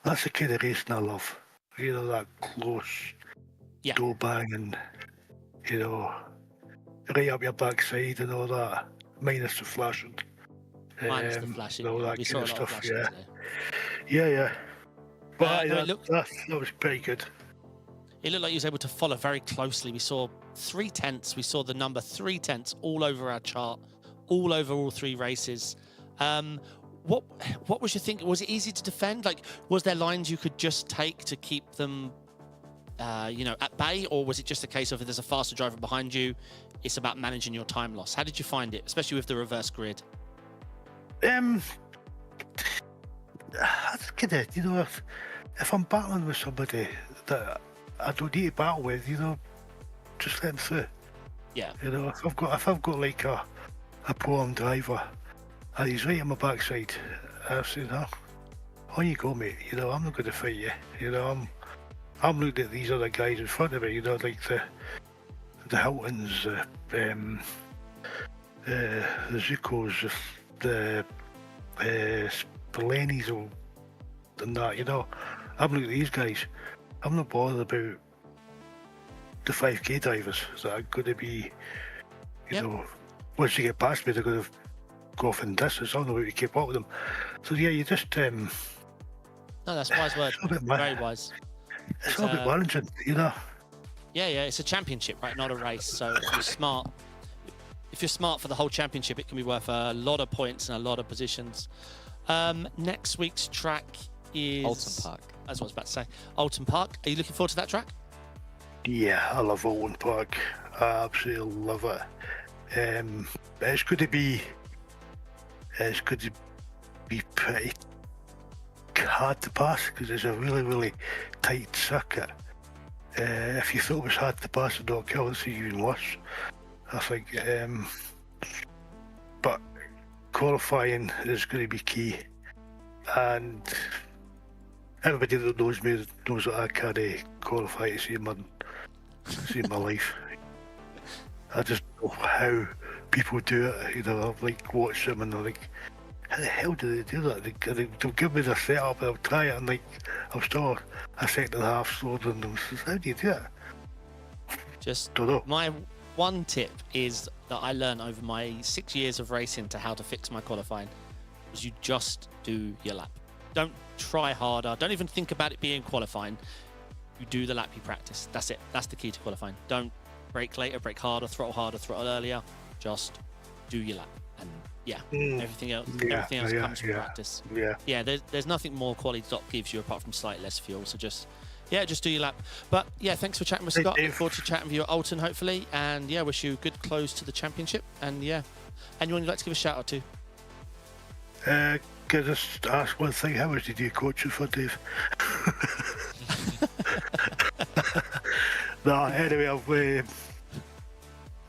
that's the kind of racing I love. You know, that close. Yeah. Go bang and, you know, right up your backside and all that, minus the flashing. Minus the flashing. All that we kind saw of a lot stuff, of flashing yeah. Yeah. But no, that was pretty good. It looked like he was able to follow very closely. We saw 3 tenths. We saw the number 3 tenths all over our chart, all over all 3 races. What was your thinking? Was it easy to defend? Like, was there lines you could just take to keep them at bay, or was it just a case of if there's a faster driver behind you, it's about managing your time loss? How did you find it, especially with the reverse grid? That's kind of, you know, if I'm battling with somebody that I don't need to battle with, you know, just let them through. Yeah. You know, if I've got like a pro-am driver and he's right on my backside, I've said, "No, on you go, mate. You know, I'm not going to fight you. You know, I'm looking at these other guys in front of me, you know, like the Hiltons, the Zucos, the Spillenis, and that, you know. I'm looking at these guys. I'm not bothered about the 5k divers that are going to be, you know, once you get past me, they're going to go off in distance. I don't know how to keep up with them. So yeah, you just No, that's wise word. Very wise. It's all a bit managing, you know. Yeah, it's a championship, right? Not a race. So if you're smart for the whole championship, it can be worth a lot of points and a lot of positions. Next week's track is Alton Park. As I was about to say, Alton Park. Are you looking forward to that track? Yeah, I love Alton Park. I absolutely love it. It's going to be pretty hard to pass because it's a really, really tight circuit. If you thought it was hard to pass and not kill, it's even worse, I think. But qualifying is going to be key, and everybody that knows me knows that I can't qualify to see my life. I just don't know how people do it. You know, I like watch them and they're like, how the hell do they do that? They'll give me the setup and I'll try it and like I'm still a second and a half slower than them. So how do you do it? Just don't know. My one tip is that I learned over my 6 years of racing to how to fix my qualifying is you just do your lap. Don't try harder. Don't even think about it being qualifying. You do the lap you practice. That's it. That's the key to qualifying. Don't brake later, brake harder, throttle earlier. Just do your lap. And yeah, everything else comes from practice. Yeah, there's nothing more quality dot gives you apart from slightly less fuel. So just do your lap. But yeah, thanks for chatting with Scott. Look forward to chatting with you at Alton, hopefully. And yeah, wish you a good close to the championship. And yeah, anyone you'd like to give a shout out to? Can I just ask one thing? How much did you coach it for, Dave? No, anyway,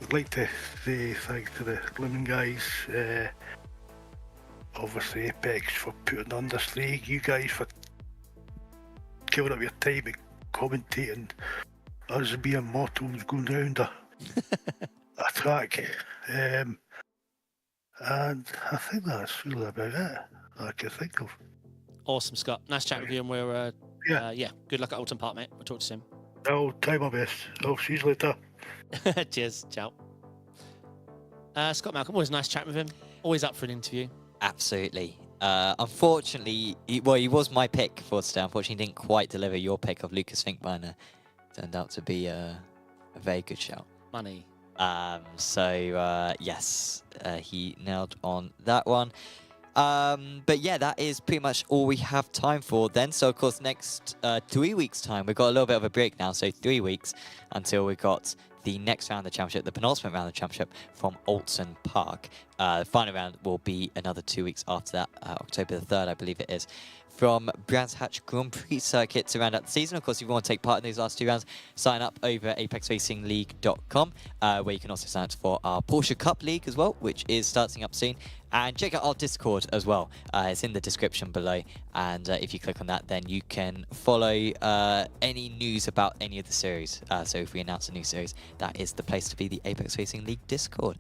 I'd like to say thanks to the Lemon guys. Obviously, Apex for putting on this league. You guys for giving up your time and commentating us being mortals going round a track. And I think that's really about it I can think of. Awesome, Scott. Nice chatting with you, and we're good luck at Alton Park, mate. We'll talk to you soon. I'll try my best. I'll see you later. Cheers. Ciao. Scott Malcolm, always nice chatting with him. Always up for an interview. Absolutely. Unfortunately, he was my pick for today. Unfortunately, he didn't quite deliver your pick of Lucas Finkbeiner. Turned out to be a very good shout. Money. Yes, he nailed on that one. But yeah, that is pretty much all we have time for then. So of course, next 3 weeks time, we've got a little bit of a break now. So 3 weeks until we got the next round of the championship, the penultimate round of the championship from Alton Park. The final round will be another 2 weeks after that, October the 3rd, I believe it is, from Brands Hatch Grand Prix circuit to round out the season. Of course, if you want to take part in these last 2 rounds, sign up over at apexracingleague.com, where you can also sign up for our Porsche Cup League as well, which is starting up soon. And check out our Discord as well. It's in the description below. And if you click on that, then you can follow any news about any of the series. So if we announce a new series, that is the place to be, the Apex Racing League Discord.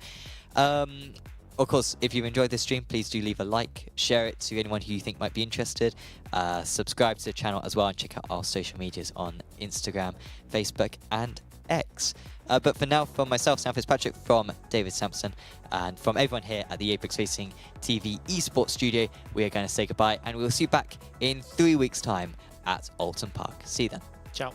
Of course, if you enjoyed this stream, please do leave a like, share it to anyone who you think might be interested, subscribe to the channel as well, and check out our social medias on Instagram, Facebook, and X. But for now, from myself, Sam Fitzpatrick, from David Sampson, and from everyone here at the Apex Racing TV esports studio, we are going to say goodbye, and we'll see you back in 3 weeks' time at Alton Park. See you then. Ciao.